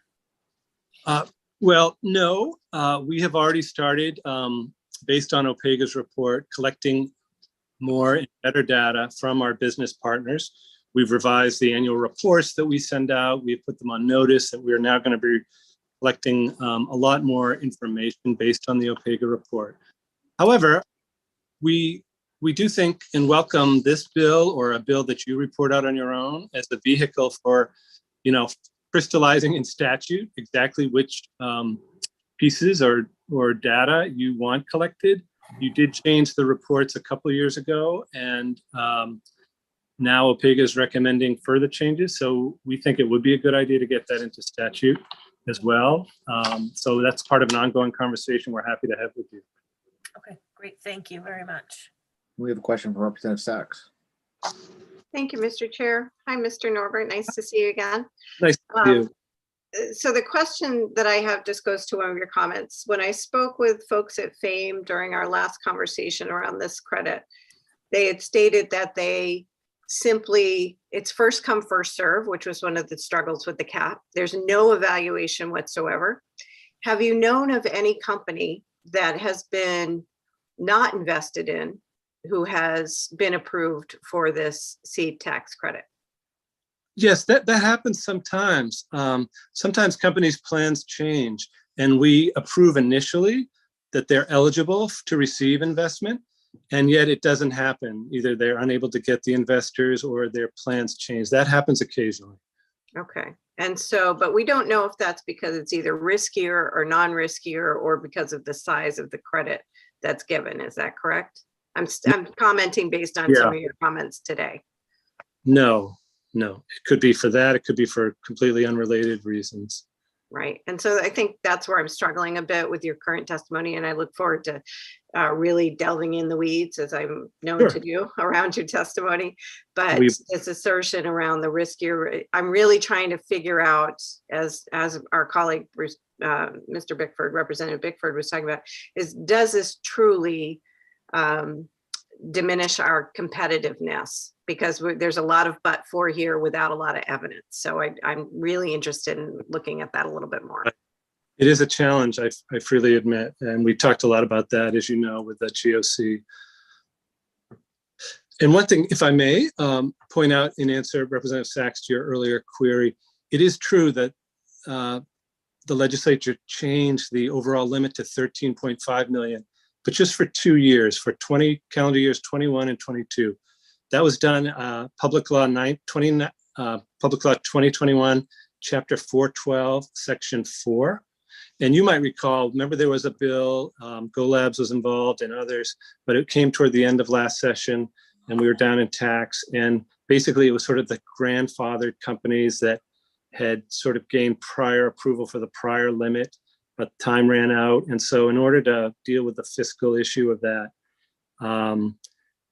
Well, no, we have already started, based on OPEGA's report, collecting more and better data from our business partners. We've revised the annual reports that we send out. We've put them on notice that we are now going to be collecting a lot more information based on the OPEGA report. However, we do think and welcome this bill or a bill that you report out on your own as a vehicle for, crystallizing in statute exactly which pieces or data you want collected. You did change the reports a couple of years ago, and now OPEGA is recommending further changes. So we think it would be a good idea to get that into statute as well. So that's part of an ongoing conversation we're happy to have with you. Okay, great. Thank you very much. We have a question from Representative Sachs. Thank you, Mr. Chair. Hi, Mr. Norbert. Nice to see you again. Nice to see you. So the question that I have just goes to one of your comments. When I spoke with folks at FAME during our last conversation around this credit, they had stated that they simply, it's first come, first serve, which was one of the struggles with the cap. There's no evaluation whatsoever. Have you known of any company that has been not invested in who has been approved for this seed tax credit? Yes, that happens sometimes. Sometimes companies' plans change, and we approve initially that they're eligible to receive investment, and yet it doesn't happen. Either they're unable to get the investors or their plans change. That happens occasionally. Okay. And so, but we don't know if that's because it's either riskier or non-riskier or because of the size of the credit that's given. Is that correct? I'm commenting based on some of your comments today. No. It could be for that. It could be for completely unrelated reasons. Right. And so I think that's where I'm struggling a bit with your current testimony. And I look forward to really delving in the weeds, as I'm known to do, around your testimony. But this assertion around the riskier, I'm really trying to figure out, as our colleague, Mr. Bickford, Representative Bickford was talking about, is does this truly diminish our competitiveness? Because there's a lot of but for here without a lot of evidence. So I'm really interested in looking at that a little bit more. It is a challenge, I freely admit. And we talked a lot about that, as you know, with the GOC. And one thing, if I may point out in answer, Representative Sachs, to your earlier query, it is true that the legislature changed the overall limit to 13.5 million, but just for 2 years, for 20 calendar years, 21 and 22. That was done, Public Law 29 Public Law 2021, Chapter 412, Section 4. And you might recall, remember there was a bill, Go Labs was involved and others, but it came toward the end of last session and we were down in tax. And basically it was sort of the grandfathered companies that had sort of gained prior approval for the prior limit, but time ran out. And so in order to deal with the fiscal issue of that,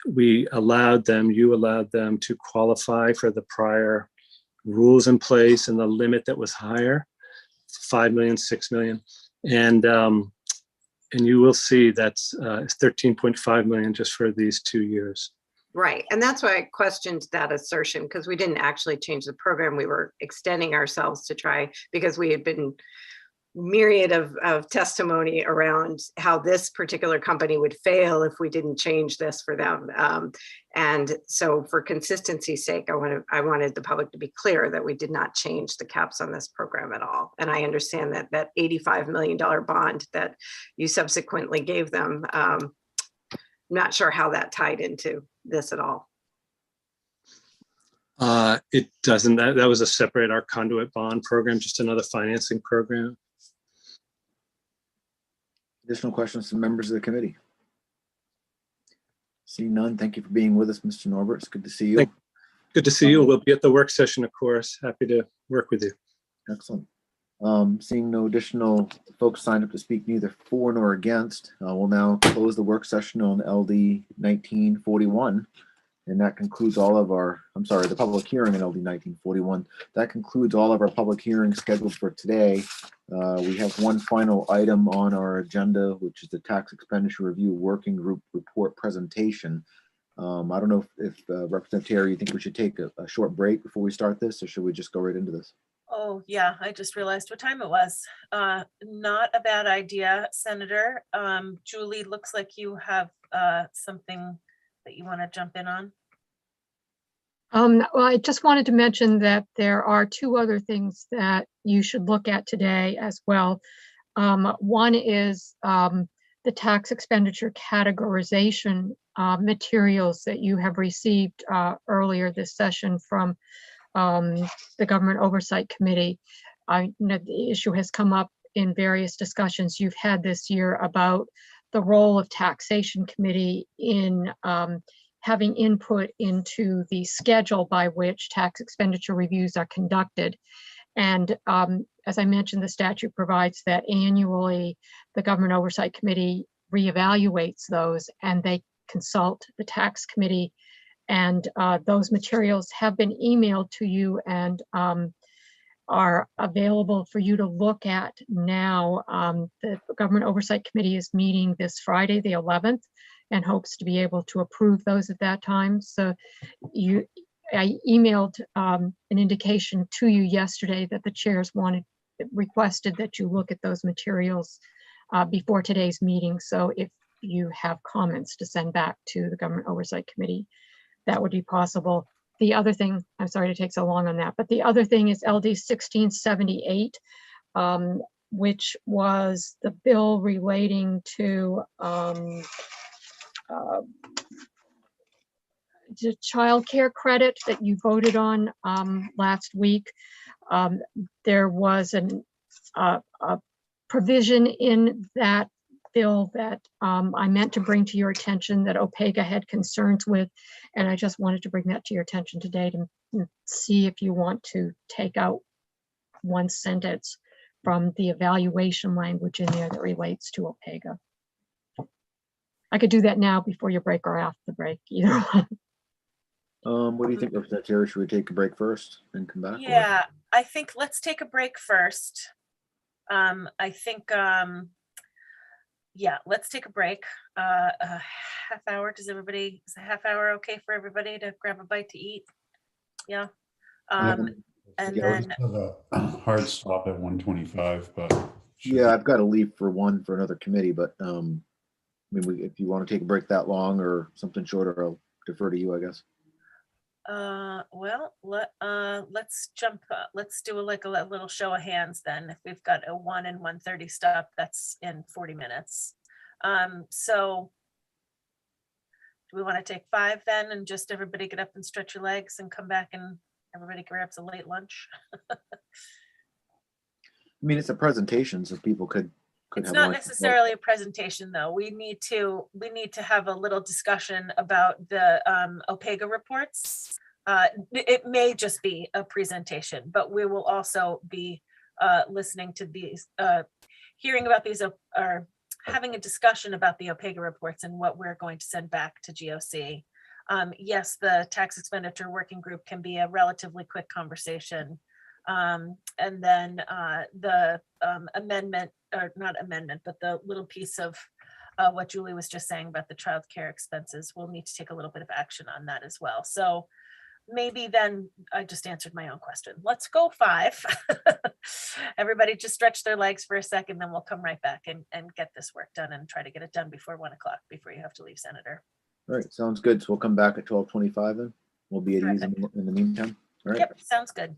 you allowed them to qualify for the prior rules in place and the limit that was higher, 5 million, 6 million. And you will see that's 13.5 million just for these 2 years. Right. And that's why I questioned that assertion, because we didn't actually change the program. We were extending ourselves to try, because we had been myriad of testimony around how this particular company would fail if we didn't change this for them. And so for consistency's sake, I wanted the public to be clear that we did not change the caps on this program at all. And I understand that that $85 million bond that you subsequently gave them, not sure how that tied into this at all. It doesn't. That was a separate, our conduit bond program, just another financing program. Additional questions from members of the committee? Seeing none, thank you for being with us, Mr. Norbert. It's good to see you. Good to see you. We'll be at the work session, of course. Happy to work with you. Excellent. Seeing no additional folks signed up to speak neither for nor against, we'll now close the work session on LD 1941. And that concludes all of our, the public hearing in LD 1941. That concludes all of our public hearings scheduled for today. We have one final item on our agenda, which is the Tax Expenditure Review Working Group Report presentation. I don't know if Representative Terry, you think we should take a short break before we start this, or should we just go right into this? Oh, yeah, I just realized what time it was. Not a bad idea, Senator. Julie, looks like you have something that you want to jump in on. Well, I just wanted to mention that there are two other things that you should look at today as well. One is the tax expenditure categorization materials that you have received earlier this session from the Government Oversight Committee. I know the issue has come up in various discussions you've had this year about the role of Taxation Committee in having input into the schedule by which tax expenditure reviews are conducted. And as I mentioned, the statute provides that annually the Government Oversight Committee reevaluates those and they consult the Tax Committee. And those materials have been emailed to you and are available for you to look at now. The Government Oversight Committee is meeting this Friday, the 11th, and hopes to be able to approve those at that time. So I emailed an indication to you yesterday that the chairs requested that you look at those materials before today's meeting. So if you have comments to send back to the Government Oversight Committee, that would be possible. The other thing, I'm sorry to take so long on that, but the other thing is LD 1678, which was the bill relating to the child care credit that you voted on last week. There was a provision in that bill that I meant to bring to your attention that OPEGA had concerns with, and I just wanted to bring that to your attention today to see if you want to take out one sentence from the evaluation language in there that relates to OPEGA. I could do that now before your break or after the break, either one. What do you think, Representative Terry? Should we take a break first and come back? Yeah, I think let's take a break first. I think, yeah, let's take a break. A half hour. Is a half hour okay for everybody to grab a bite to eat? Yeah. And then have a hard stop at 1:25, but yeah, I've got to leave for another committee, but I mean, if you want to take a break that long or something shorter, I'll defer to you, I guess. well, let's jump. Let's do like a little show of hands then. If we've got a 1 and 1:30 stop, that's in 40 minutes. So do we want to take 5 then and just everybody get up and stretch your legs and come back and everybody grabs a late lunch. I mean, it's a presentation, so people could It's have not lunch. necessarily a presentation, though. We need to have a little discussion about the OPEGA reports. It may just be a presentation, but we will also be listening to these, hearing about these, or having a discussion about the OPEGA reports and what we're going to send back to GOC. Yes, the tax expenditure working group can be a relatively quick conversation. And then the amendment, or not amendment, but the little piece of what Julie was just saying about the childcare expenses, we'll need to take a little bit of action on that as well. So maybe then I just answered my own question. Let's go 5. Everybody just stretch their legs for a second, then we'll come right back and get this work done and try to get it done before 1 o'clock, before you have to leave, Senator. All right, sounds good. So we'll come back at 12:25 then. We'll be at ease in the meantime. All right. Yep, sounds good.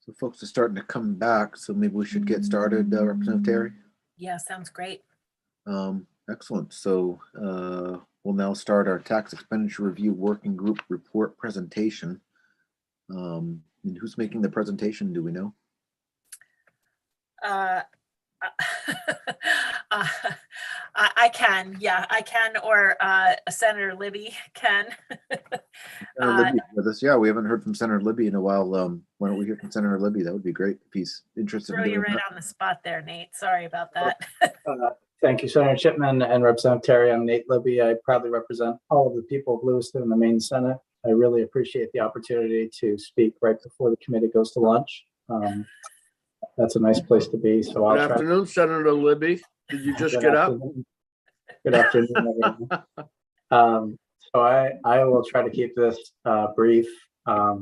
So folks are starting to come back, so maybe we should get started, Representative Terry. Yeah, sounds great. Excellent. So we'll now start our tax expenditure review working group report presentation. And who's making the presentation? Do we know? I can, yeah, I can, or Senator Libby can. Senator Libby with us. Yeah, we haven't heard from Senator Libby in a while. Why don't we hear from Senator Libby? That would be great if he's interested in Throw you doing right that. on the spot there, Nate. Sorry about that. Thank you, Senator Chipman and Representative Terry. I'm Nate Libby. I proudly represent all of the people of Lewiston in the Maine Senate. I really appreciate the opportunity to speak right before the committee goes to lunch. That's a nice place to be. So I'll Good try. afternoon, Senator Libby. Did you just Good get up? afternoon. Good afternoon, everyone. So I will try to keep this brief. I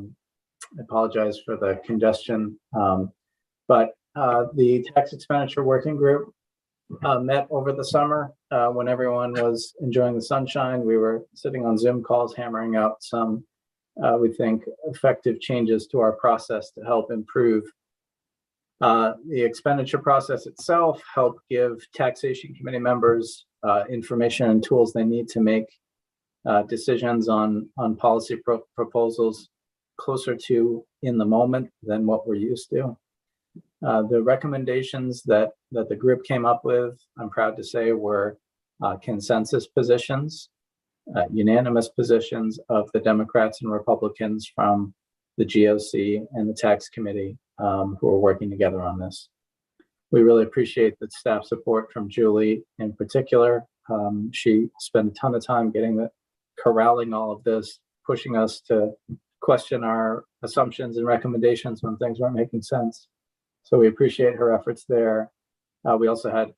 apologize for the congestion, but the tax expenditure working group met over the summer when everyone was enjoying the sunshine. We were sitting on Zoom calls, hammering out some, we think, effective changes to our process to help improve the expenditure process itself, help give taxation committee members information and tools they need to make decisions on policy proposals closer to in the moment than what we're used to. The recommendations that the group came up with, I'm proud to say, were consensus positions, unanimous positions of the Democrats and Republicans from the GOC and the tax committee who are working together on this. We really appreciate the staff support from Julie in particular. She spent a ton of time corralling all of this, pushing us to question our assumptions and recommendations when things weren't making sense. So we appreciate her efforts there. We also had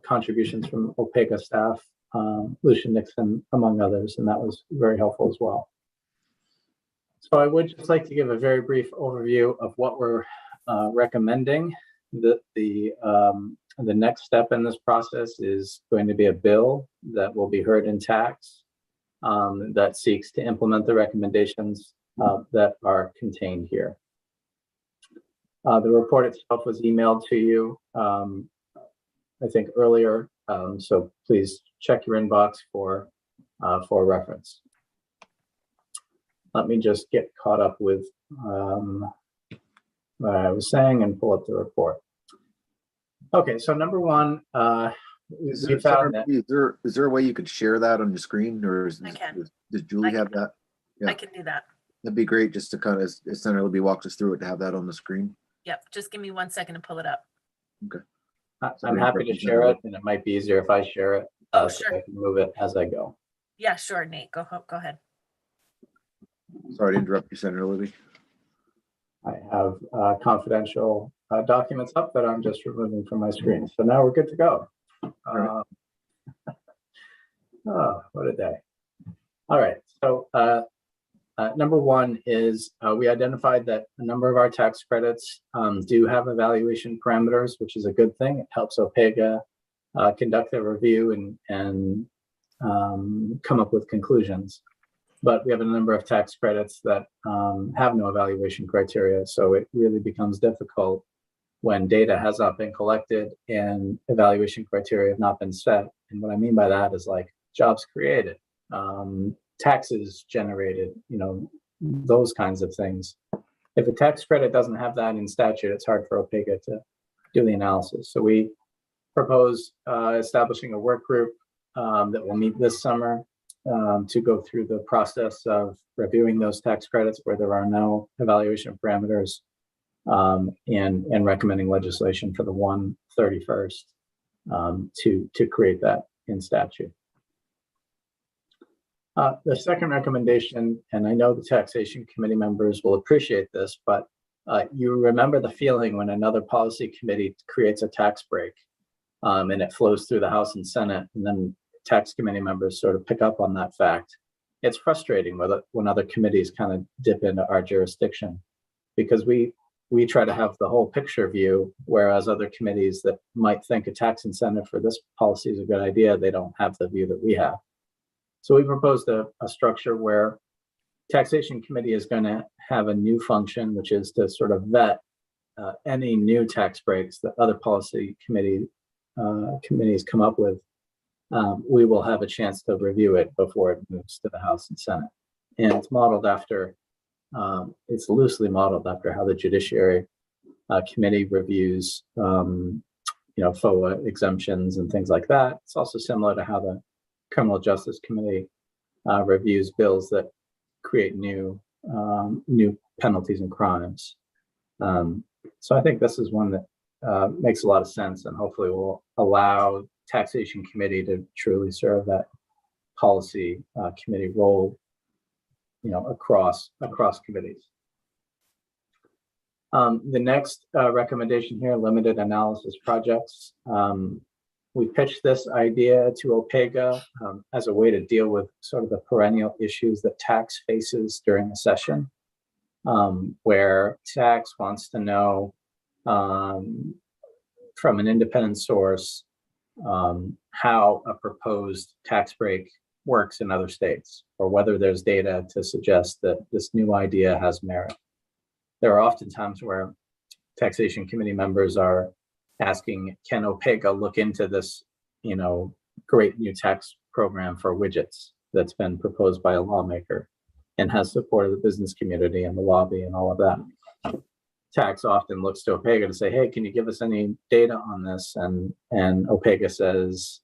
contributions from OPEGA staff, Lucian Nixon, among others, and that was very helpful as well. So I would just like to give a very brief overview of what we're recommending. The next step in this process is going to be a bill that will be heard in tax that seeks to implement the recommendations that are contained here. The report itself was emailed to you, I think earlier, so please check your inbox for reference. Let me just get caught up with what I was saying and pull up the report. Okay, so number one, Is we found that. there a way you could share that on your screen, or does Julie have that? I can do that. That'd be great, just to kind of, as Senator Libby walks us through it, to have that on the screen. Yep, just give me 1 second to pull it up. Okay. I'm happy to share it, and it might be easier if I share it. Oh, so sure. I can move it as I go. Yeah, sure, Nate, go ahead. Sorry to interrupt you, Senator Libby. I have confidential documents up that I'm just removing from my screen. So now we're good to go. Oh, what a day. All right, so number one is we identified that a number of our tax credits do have evaluation parameters, which is a good thing. It helps OPEGA conduct a review and come up with conclusions. But we have a number of tax credits that have no evaluation criteria. So it really becomes difficult when data has not been collected and evaluation criteria have not been set. And what I mean by that is like jobs created, taxes generated, those kinds of things. If a tax credit doesn't have that in statute, it's hard for OPEGA to do the analysis. So we propose establishing a work group that will meet this summer to go through the process of reviewing those tax credits where there are no evaluation parameters and recommending legislation for the 1/31st to create that in statute. The second recommendation, and I know the taxation committee members will appreciate this, but you remember the feeling when another policy committee creates a tax break and it flows through the House and Senate, and then tax committee members sort of pick up on that fact. It's frustrating when other committees kind of dip into our jurisdiction, because we try to have the whole picture view, whereas other committees that might think a tax incentive for this policy is a good idea, they don't have the view that we have. So we proposed a structure where Taxation Committee is going to have a new function, which is to sort of vet any new tax breaks that other policy committees come up with. We will have a chance to review it before it moves to the House and Senate. And it's modeled after, it's loosely modeled after how the Judiciary Committee reviews, FOA exemptions and things like that. It's also similar to how the Criminal Justice Committee reviews bills that create new penalties and crimes. So I think this is one that makes a lot of sense, and hopefully will allow Taxation Committee to truly serve that policy committee role, across committees. The next recommendation here, limited analysis projects. We pitched this idea to OPEGA as a way to deal with sort of the perennial issues that tax faces during a session, where tax wants to know from an independent source how a proposed tax break works in other states, or whether there's data to suggest that this new idea has merit. There are often times where Taxation Committee members are asking, can OPEGA look into this, great new tax program for widgets that's been proposed by a lawmaker and has support of the business community and the lobby and all of that. Tax often looks to OPEGA to say, hey, can you give us any data on this? And OPEGA says,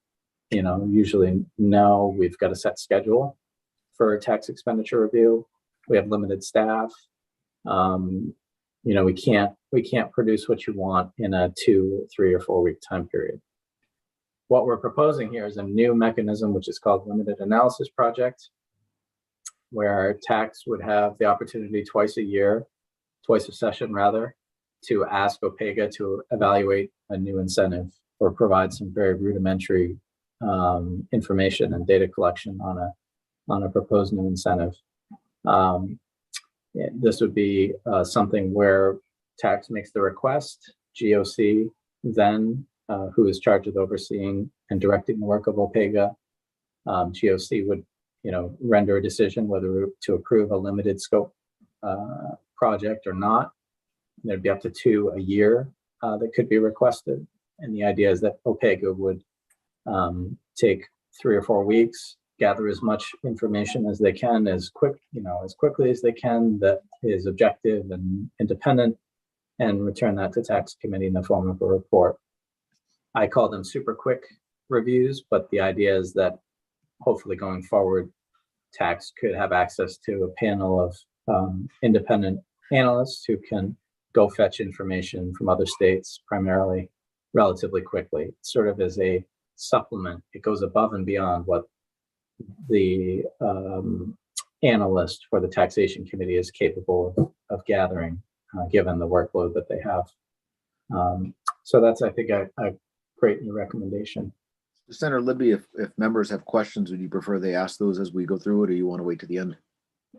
usually no, we've got a set schedule for tax expenditure review. We have limited staff. We can't produce what you want in a 2, 3, or 4 week time period. What we're proposing here is a new mechanism, which is called limited analysis project, where tax would have the opportunity twice a session rather, to ask OPEGA to evaluate a new incentive or provide some very rudimentary information and data collection on a proposed new incentive. This would be something where tax makes the request, GOC then, who is charged with overseeing and directing the work of OPEGA, GOC would, render a decision whether to approve a limited scope project or not. There'd be up to 2 a year that could be requested. And the idea is that OPEGA would take 3 or 4 weeks, gather as much information as they can, as quickly as they can, that is objective and independent, and return that to Tax Committee in the form of a report. I call them super quick reviews, but the idea is that hopefully going forward, Tax could have access to a panel of independent analysts who can go fetch information from other states, primarily relatively quickly, sort of as a supplement. It goes above and beyond what the analyst for the Taxation Committee is capable of gathering, given the workload that they have. So that's, I think, a great new recommendation. Senator Libby, if members have questions, would you prefer they ask those as we go through it, or you want to wait to the end?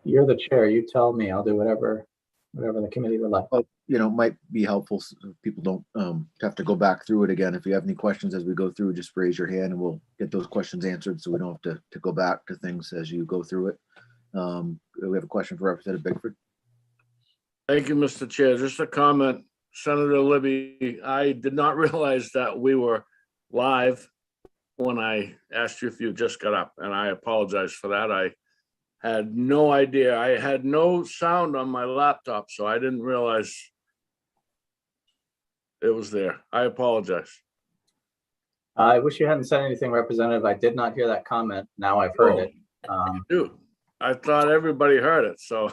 You're the chair. You tell me. I'll do whatever the committee would like. Well, it might be helpful so people don't have to go back through it again. If you have any questions as we go through, just raise your hand and we'll get those questions answered, so we don't have to go back to things as you go through it. We have a question for Representative Bickford. Thank you, Mr. Chair. Just a comment, Senator Libby, I did not realize that we were live when I asked you if you just got up, and I apologize for that. I had no idea. I had no sound on my laptop, so I didn't realize it was there. I apologize. I wish you hadn't said anything, Representative. I did not hear that comment. Now I've heard it. Dude, I thought everybody heard it, so.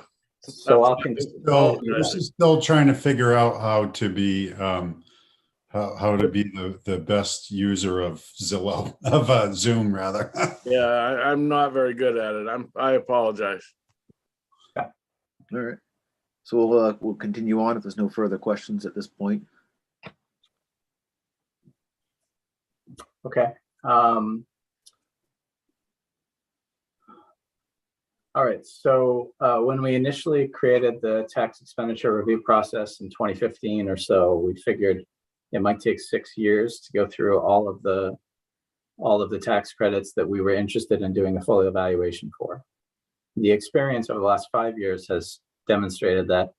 I'll We're still trying to figure out how to be how to be the best user of Zillow, of Zoom rather. Yeah, I'm not very good at it. I apologize. All right. So we'll continue on if there's no further questions at this point. Okay. All right, so when we initially created the tax expenditure review process in 2015 or so, we figured it might take 6 years to go through all of the tax credits that we were interested in doing a full evaluation for. the experience over the last 5 years has demonstrated that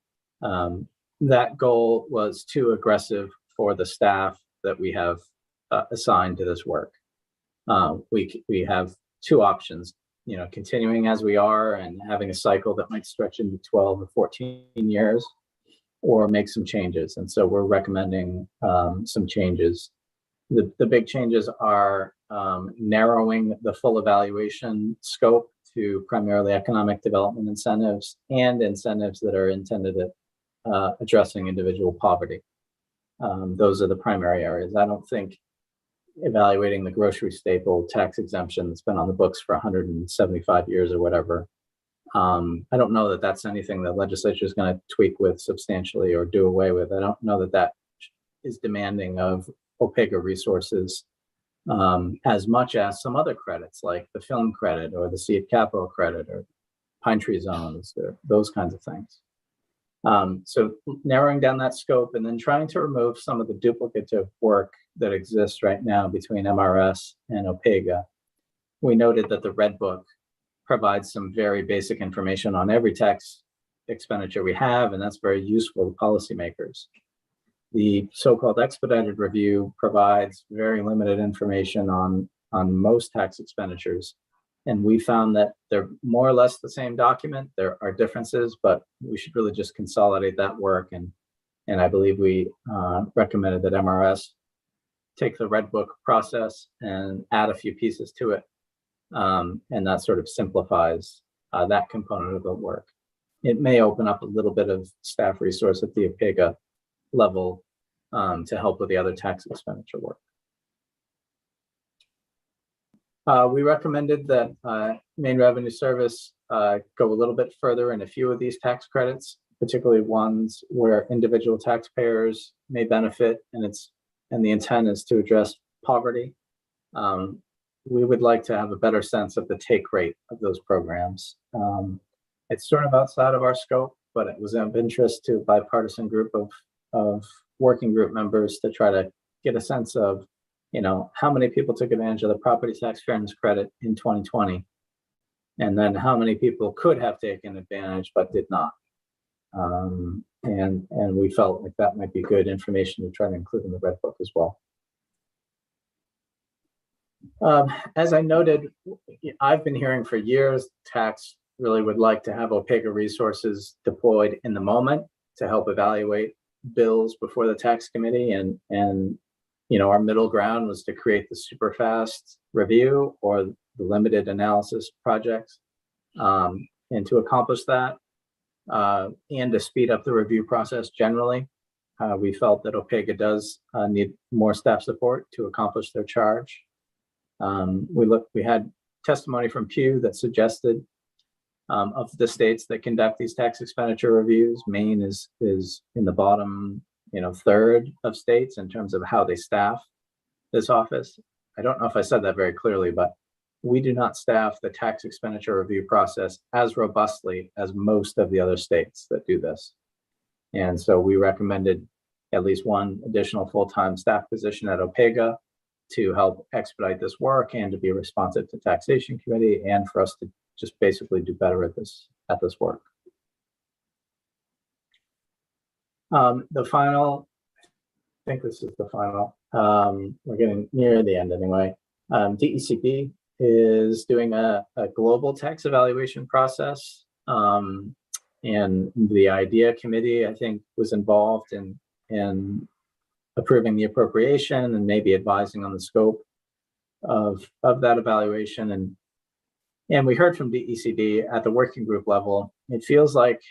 that goal was too aggressive for the staff that we have assigned to this work. We have two options, continuing as we are and having a cycle that might stretch into 12 or 14 years, or make some changes. And so we're recommending some changes. The big changes are narrowing the full evaluation scope to primarily economic development incentives and incentives that are intended at addressing individual poverty. Those are the primary areas. I don't think evaluating the grocery staple tax exemption that's been on the books for 175 years or whatever. I don't know that that's anything the legislature is going to tweak with substantially or do away with. I don't know that that is demanding of OPEGA resources as much as some other credits like the film credit or the seed capital credit or Pine Tree zones, or those kinds of things. So narrowing down that scope and then trying to remove some of the duplicative work that exists right now between MRS and OPEGA. We noted that the Red Book provides some very basic information on every tax expenditure we have, and that's very useful to policymakers. The so-called expedited review provides very limited information on most tax expenditures. And we found that they're more or less the same document. There are differences, but we should really just consolidate that work. And I believe we recommended that MRS take the Red Book process and add a few pieces to it. And that sort of simplifies that component of the work. It may open up a little bit of staff resource at the OPEGA level to help with the other tax expenditure work. We recommended that Maine Revenue Service go a little bit further in a few of these tax credits, particularly ones where individual taxpayers may benefit, and the intent is to address poverty. We would like to have a better sense of the take rate of those programs. It's sort of outside of our scope, but it was of interest to a bipartisan group of working group members to try to get a sense of how many people took advantage of the property tax fairness credit in 2020, and then how many people could have taken advantage but did not. And we felt like that might be good information to try to include in the Red Book as well. As I noted, I've been hearing for years, tax really would like to have OPEGA resources deployed in the moment to help evaluate bills before the tax committee, and our middle ground was to create the super fast review or the limited analysis projects. And to accomplish that and to speed up the review process generally, we felt that OPEGA does need more staff support to accomplish their charge. We had testimony from Pew that suggested of the states that conduct these tax expenditure reviews, Maine is in the bottom third of states in terms of how they staff this office. I don't know if I said that very clearly, but we do not staff the tax expenditure review process as robustly as most of the other states that do this. And so we recommended at least one additional full-time staff position at OPEGA to help expedite this work and to be responsive to taxation committee and for us to just basically do better at this work. The final, I think this is the final, we're getting near the end anyway. DECB is doing a global tax evaluation process. And the IDEA committee, I think, was involved in approving the appropriation and maybe advising on the scope of that evaluation. And we heard from DECD at the working group level. It feels like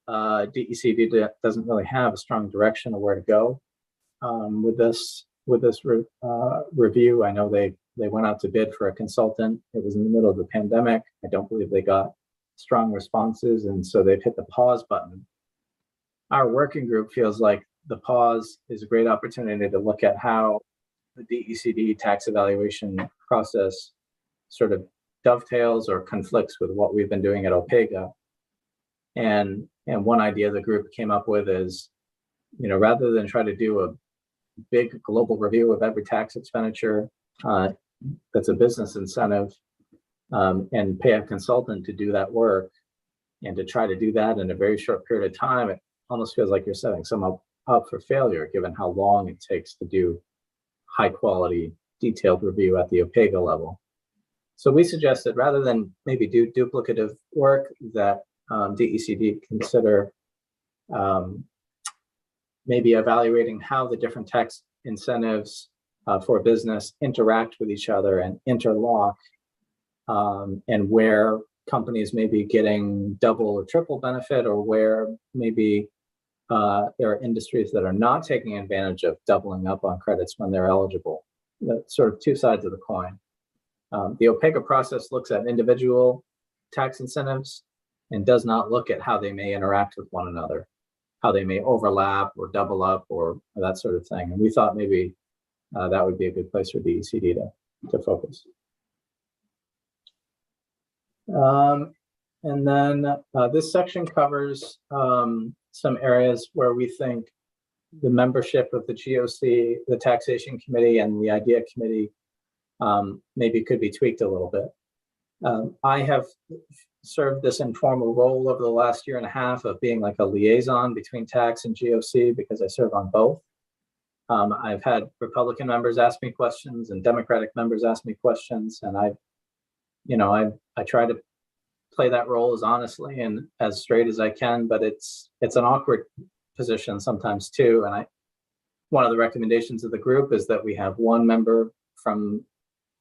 DECD doesn't really have a strong direction of where to go with this review. I know they went out to bid for a consultant. It was in the middle of the pandemic. I don't believe they got strong responses, and so they've hit the pause button. Our working group feels like the pause is a great opportunity to look at how the DECD tax evaluation process sort of dovetails or conflicts with what we've been doing at OPEGA. And one idea the group came up with is, rather than try to do a big global review of every tax expenditure that's a business incentive, and pay a consultant to do that work, and to try to do that in a very short period of time, it almost feels like you're setting someone up for failure, given how long it takes to do high quality, detailed review at the OPEGA level. So we suggested, rather than maybe do duplicative work, that DECD consider maybe evaluating how the different tax incentives for business interact with each other and interlock, and where companies may be getting double or triple benefit, or where maybe there are industries that are not taking advantage of doubling up on credits when they're eligible. That's sort of two sides of the coin. The OPEGA process looks at individual tax incentives and does not look at how they may interact with one another, how they may overlap or double up or that sort of thing. And we thought maybe that would be a good place for DECD to focus. And then this section covers some areas where we think the membership of the GOC, the Taxation Committee, and the IDEA Committee maybe could be tweaked a little bit. I have served this informal role over the last year and a half of being like a liaison between tax and GOC, because I serve on both. I've had Republican members ask me questions and Democratic members ask me questions, and I try to play that role as honestly and as straight as I can, but it's an awkward position sometimes too. And one of the recommendations of the group is that we have one member from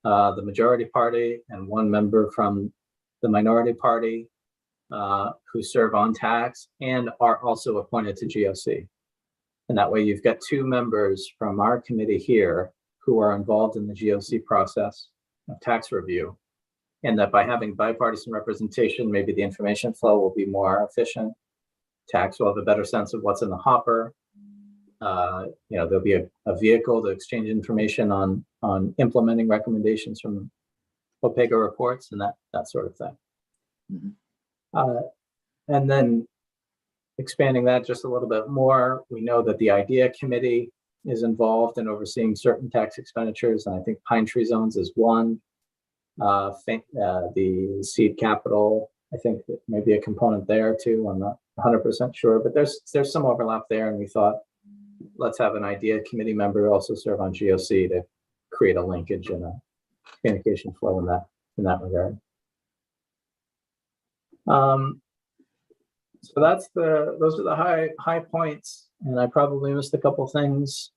the majority party and one member from the minority party who serve on tax and are also appointed to GOC. And that way you've got two members from our committee here who are involved in the GOC process of tax review. And that by having bipartisan representation, maybe the information flow will be more efficient. Tax will have a better sense of what's in the hopper. There'll be a vehicle to exchange information on implementing recommendations from OPEGA reports and that sort of thing. Mm-hmm. And then expanding that just a little bit more, we know that the IDEA Committee is involved in overseeing certain tax expenditures, and I think Pine Tree Zones is one. The seed capital, I think that may be a component there too. I'm not 100% sure, but there's some overlap there, and we thought let's have an IDEA Committee member also serve on GOC to create a linkage and a communication flow in that regard. So those are the high points, and I probably missed a couple things.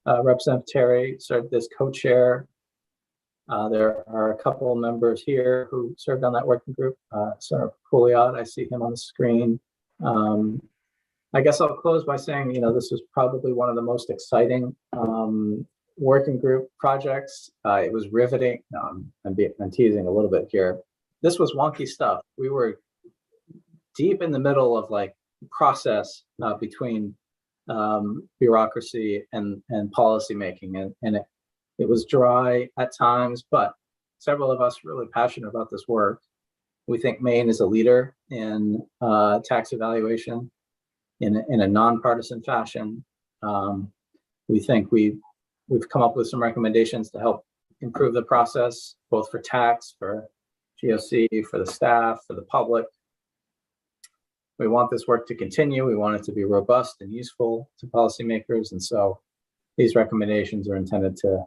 Representative Terry served as co-chair. There are a couple of members here who served on that working group. Senator Pouliot, I see him on the screen. I guess I'll close by saying, this was probably one of the most exciting working group projects. It was riveting. I'm teasing a little bit here. This was wonky stuff. We were deep in the middle of process between bureaucracy and policy making, and it was dry at times, but several of us really passionate about this work. We think Maine is a leader in tax evaluation in a nonpartisan fashion. We think we've come up with some recommendations to help improve the process, both for tax, for GOC, for the staff, for the public. We want this work to continue. We want it to be robust and useful to policymakers. And so these recommendations are intended to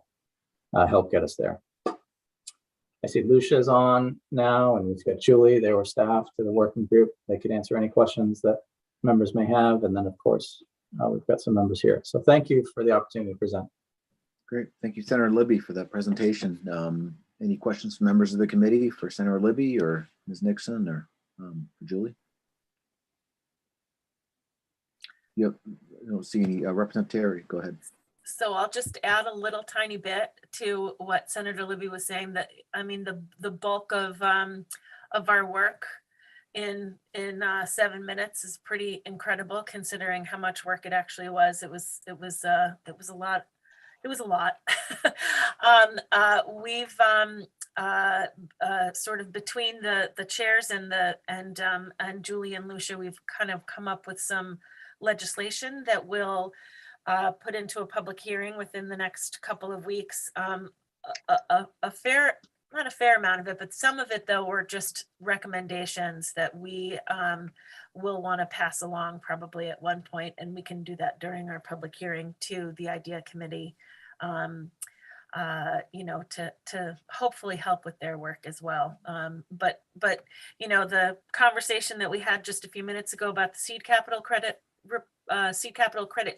help get us there. I see Lucia's on now, and we've got Julie. They were staff to the working group. They could answer any questions that members may have. And then, of course, we've got some members here. So thank you for the opportunity to present. Great. Thank you, Senator Libby, for that presentation. Any questions from members of the committee for Senator Libby or Ms. Nixon or for Julie? Yep. I don't see any. Representative Terry, go ahead. So I'll just add a little tiny bit to what Senator Libby was saying, that the bulk of our work in 7 minutes is pretty incredible, considering how much work it actually was. It was a lot. It was a lot. We've sort of between the chairs and Julie and Lucia, we've kind of come up with some legislation that will put into a public hearing within the next couple of weeks. A fair not a fair amount of it, but some of it though were just recommendations that we will want to pass along probably at one point, and we can do that during our public hearing to the IDEA committee, you know, to hopefully help with their work as well. But you know, the conversation that we had just a few minutes ago about the seed capital credit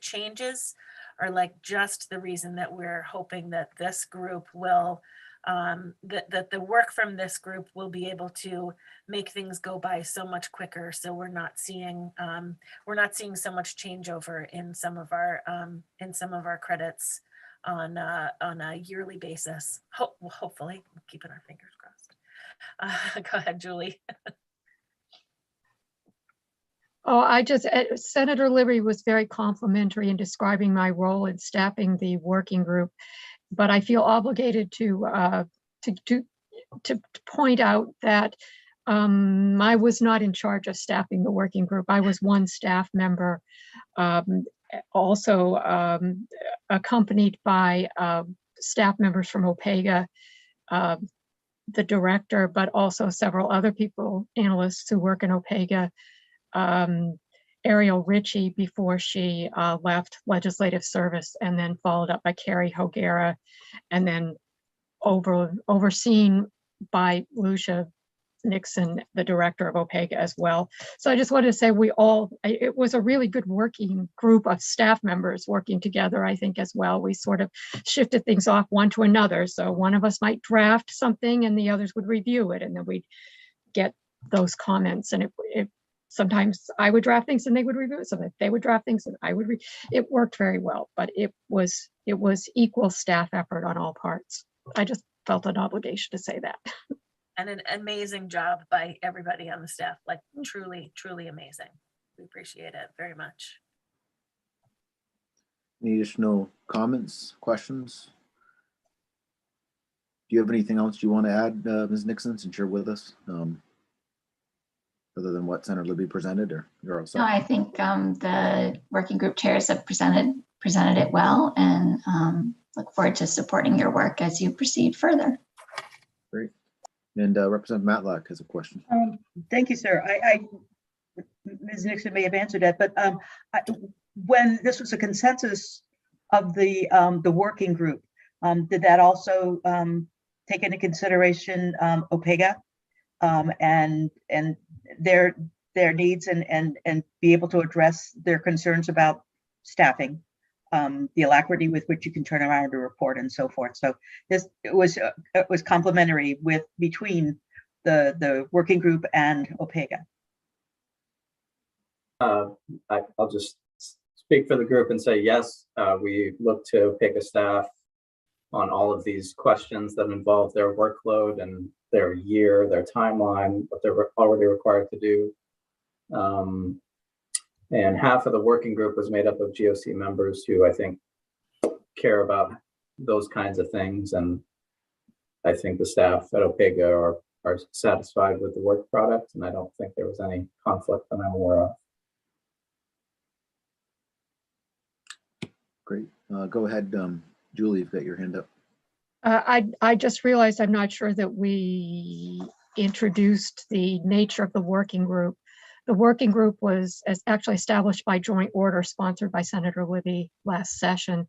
changes are like just the reason that we're hoping that this group will that the work from this group will be able to make things go by so much quicker. So we're not seeing so much changeover in some of our credits on a yearly basis. Hopefully, we're keeping our fingers crossed. Go ahead, Julie. Oh, Senator Libby was very complimentary in describing my role in staffing the working group, but I feel obligated to point out that I was not in charge of staffing the working group. I was one staff member, also accompanied by staff members from OPEGA, the director, but also several other people, analysts who work in OPEGA. Ariel Ritchie before she left legislative service, and then followed up by Carrie Hoguera, and then overseen by Lucia Nixon, the director of OPEGA as well. So I just wanted to say it was a really good working group of staff members working together, I think, as well. We sort of shifted things off one to another. So one of us might draft something and the others would review it, and then we'd get those comments. And sometimes I would draft things and they would review it. Sometimes they would draft things and I would it worked very well, but it was equal staff effort on all parts. I just felt an obligation to say that. And an amazing job by everybody on the staff, like truly, truly amazing. We appreciate it very much. Any additional comments, questions? Do you have anything else you want to add, Ms. Nixon, since you're with us? Other than what Senator Libby presented, or you're all set? No, I think the working group chairs have presented it well, and look forward to supporting your work as you proceed further. Great. And Representative Matlock has a question. Thank you, sir. Ms. Nixon may have answered that, but when this was a consensus of the working group, did that also take into consideration OPEGA and their needs and be able to address their concerns about staffing, the alacrity with which you can turn around a report and so forth. So it was complementary between the working group and OPEGA. I'll just speak for the group and say yes. We look to OPEGA staff on all of these questions that involve their workload and their year, their timeline, what they're already required to do. And half of the working group was made up of GOC members who I think care about those kinds of things. And I think the staff at OPEGA are satisfied with the work product, and I don't think there was any conflict that I'm aware of. Great. Go ahead, Julie, you've got your hand up. I just realized I'm not sure that we introduced the nature of the working group. The working group was actually established by joint order sponsored by Senator Libby last session.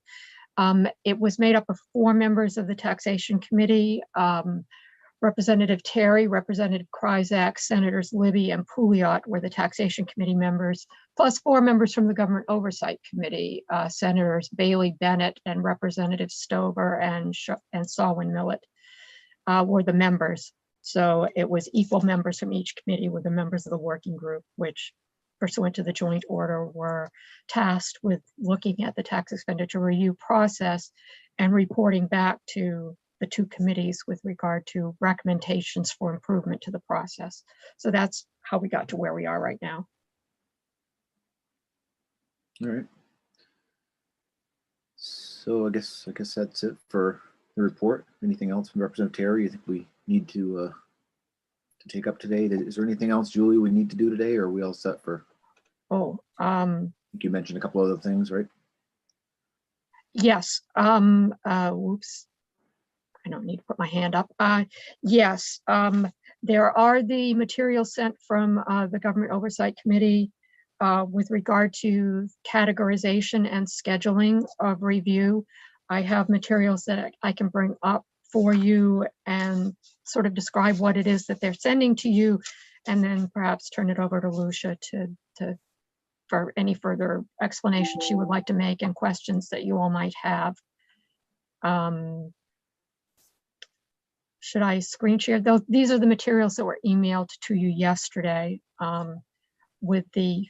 It was made up of 4 members of the Taxation Committee, Representative Terry, Representative Kryzak, Senators Libby and Pouliot were the Taxation Committee members, plus 4 members from the Government Oversight Committee, Senators Bailey, Bennett, and Representative Stover and Salwin Millet were the members. So it was equal members from each committee were the members of the working group, which pursuant to the joint order were tasked with looking at the tax expenditure review process and reporting back to the 2 committees with regard to recommendations for improvement to the process. So that's how we got to where we are right now. All right. So I guess that's it for the report. Anything else from Representative Terry you think we need to take up today? Is there anything else, Julie, we need to do today, or are we all set for? I think you mentioned a couple other things, right? Yes. Whoops. I don't need to put my hand up. Yes, there are the materials sent from the Government Oversight Committee with regard to categorization and scheduling of review. I have materials that I can bring up for you and sort of describe what it is that they're sending to you, and then perhaps turn it over to Lucia for any further explanation she would like to make and questions that you all might have. Should I screen share? These are the materials that were emailed to you yesterday with the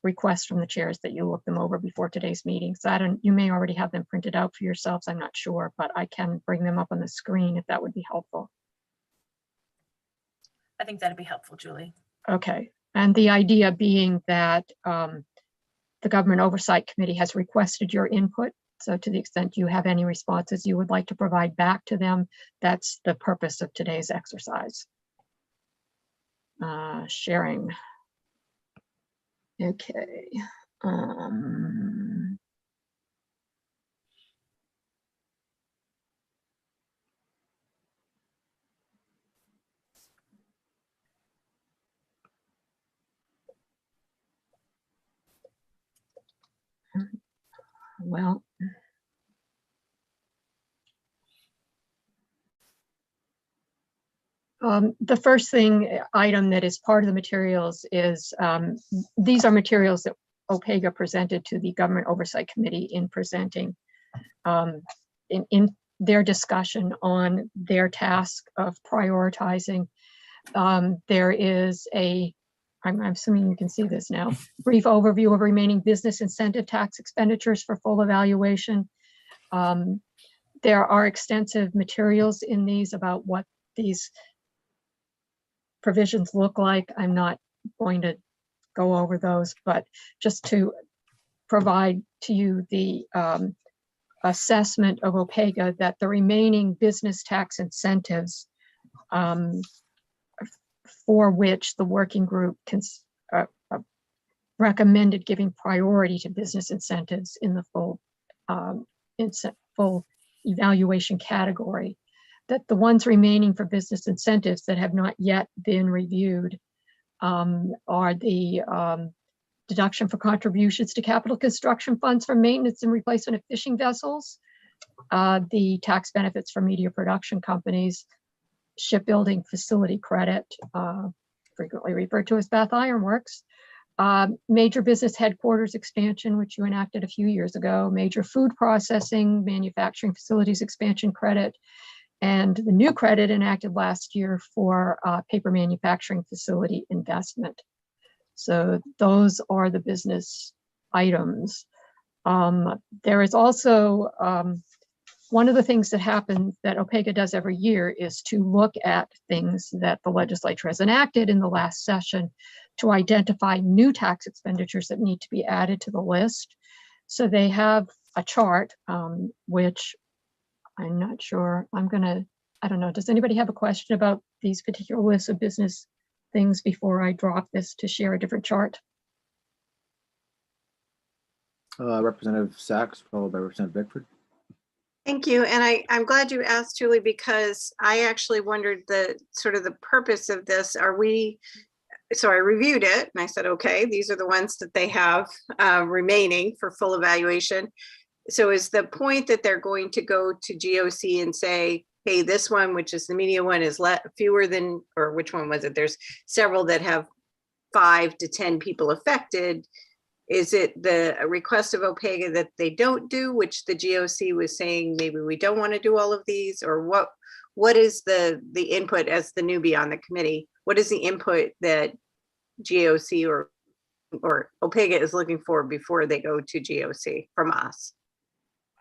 request from the chairs that you look them over before today's meeting. So you may already have them printed out for yourselves, I'm not sure, but I can bring them up on the screen if that would be helpful. I think that'd be helpful, Julie. Okay, and the idea being that the Government Oversight Committee has requested your input. So to the extent you have any responses you would like to provide back to them, that's the purpose of today's exercise. Sharing. Okay. Well, the first item that is part of the materials is these are materials that OPEGA presented to the Government Oversight Committee in presenting in their discussion on their task of prioritizing. There is I'm assuming you can see this now, brief overview of remaining business incentive tax expenditures for full evaluation. There are extensive materials in these about what these provisions look like. I'm not going to go over those, but just to provide to you the assessment of OPEGA that the remaining business tax incentives for which the working group recommended giving priority to business incentives in the full evaluation category, that the ones remaining for business incentives that have not yet been reviewed are the deduction for contributions to capital construction funds for maintenance and replacement of fishing vessels, the tax benefits for media production companies, shipbuilding facility credit, frequently referred to as Bath Iron Works, major business headquarters expansion, which you enacted a few years ago, major food processing, manufacturing facilities expansion credit, and the new credit enacted last year for paper manufacturing facility investment. So those are the business items. There is also one of the things that happens that OPEGA does every year is to look at things that the legislature has enacted in the last session to identify new tax expenditures that need to be added to the list. So they have a chart, which I'm not sure, I don't know, does anybody have a question about these particular lists of business things before I drop this to share a different chart? Representative Sachs, followed by Representative Bickford. Thank you. And I'm glad you asked, Julie, because I actually wondered the sort of the purpose of this. So I reviewed it and I said, okay, these are the ones that they have remaining for full evaluation. So is the point that they're going to go to GOC and say, hey, this one, which is the media one, is fewer than, or which one was it? There's several that have 5 to 10 people affected. Is it the request of OPEGA that they don't do, which the GOC was saying, maybe we don't want to do all of these, or what is the input as the newbie on the committee? What is the input that GOC or OPEGA is looking for before they go to GOC from us?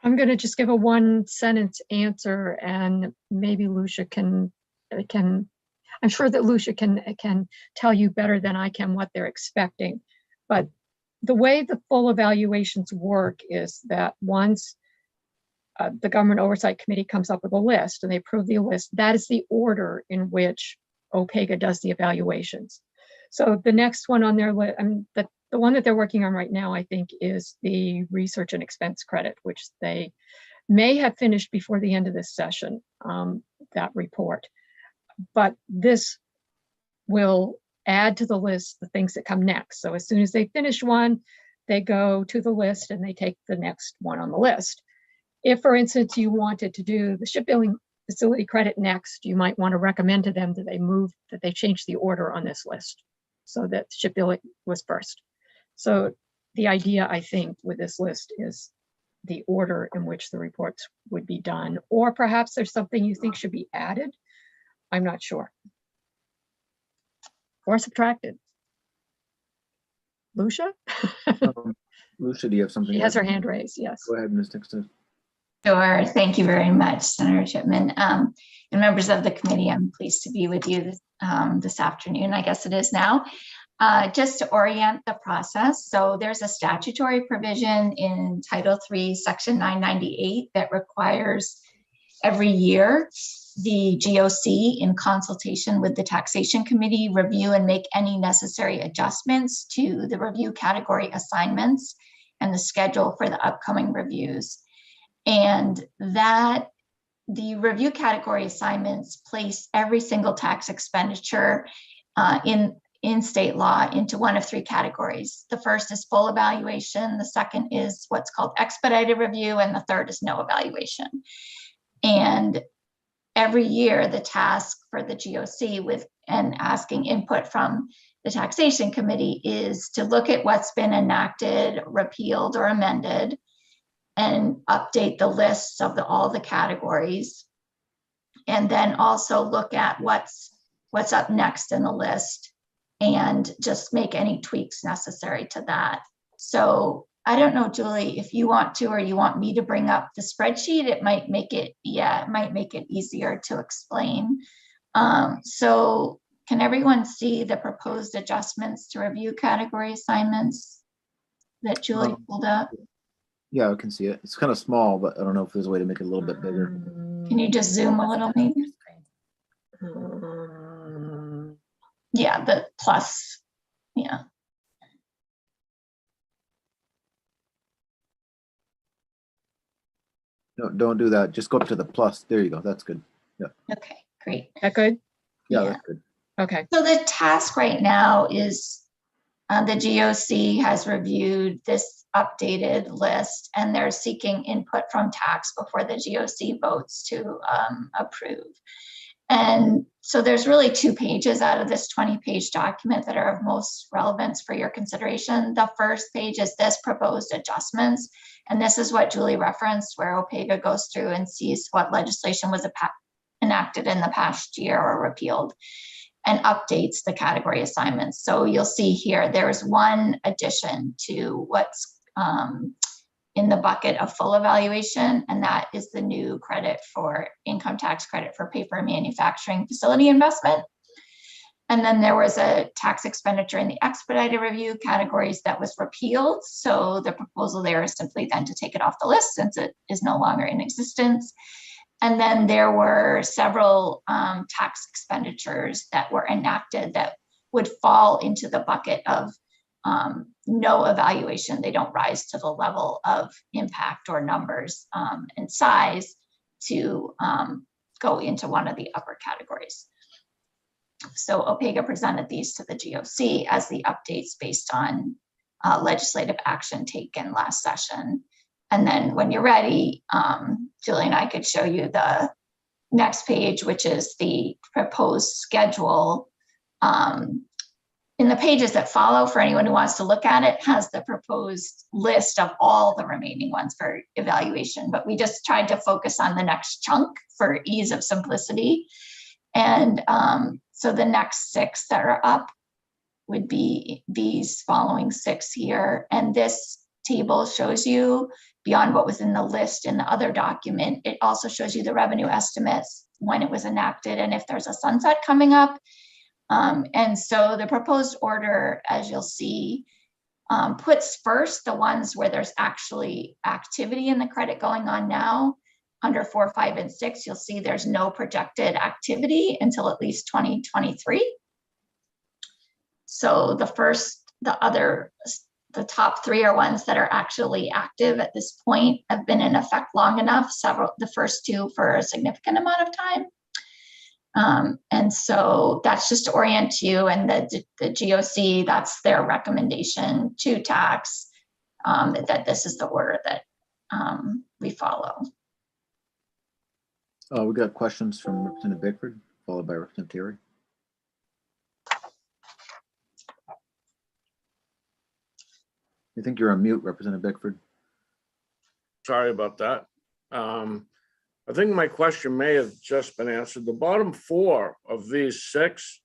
I'm going to just give a 1-sentence answer, and maybe Lucia can. I'm sure that Lucia can tell you better than I can what they're expecting. But the way the full evaluations work is that once the Government Oversight Committee comes up with a list and they approve the list, that is the order in which OPEGA does the evaluations. So the next one on their list, the one that they're working on right now, I think, is the research and expense credit, which they may have finished before the end of this session, that report. But this will add to the list the things that come next. So as soon as they finish one, they go to the list and they take the next one on the list. If, for instance, you wanted to do the shipbuilding facility credit next, you might want to recommend to them that they change the order on this list so that shipbuilding was first. So the idea, I think, with this list is the order in which the reports would be done, or perhaps there's something you think should be added. I'm not sure. Or subtracted. Lucia? Lucia, do you have something? She to has add? her hand raised, yes. Go ahead, Ms. Dixon. Sure. Thank you very much, Senator Chipman. And members of the committee, I'm pleased to be with you this afternoon, I guess it is now. Just to orient the process. So there's a statutory provision in Title III, Section 998 that requires every year the GOC, in consultation with the Taxation Committee, review and make any necessary adjustments to the review category assignments and the schedule for the upcoming reviews. And that the review category assignments place every single tax expenditure in state law into one of three categories. The first is full evaluation, the second is what's called expedited review, and the third is no evaluation. And every year, the task for the GOC and asking input from the Taxation Committee is to look at what's been enacted, repealed, or amended, and update the lists of all the categories. And then also look at what's up next in the list and just make any tweaks necessary to that. So I don't know, Julie, if you want to, or you want me to bring up the spreadsheet, it might make it easier to explain. So can everyone see the proposed adjustments to review category assignments that Julie pulled up? Yeah, I can see it. It's kind of small, but I don't know if there's a way to make it a little bit bigger. Can you just zoom a little, maybe? Yeah, the plus, yeah. No, don't do that. Just go up to the plus. There you go. That's good. Yeah. Okay, great. That good? Yeah, that's good. Okay. So the task right now is the GOC has reviewed this updated list and they're seeking input from tax before the GOC votes to approve. And so there's really 2 pages out of this 20-page document that are of most relevance for your consideration. The first page is this proposed adjustments. And this is what Julie referenced, where OPEGA goes through and sees what legislation was enacted in the past year or repealed and updates the category assignments. So you'll see here, there's one addition to what's in the bucket of full evaluation, and that is the new credit for income tax credit for paper manufacturing facility investment. And then there was a tax expenditure in the expedited review categories that was repealed. So the proposal there is simply then to take it off the list since it is no longer in existence. And then there were several tax expenditures that were enacted that would fall into the bucket of no evaluation. They don't rise to the level of impact or numbers and size to go into one of the upper categories. So OPEGA presented these to the GOC as the updates based on legislative action taken last session. And then when you're ready, Julie and I could show you the next page, which is the proposed schedule. In the pages that follow, for anyone who wants to look at it, has the proposed list of all the remaining ones for evaluation, but we just tried to focus on the next chunk for ease of simplicity. And so the next 6 that are up would be these following 6 here. And this table shows you, beyond what was in the list in the other document, it also shows you the revenue estimates when it was enacted and if there's a sunset coming up. And so the proposed order, as you'll see, puts first the ones where there's actually activity in the credit going on now. Under 4, 5, and 6, you'll see there's no projected activity until at least 2023. So the other the top three are ones that are actually active at this point, have been in effect long enough, the first two for a significant amount of time. And so that's just to orient you, and the GOC, that's their recommendation to tax, that this is the order that we follow. We got questions from Representative Bickford, followed by Representative Terry. I think you're on mute, Representative Bickford. Sorry about that. I think my question may have just been answered. The bottom four of these six,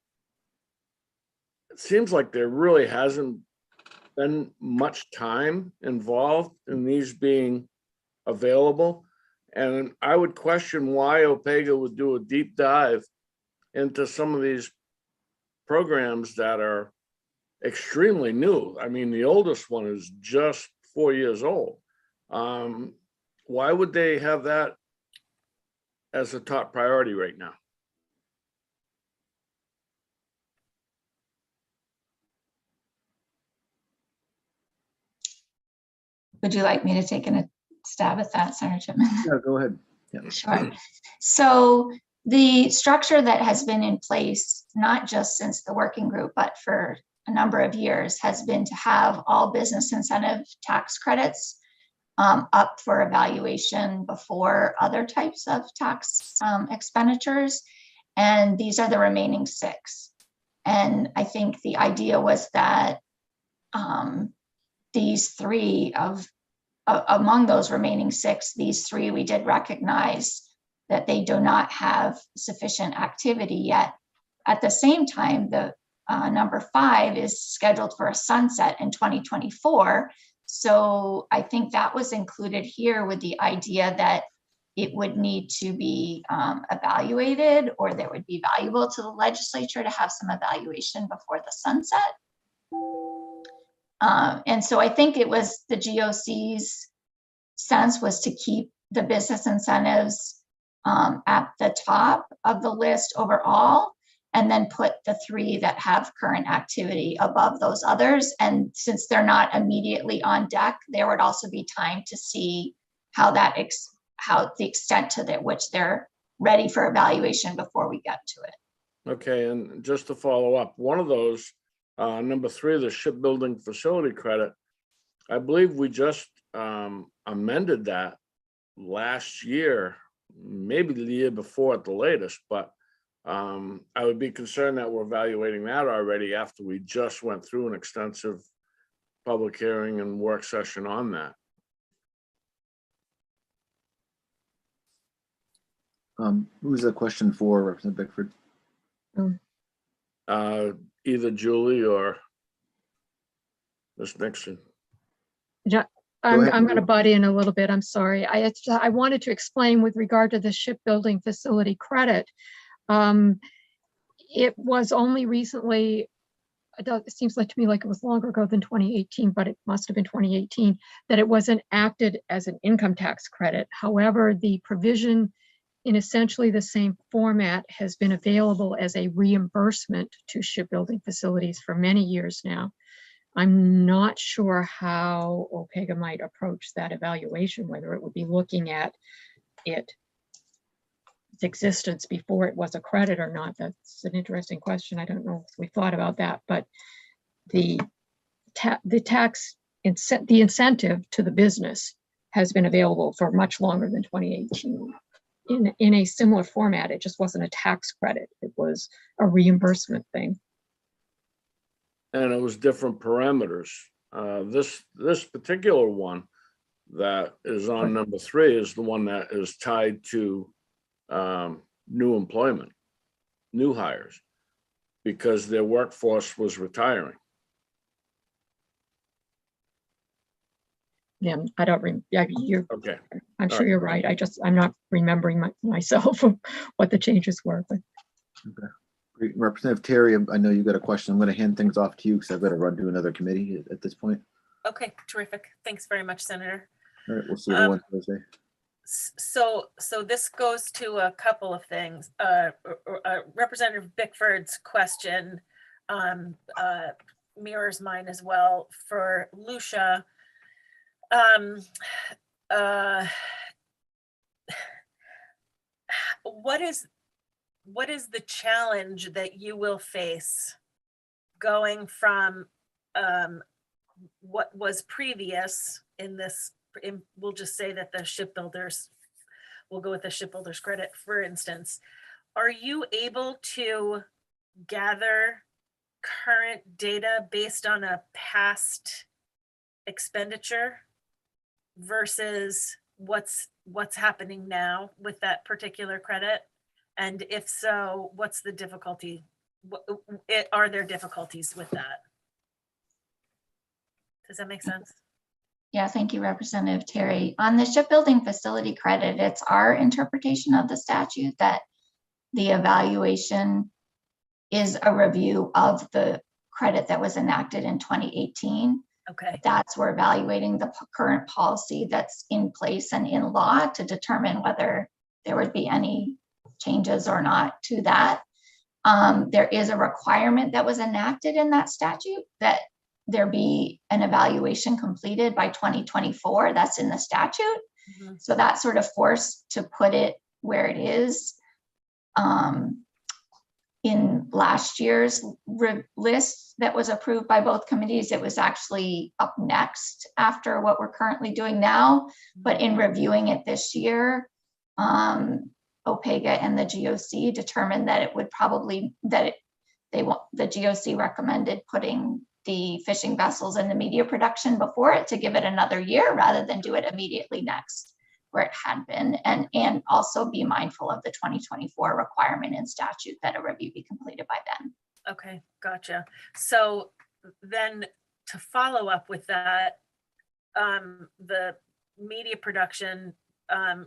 it seems like there really hasn't been much time involved in these being available. And I would question why OPEGA would do a deep dive into some of these programs that are extremely new. I mean, the oldest one is just 4 years old. Why would they have that as a top priority right now? Would you like me to take a stab at that, Senator Chipman? Yeah, go ahead. Yeah. Sure. So the structure that has been in place, not just since the working group, but for a number of years, has been to have all business incentive tax credits up for evaluation before other types of tax expenditures. And these are the remaining 6. And I think the idea was that these 3 among those remaining 6, these 3, we did recognize that they do not have sufficient activity yet. At the same time, the number 5 is scheduled for a sunset in 2024. So I think that was included here with the idea that it would need to be evaluated, or that would be valuable to the legislature to have some evaluation before the sunset. And so I think it was the GOC's sense was to keep the business incentives at the top of the list overall, and then put the 3 that have current activity above those others. And since they're not immediately on deck, there would also be time to see how that how the extent to which they're ready for evaluation before we get to it. Okay, and just to follow up, one of those, number 3, the shipbuilding facility credit, I believe we just amended that last year, maybe the year before at the latest, but I would be concerned that we're evaluating that already after we just went through an extensive public hearing and work session on that. Who's the question for, Representative Bickford? Either Julie or Ms. Nixon. I'm going to butt in a little bit. I'm sorry. I wanted to explain with regard to the shipbuilding facility credit. It was only recently, it seems like to me like it was longer ago than 2018, but it must have been 2018, that it wasn't acted as an income tax credit. However, the provision in essentially the same format has been available as a reimbursement to shipbuilding facilities for many years now. I'm not sure how OPEGA might approach that evaluation, whether it would be looking at its existence before it was a credit or not. That's an interesting question. I don't know if we thought about that, but the incentive to the business has been available for much longer than 2018 in a similar format. It just wasn't a tax credit. It was a reimbursement thing. And it was different parameters. This particular one that is on number 3 is the one that is tied to new employment, new hires, because their workforce was retiring. Yeah, I don't remember. Yeah, you're okay. I'm sure you're right. I'm not remembering myself what the changes were. But okay. Great. Representative Terry, I know you got a question. I'm going to hand things off to you because I've got to run to another committee at this point. Okay, terrific. Thanks very much, Senator. All right, we'll see everyone Thursday. So this goes to a couple of things. Representative Bickford's question mirrors mine as well for Lucia. What is the challenge that you will face going from what was previous in this, we'll just say that the shipbuilders, we'll go with the shipbuilders credit, for instance. Are you able to gather current data based on a past expenditure versus what's happening now with that particular credit? And if so, what's the difficulty? Are there difficulties with that? Does that make sense? Yeah, thank you, Representative Terry. On the shipbuilding facility credit, it's our interpretation of the statute that the evaluation is a review of the credit that was enacted in 2018. Okay. That's we're evaluating the current policy that's in place and in law to determine whether there would be any changes or not to that. There is a requirement that was enacted in that statute that there be an evaluation completed by 2024. That's in the statute. So that's sort of forced to put it where it is. In last year's list that was approved by both committees, it was actually up next after what we're currently doing now. But in reviewing it this year, OPEGA and the GOC determined that it would probably, the GOC recommended putting the fishing vessels in the media production before it to give it another year rather than do it immediately next where it had been, and also be mindful of the 2024 requirement in statute that a review be completed by then. Okay, gotcha. So then to follow up with that, the media production,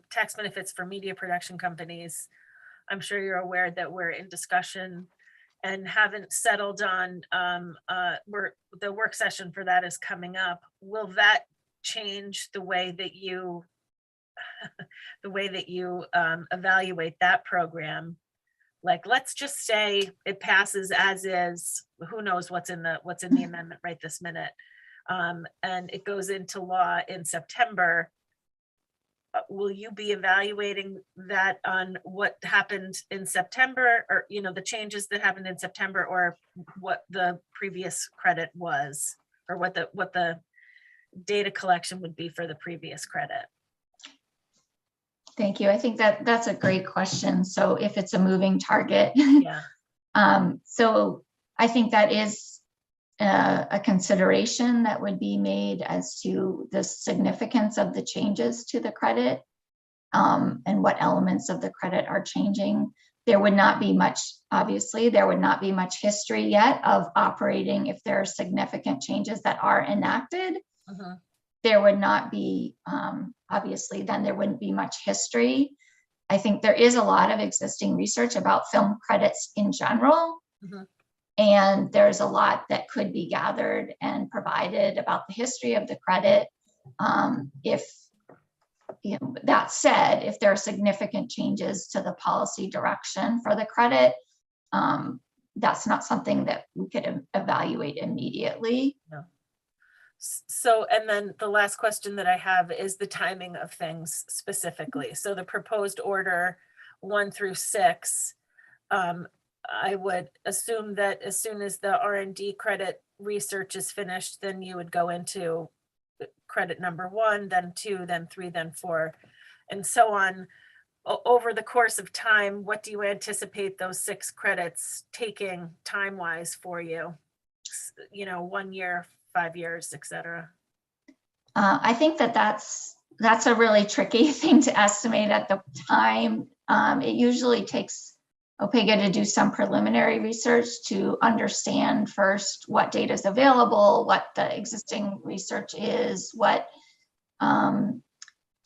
tax benefits for media production companies, I'm sure you're aware that we're in discussion and haven't settled on, the work session for that is coming up. Will that change the way that you evaluate that program? Like, let's just say it passes as is, who knows what's in the amendment right this minute, and it goes into law in September. Will you be evaluating that on what happened in September, or the changes that happened in September, or what the previous credit was, or what the data collection would be for the previous credit? Thank you. I think that's a great question. So if it's a moving target, yeah. So I think that is a consideration that would be made as to the significance of the changes to the credit, and what elements of the credit are changing. There would not be much, obviously, there would not be much history yet of operating if there are significant changes that are enacted. There would not be, obviously, then there wouldn't be much history. I think there is a lot of existing research about film credits in general. And there's a lot that could be gathered and provided about the history of the credit. That said, if there are significant changes to the policy direction for the credit, that's not something that we could evaluate immediately. No. So, and then the last question that I have is the timing of things specifically. So the proposed order 1 through 6, I would assume that as soon as the R&D credit research is finished, then you would go into credit number 1, then 2, then 3, then 4, and so on. Over the course of time, what do you anticipate those 6 credits taking time-wise for you? 1 year, 5 years, etc. I think that's a really tricky thing to estimate at the time. It usually takes OPEGA to do some preliminary research to understand first what data is available, what the existing research is, to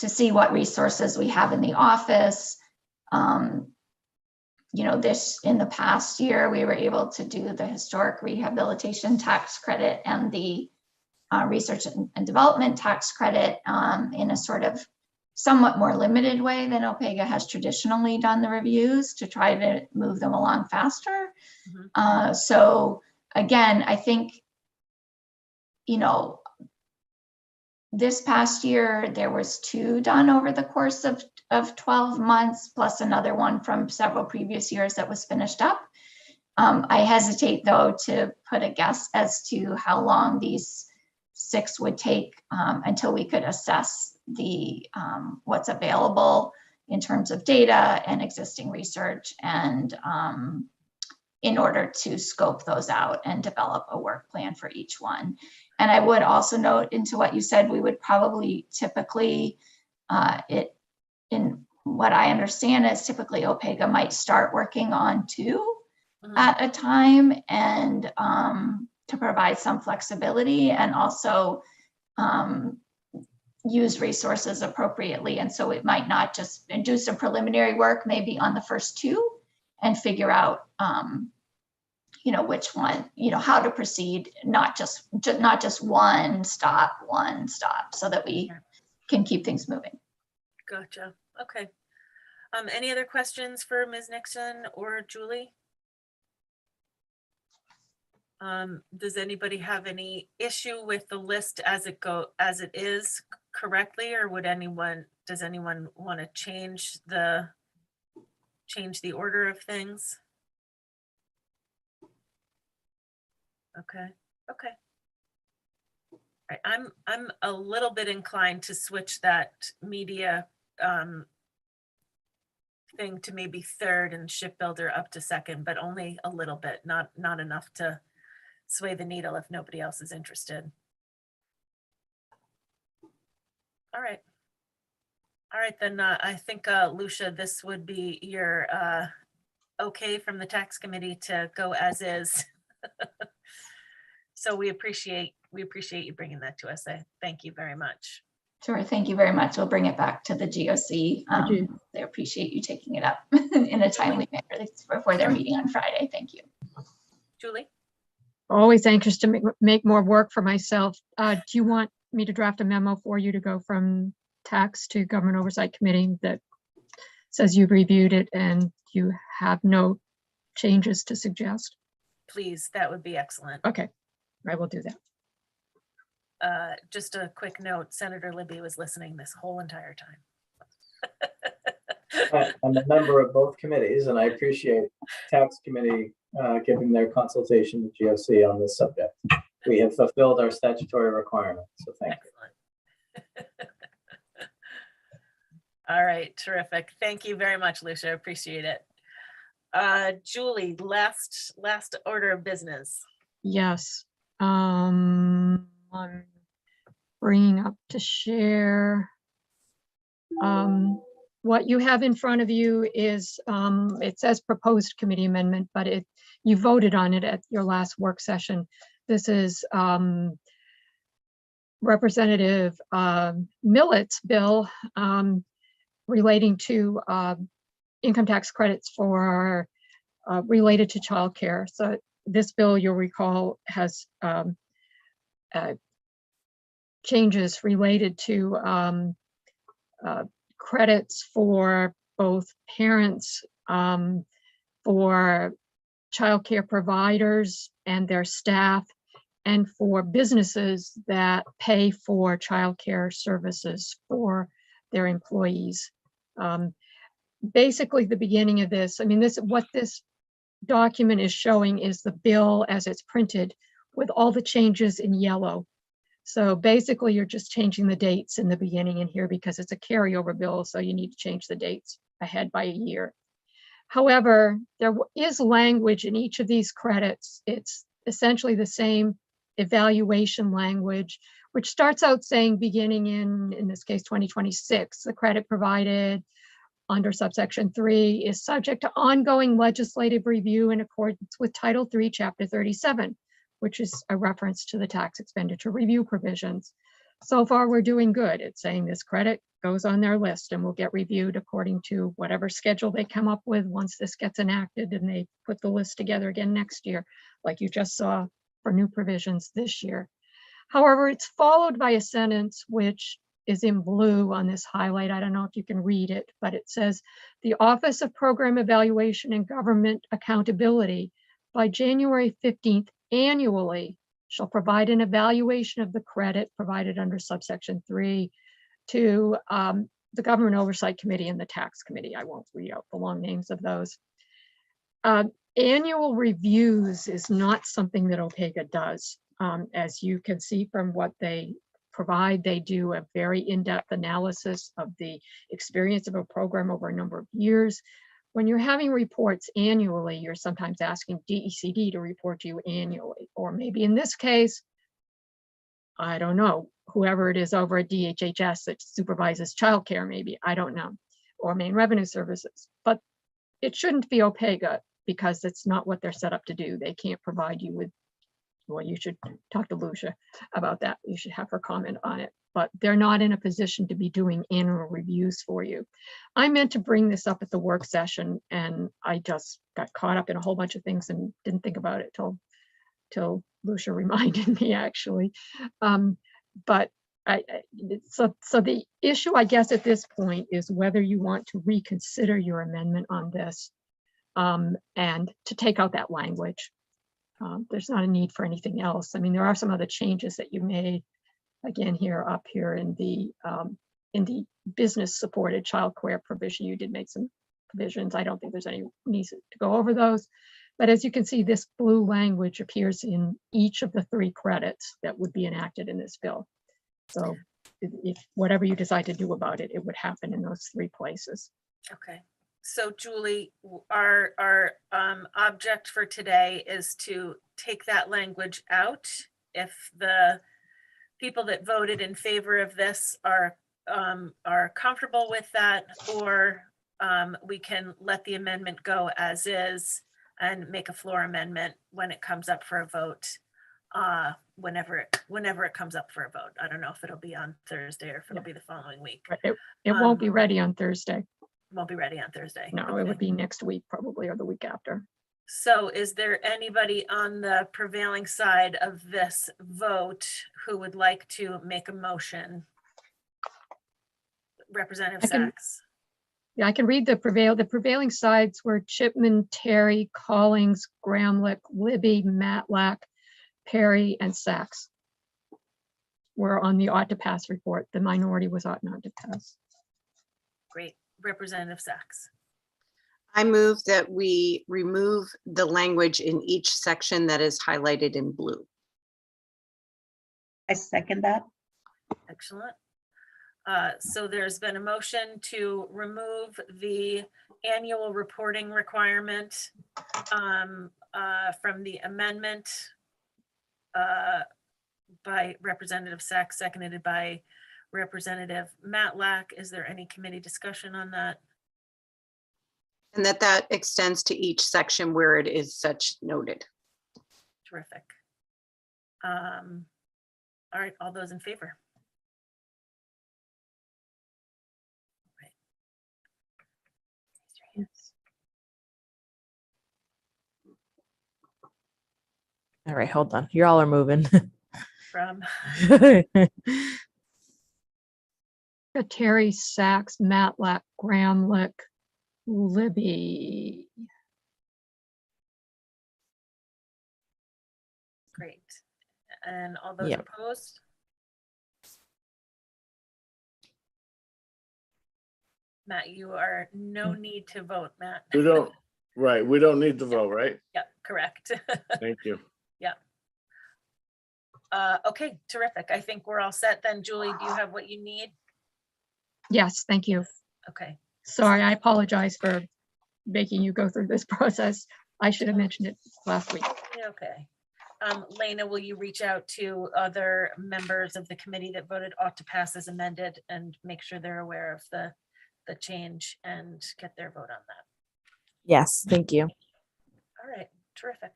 see what resources we have in the office. This in the past year, we were able to do the historic rehabilitation tax credit and the research and development tax credit in a sort of somewhat more limited way than OPEGA has traditionally done the reviews to try to move them along faster. So again, I think you know, this past year, there was 2 done over the course of 12 months, plus another one from several previous years that was finished up. I hesitate, though, to put a guess as to how long these 6 would take until we could assess the what's available in terms of data and existing research, and in order to scope those out and develop a work plan for each one. And I would also note into what you said, we would probably typically, in what I understand is typically OPEGA might start working on 2 at a time, and to provide some flexibility, and also use resources appropriately. And so it might not just do some preliminary work maybe on the first 2 and figure out you know, which one, you know, how to proceed, not just one stop, so that we can keep things moving. Gotcha. Okay. Any other questions for Ms. Nixon or Julie? Does anybody have any issue with the list as it is correctly, or does anyone want to change the order of things? Okay. All right. I'm a little bit inclined to switch that media thing to maybe 3rd and shipbuilder up to 2nd, but only a little bit, not enough to sway the needle if nobody else is interested. All right, then I think Lucia, this would be your okay from the tax committee to go as is. So we appreciate you bringing that to us. I thank you very much. Sure, thank you very much. We'll bring it back to the GOC. They appreciate you taking it up in a timely manner before their meeting on Friday. Thank you. Julie? Always anxious to make more work for myself. Do you want me to draft a memo for you to go from tax to government oversight committee that says you've reviewed it and you have no changes to suggest? Please, that would be excellent. Okay, I will do that. Just a quick note, Senator Libby was listening this whole entire time. I'm a member of both committees, and I appreciate tax committee giving their consultation to GOC on this subject. We have fulfilled our statutory requirements, so thank you. All right, terrific. Thank you very much, Lucia. Appreciate it. Julie, last order of business. Yes. I'm bringing up to share. What you have in front of you is, it says proposed committee amendment, but you voted on it at your last work session. This is Representative Millett's bill relating to income tax credits for related to childcare. So this bill, you'll recall, has changes related to credits for both parents, for childcare providers and their staff, and for businesses that pay for childcare services for their employees. Basically, the beginning of this, I mean, what this document is showing is the bill as it's printed with all the changes in yellow. So basically, you're just changing the dates in the beginning in here because it's a carryover bill, so you need to change the dates ahead by a year. However, there is language in each of these credits. It's essentially the same evaluation language, which starts out saying beginning in this case, 2026, the credit provided under subsection 3 is subject to ongoing legislative review in accordance with Title 3, Chapter 37, which is a reference to the tax expenditure review provisions. So far, we're doing good. It's saying this credit goes on their list and will get reviewed according to whatever schedule they come up with once this gets enacted and they put the list together again next year, like you just saw for new provisions this year. However, it's followed by a sentence which is in blue on this highlight. I don't know if you can read it, but it says, the Office of Program Evaluation and Government Accountability by January 15th annually shall provide an evaluation of the credit provided under subsection 3 to the Government Oversight Committee and the Tax Committee. I won't read out the long names of those. Annual reviews is not something that OPEGA does. As you can see from what they provide, they do a very in-depth analysis of the experience of a program over a number of years. When you're having reports annually, you're sometimes asking DECD to report to you annually, or maybe in this case, I don't know, whoever it is over at DHHS that supervises childcare, maybe, I don't know, or Maine Revenue Services. But it shouldn't be OPEGA because it's not what they're set up to do. They can't provide you with, well, you should talk to Lucia about that. You should have her comment on it, but they're not in a position to be doing annual reviews for you. I meant to bring this up at the work session and I just got caught up in a whole bunch of things and didn't think about it till Lucia reminded me actually. But so the issue, I guess, at this point is whether you want to reconsider your amendment on this and to take out that language. There's not a need for anything else. I mean, there are some other changes that you made, again, up here in the business supported childcare provision. You did make some provisions. I don't think there's any need to go over those. But as you can see, this blue language appears in each of the 3 credits that would be enacted in this bill. So if whatever you decide to do about it, it would happen in those 3 places. Okay. So Julie, our object for today is to take that language out. If the people that voted in favor of this are comfortable with that, or we can let the amendment go as is and make a floor amendment when it comes up for a vote, whenever it comes up for a vote. I don't know if it'll be on Thursday or if it'll be the following week. It won't be ready on Thursday. Won't be ready on Thursday. No, Okay. it would be next week probably, or the week after. So is there anybody on the prevailing side of this vote who would like to make a motion? Representative Sachs. Yeah, I can read the prevailing sides were Chipman, Terry, Collings, Gramlich, Libby, Matlack, Perry, and Sachs were on the ought to pass report. The minority was ought not to pass. Great. Representative Sachs. I move that we remove the language in each section that is highlighted in blue. I second that. Excellent. So there's been a motion to remove the annual reporting requirement from the amendment by Representative Sachs, seconded by Representative Matlack. Is there any committee discussion on that? And that extends to each section where it is such noted. Terrific. All right, all those in favor? All right, hold on. You all are moving. From Terry, Sachs, Matlack, Gramlich, Libby. Great. And all those Yep. opposed? Matt, you are no need to vote, Matt. We don't, right, we don't need to vote, right? Yep, correct. Thank you. Yep. Okay, terrific. I think we're all set then. Julie, do you have what you need? Yes, thank you. Okay. Sorry, I apologize for making you go through this process. I should have mentioned it last week. Okay. Lena, will you reach out to other members of the committee that voted ought to pass as amended and make sure they're aware of the change and get their vote on that? Yes, thank you. All right, terrific.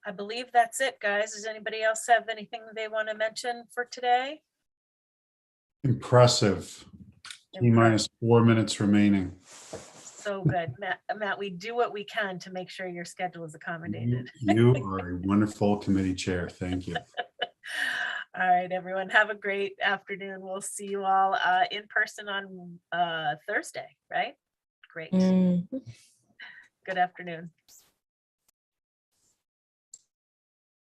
I believe that's it, guys. Does anybody else have anything they want to mention for today? Impressive. T-minus 4 minutes remaining. So good. Matt, we do what we can to make sure your schedule is accommodated. You are a wonderful committee chair. Thank you. All right, everyone, have a great afternoon. We'll see you all in person on Thursday, right? Great. Good afternoon.